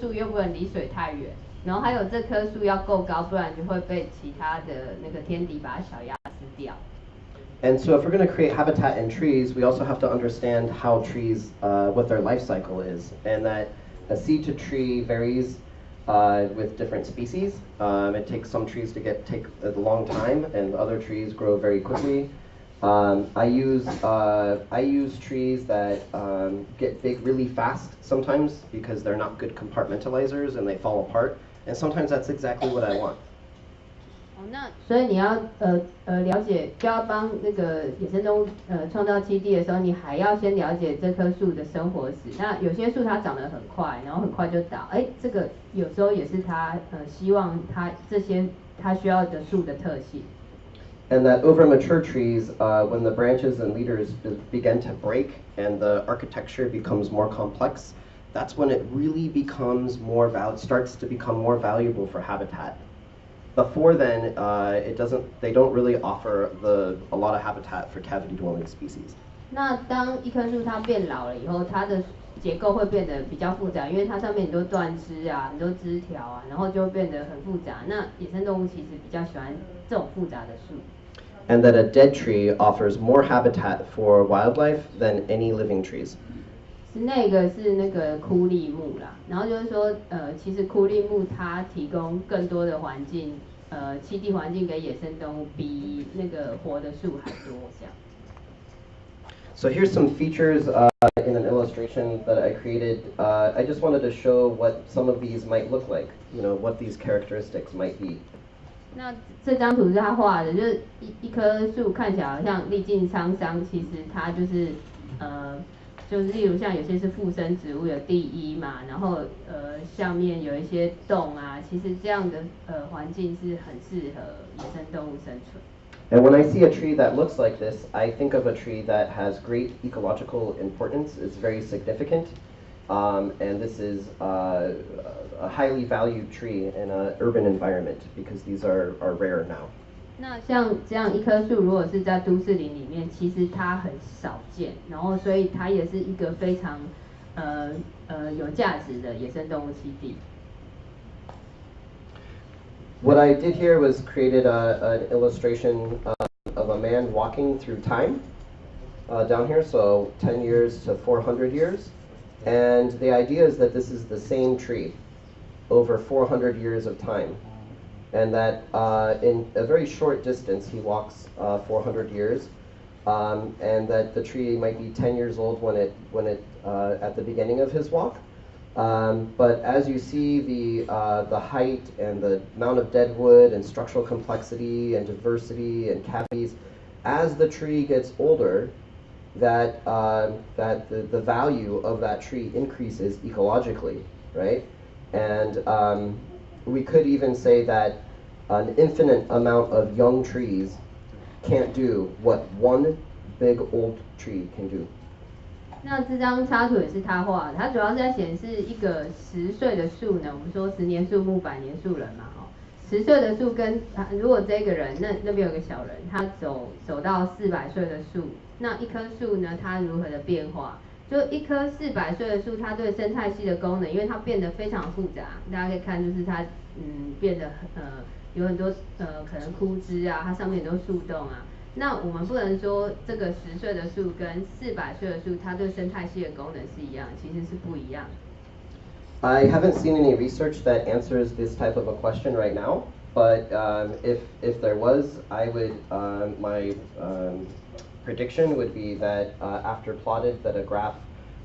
树又不能离水太远，然后还有这棵树要够高，不然就会被其他的那个天敌把小鸭吃掉。 And so if we're going to create habitat in trees, we also have to understand how trees, what their life cycle is, and that a seed to tree varies with different species. It takes some trees to take a long time, and other trees grow very quickly. I use trees that get big really fast sometimes because they're not good compartmentalizers and they fall apart. And sometimes that's exactly what I want. 那所以你要了解，就要帮那个野生动物创造栖地的时候，你还要先了解这棵树的生活史。那有些树它长得很快，然后很快就倒，这个有时候也是它希望它这些它需要的树的特性。And that over mature trees, when the branches and leaders begin to break and the architecture becomes more complex, that's when it really becomes starts to become more valuable for habitat. Before then, they don't really offer a lot of habitat for cavity dwelling species. 那当一棵树它变老了以后，它的结构会变得比较复杂，因为它上面很多断枝啊，很多枝条啊，然后就会变得很复杂。那野生动物其实比较喜欢这种复杂的树。And that a dead tree offers more habitat for wildlife than any living trees. 是那个枯立木啦，然后就是说，其实枯立木它提供更多的环境，栖地环境给野生动物，比那个活的树还多这样。So here's some features in an illustration that I created. I just wanted to show what some of these might look like. What these characteristics might be. 那这张图是他画的，就是一棵树看起来好像历尽沧桑，其实它就是就是例如像有些是附生植物有地衣嘛，然后下面有一些洞啊，其实这样的环境是很适合野生动物生存。And when I see a tree that looks like this, I think of a tree that has great ecological importance. It's very significant, and this is a highly valued tree in an urban environment because these are rare now. 那像这样一棵树，如果是在都市林里面，其实它很少见，然后所以它也是一个非常有价值的野生动物栖地。What I did here was created an illustration of a man walking through time down here, so 10 years to 400 years. And the idea is that this is the same tree over 400 years of time. And that in a very short distance, he walks 400 years. And that the tree might be 10 years old when it at the beginning of his walk. But as you see the height and the amount of dead wood and structural complexity and diversity and cavities, as the tree gets older, that the value of that tree increases ecologically, right? And we could even say that an infinite amount of young trees can't do what one big old tree can do. 那这张插图也是他画的，它主要是在显示一个10岁的树呢，我们说10年树木100年树人嘛，10岁的树跟如果这个人那边有个小人，他走到400岁的树，那一棵树呢，它如何的变化？就一棵400岁的树，它对生态系的功能，因为它变得非常复杂，大家可以看就是它变得有很多可能枯枝啊，它上面很多树洞啊。那我们不能说这个10岁的树跟400岁的树，它对生态系的功能是一样，其实是不一样。I haven't seen any research that answers this type of a question right now, but if there was, I would my prediction would be that after plotted, that a graph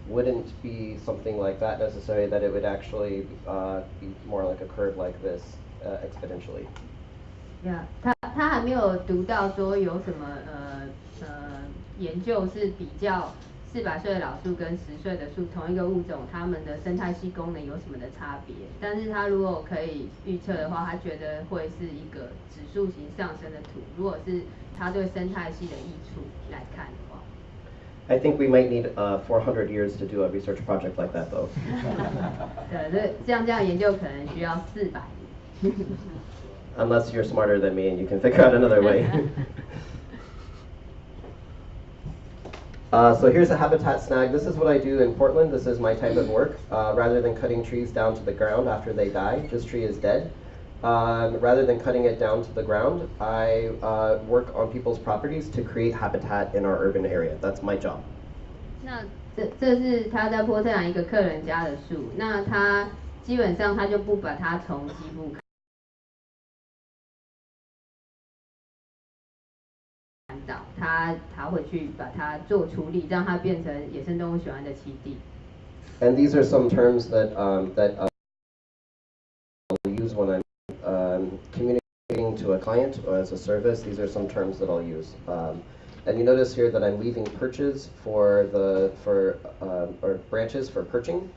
wouldn't be something like that necessarily, that it would actually be more like a curve like this exponentially. Yeah, 他还没有读到说有什么研究是比较400岁的老树跟10岁的树同一个物种，它们的生态系功能有什么的差别？但是他如果可以预测的话，他觉得会是一个指数型上升的图。如果是他对生态系的益处来看的话。I think we might need 400 years to do a research project like that, though. 对，这样研究可能需要400年。Unless you're smarter than me and you can figure out another way. So here's a habitat snag. This is what I do in Portland. This is my type of work. Rather than cutting trees down to the ground after they die, this tree is dead. Rather than cutting it down to the ground, I work on people's properties to create habitat in our urban area. That's my job. 那这是他在波特兰一个客人家的树，那他基本上他就不把它从基部砍倒，他会去把它做处理，让它变成野生动物喜欢的栖地。And these are some terms that I'll use when I'm communicating to a client or as a service. These are some terms that I'll use. And you notice here that I'm leaving perches or branches for perching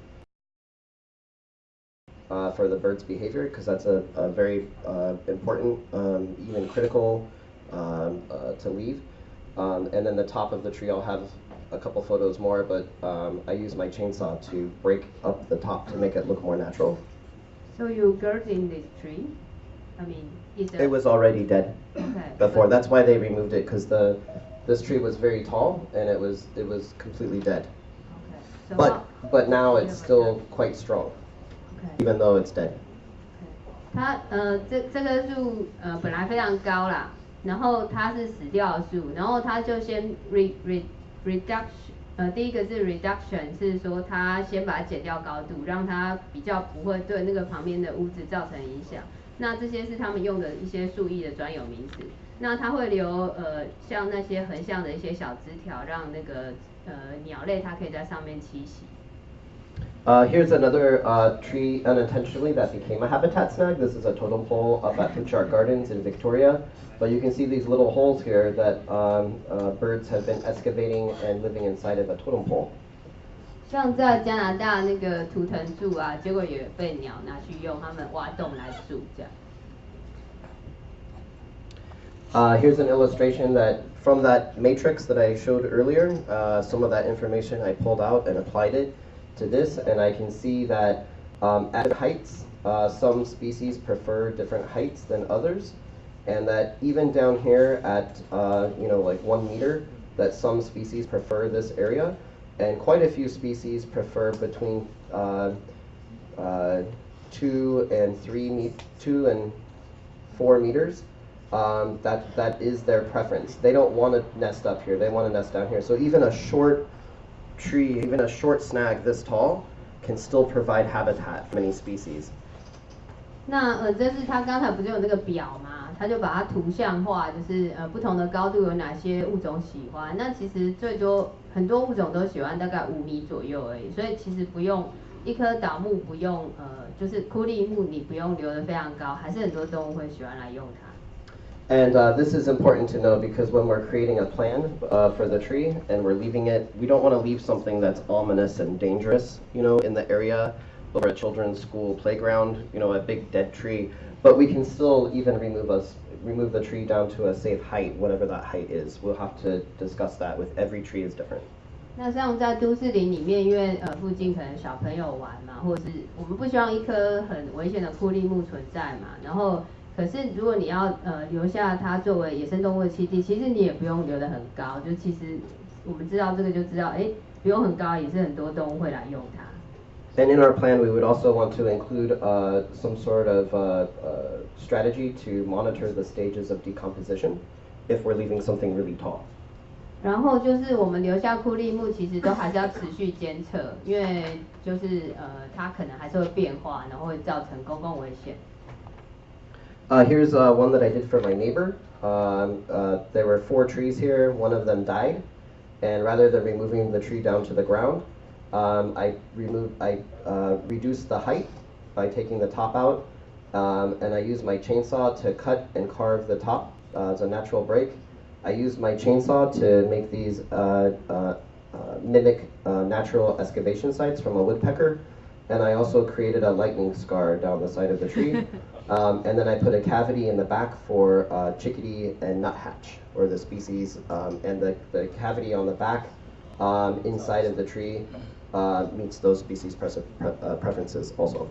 for the bird's behavior, because that's a very important, even critical to leave. And then the top of the tree, I'll have a couple photos more, but I use my chainsaw to break up the top to make it look more natural. So you girding this tree? I mean, it was already dead before. That's why they removed it, because this tree was very tall and it was completely dead. Okay. So but now it's still quite strong, even though it's dead. 它这棵树本来非常高啦，然后它是死掉的树，然后它就先 reduction 第一个是 reduction 是说它先把它减掉高度，让它比较不会对那个旁边的屋子造成影响。那这些是他们用的一些树艺的专有名词。那它会留像那些横向的一些小枝条，让那个鸟类它可以在上面栖息。Here's another tree unintentionally that became a habitat snag. This is a totem pole up at Fuchart Gardens in Victoria. But you can see these little holes here that birds have been excavating and living inside of a totem pole. 像在加拿大那个图腾柱啊，结果也被鸟拿去用，它们挖洞来住这样。Here's an illustration that from that matrix that I showed earlier, some of that information I pulled out and applied it to this, and I can see that at heights, some species prefer different heights than others, and that even down here at like 1 meter, that some species prefer this area, and quite a few species prefer between 2 and 4 meters. That is their preference. They don't want to nest up here. They want to nest down here. So even a short tree, even a short snag this tall, can still provide habitat for many species. 那这是他刚才不是有那个表吗？他就把它图像化，就是不同的高度有哪些物种喜欢。那其实最多很多物种都喜欢大概5米左右而已，所以其实不用一棵倒木不用就是枯立木你不用留得非常高，还是很多动物会喜欢来用它。And this is important to know because when we're creating a plan for the tree and we're leaving it, we don't want to leave something that's ominous and dangerous, in the area over a children's school playground, a big dead tree. But we can still even remove the tree down to a safe height, whatever that height is. We'll have to discuss that with every tree is different. 那像在都市林里面，因为附近可能小朋友玩嘛，或者是我们不希望一棵很危险的枯立木存在嘛，然后可是如果你要留下它作为野生动物的栖地，其实你也不用留得很高，就其实我们知道这个就知道，不用很高，也是很多动物会来用它。And in our plan, we would also want to include some sort of strategy to monitor the stages of decomposition if we're leaving something really tall. 然后就是我们留下枯立木，其实都还是要持续监测，因为就是它可能还是会变化，然后会造成公共危险。Here's one that I did for my neighbor. There were 4 trees here. One of them died, and rather than removing the tree down to the ground, I reduced the height by taking the top out, and I used my chainsaw to cut and carve the top as a natural break. I used my chainsaw to make these mimic natural excavation sites from a woodpecker, and I also created a lightning scar down the side of the tree. And then I put a cavity in the back for chickadee and nuthatch, or the species, and the cavity on the back inside of the tree meets those species preferences also.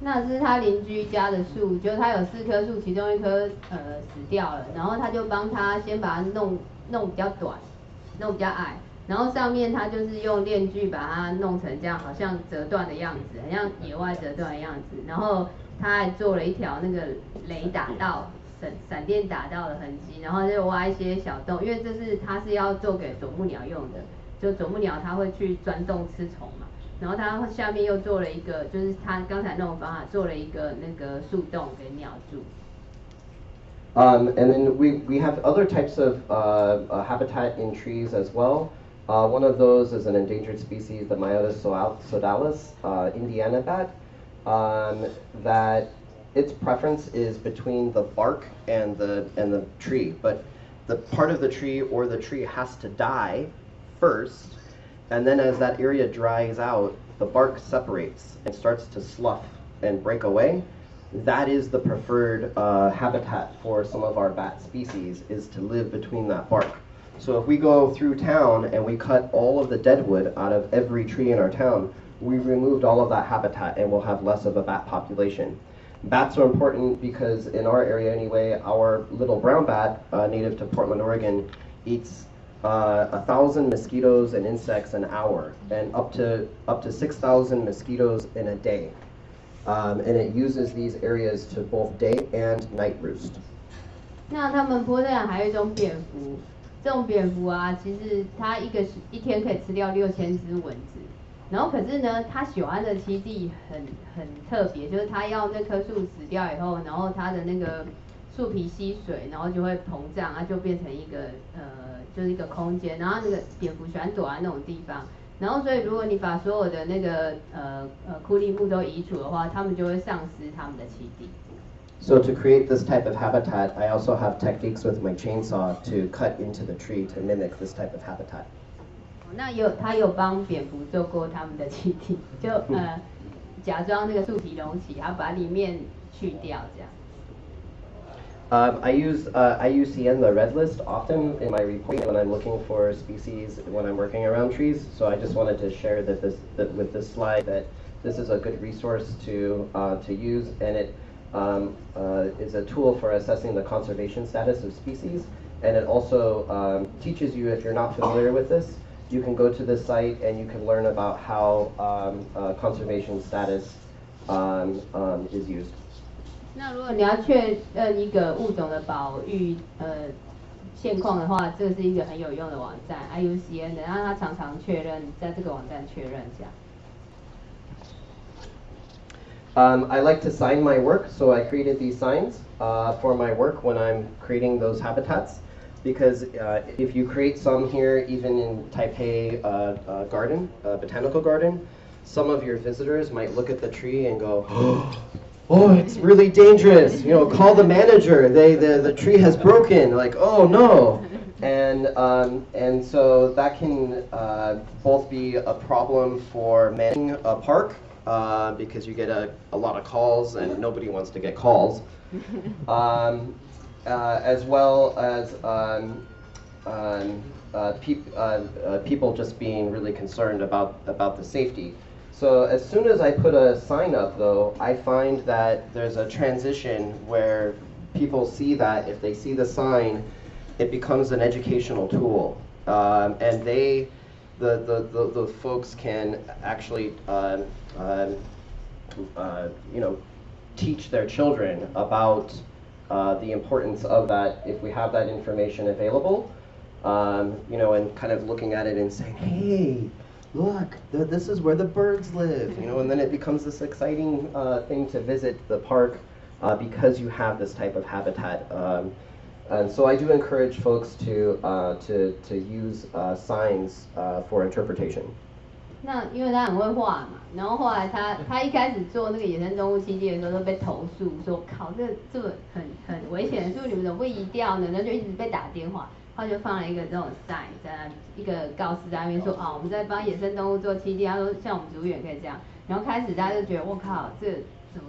那是他邻居家的树，就是他有4棵树，其中1棵死掉了，然后他就帮他先把它弄比较短，弄比较矮，然后上面他就是用链锯把它弄成这样，好像折断的样子，很像野外折断的样子，然后他还做了一条那个雷打到闪电打到的痕迹，然后就挖一些小洞，因为它是要做给啄木鸟用的，就啄木鸟它会去钻洞吃虫嘛。然后它下面又做了一个，就是他刚才那种方法做了一个那个树洞给鸟住。And then we have other types of habitat in trees as well. One of those is an endangered species, the Myotis sodalis, Indiana bat, that its preference is between the bark and the tree, but the part of the tree or the tree has to die first. And then as that area dries out, the bark separates and starts to slough and break away. That is the preferred habitat for some of our bat species, is to live between that bark. So if we go through town and we cut all of the deadwood out of every tree in our town, we've removed all of that habitat and we'll have less of a bat population. Bats are important because in our area anyway, our little brown bat, native to Portland, Oregon, eats 1,000 mosquitoes and insects an hour, and up to 6,000 mosquitoes in a day. And it uses these areas to both day and night roost. 那他们波特兰还有一种蝙蝠，这种蝙蝠啊，其实它一天可以吃掉6000只蚊子。然后可是呢，它喜欢的栖地很特别，就是它要那棵树死掉以后，然后它的那个树皮吸水，然后就会膨胀，它就变成一个就是一个空间，然后那个蝙蝠喜欢躲在那种地方，然后所以如果你把所有的那个枯立木都移除的话，它们就会丧失它们的栖地。So to create this type of habitat, I also have techniques with my chainsaw to cut into the tree to mimic this type of habitat. 那他有帮蝙蝠做过他们的栖地，就假装那个树皮隆起，然后把里面去掉这样。I use IUCN, the red list, often in my reporting when I'm looking for species when I'm working around trees. So I just wanted to share that with this slide that this is a good resource to use, and it is a tool for assessing the conservation status of species. And it also teaches you, if you're not familiar with this, you can go to this site and you can learn about how conservation status is used. 那如果你要确认一个物种的保育现况的话，这是一个很有用的网站 IUCN 的，然后它常常确认在这个网站确认这样。I like to sign my work, so I created these signs for my work when I'm creating those habitats. Because if you create some here, even in Taipei garden, botanical garden, some of your visitors might look at the tree and go, "Oh, it's really dangerous! You know, call the manager. The tree has broken. Like, oh no!" And so that can both be a problem for managing a park because you get a lot of calls and nobody wants to get calls. As well as people just being really concerned about the safety. So as soon as I put a sign up, though, I find that there's a transition where people see that if they see the sign, it becomes an educational tool, and they the folks can actually teach their children about the importance of that if we have that information available, and kind of looking at it and saying, hey, look, this is where the birds live, and then it becomes this exciting thing to visit the park because you have this type of habitat. And so I do encourage folks to use signs for interpretation. 那因为他很会画嘛，然后后来他一开始做那个野生动物栖地的时候都被投诉说，靠，这个很危险，是不是你们怎么不移掉呢？然后就一直被打电话，后来就放了一个这种 sign 在那一个告示在那边说，我们在帮野生动物做栖地，他说像我们植物园可以这样，然后开始大家就觉得我靠，这怎么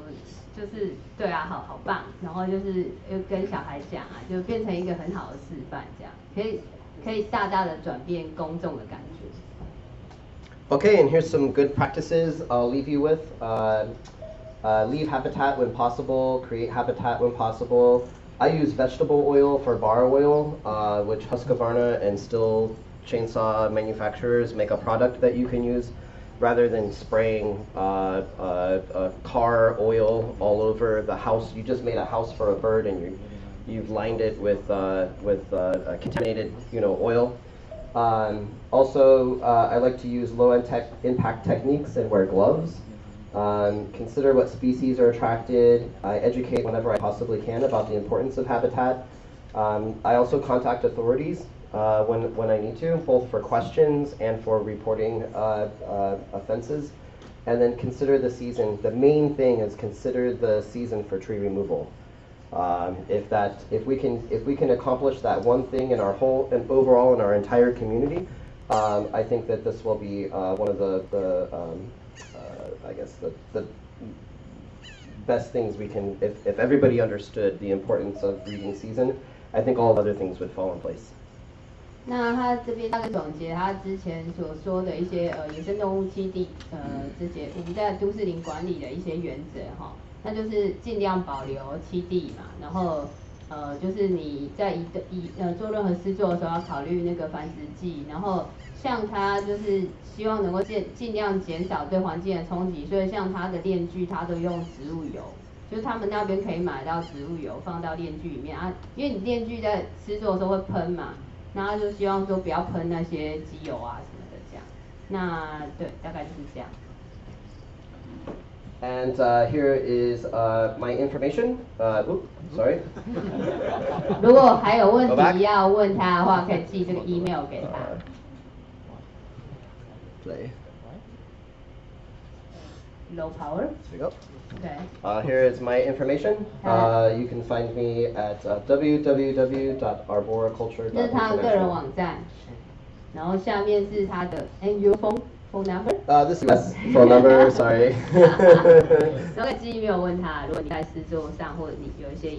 就是对啊，好棒，然后就是又跟小孩讲啊，就变成一个很好的示范，这样可以大大的转变公众的感觉。Okay, and here's some good practices I'll leave you with. Leave habitat when possible, create habitat when possible. I use vegetable oil for bar oil, which Husqvarna and Stihl chainsaw manufacturers make a product that you can use rather than spraying car oil all over the house. You just made a house for a bird and you've lined it with contaminated oil. Also, I like to use low impact techniques and wear gloves. Consider what species are attracted. I educate whenever I possibly can about the importance of habitat. I also contact authorities when I need to, both for questions and for reporting offenses. And then consider the season. The main thing is consider the season for tree removal. If we can accomplish that one thing in our whole and overall in our entire community, I think that this will be one of the best things we can. If everybody understood the importance of breeding season, I think all other things would fall in place. 那他这边大概总结他之前所说的一些野生动物栖地这些我们在都市林管理的一些原则哈。那就是尽量保留栖地嘛，然后就是你在做任何施作的时候要考虑那个繁殖剂，然后像它就是希望能够尽量减少对环境的冲击，所以像它的链锯它都用植物油，就是他们那边可以买到植物油放到链锯里面啊，因为你链锯在施作的时候会喷嘛，那他就希望说不要喷那些机油啊什么的这样，那对，大概就是这样。And here is my information. Oops, sorry. 如果还有问题要问他的话，可以寄这个 email 给他。Play. Low power. There you go. Okay. Here is my information. You can find me at www.arboriculture.com. 这是他的个人网站，然后下面是他的 and your phone number. This is phone number. Sorry. 然后寄 email 问他，如果你在施作上或者你有一些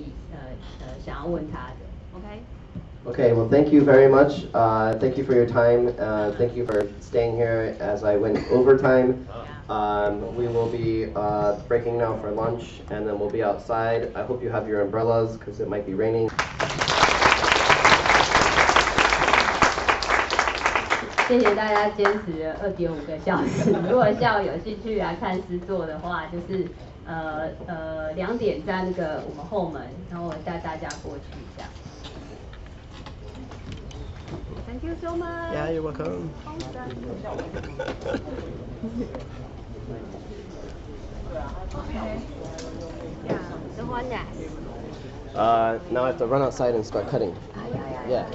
想要问他的 ，OK。Okay, well, thank you very much. Thank you for your time. Thank you for staying here as I went overtime. We will be breaking now for lunch, and then we'll be outside. I hope you have your umbrellas because it might be raining. 谢谢大家坚持了2.5个小时。如果下午有兴趣来看施作的话，就是2点在那个我们后门，然后我带大家过去这样。Thank you so much. Yeah, you're welcome. Okay. Yeah, the one that. Now I have to run outside and start cutting. Yeah. Yeah.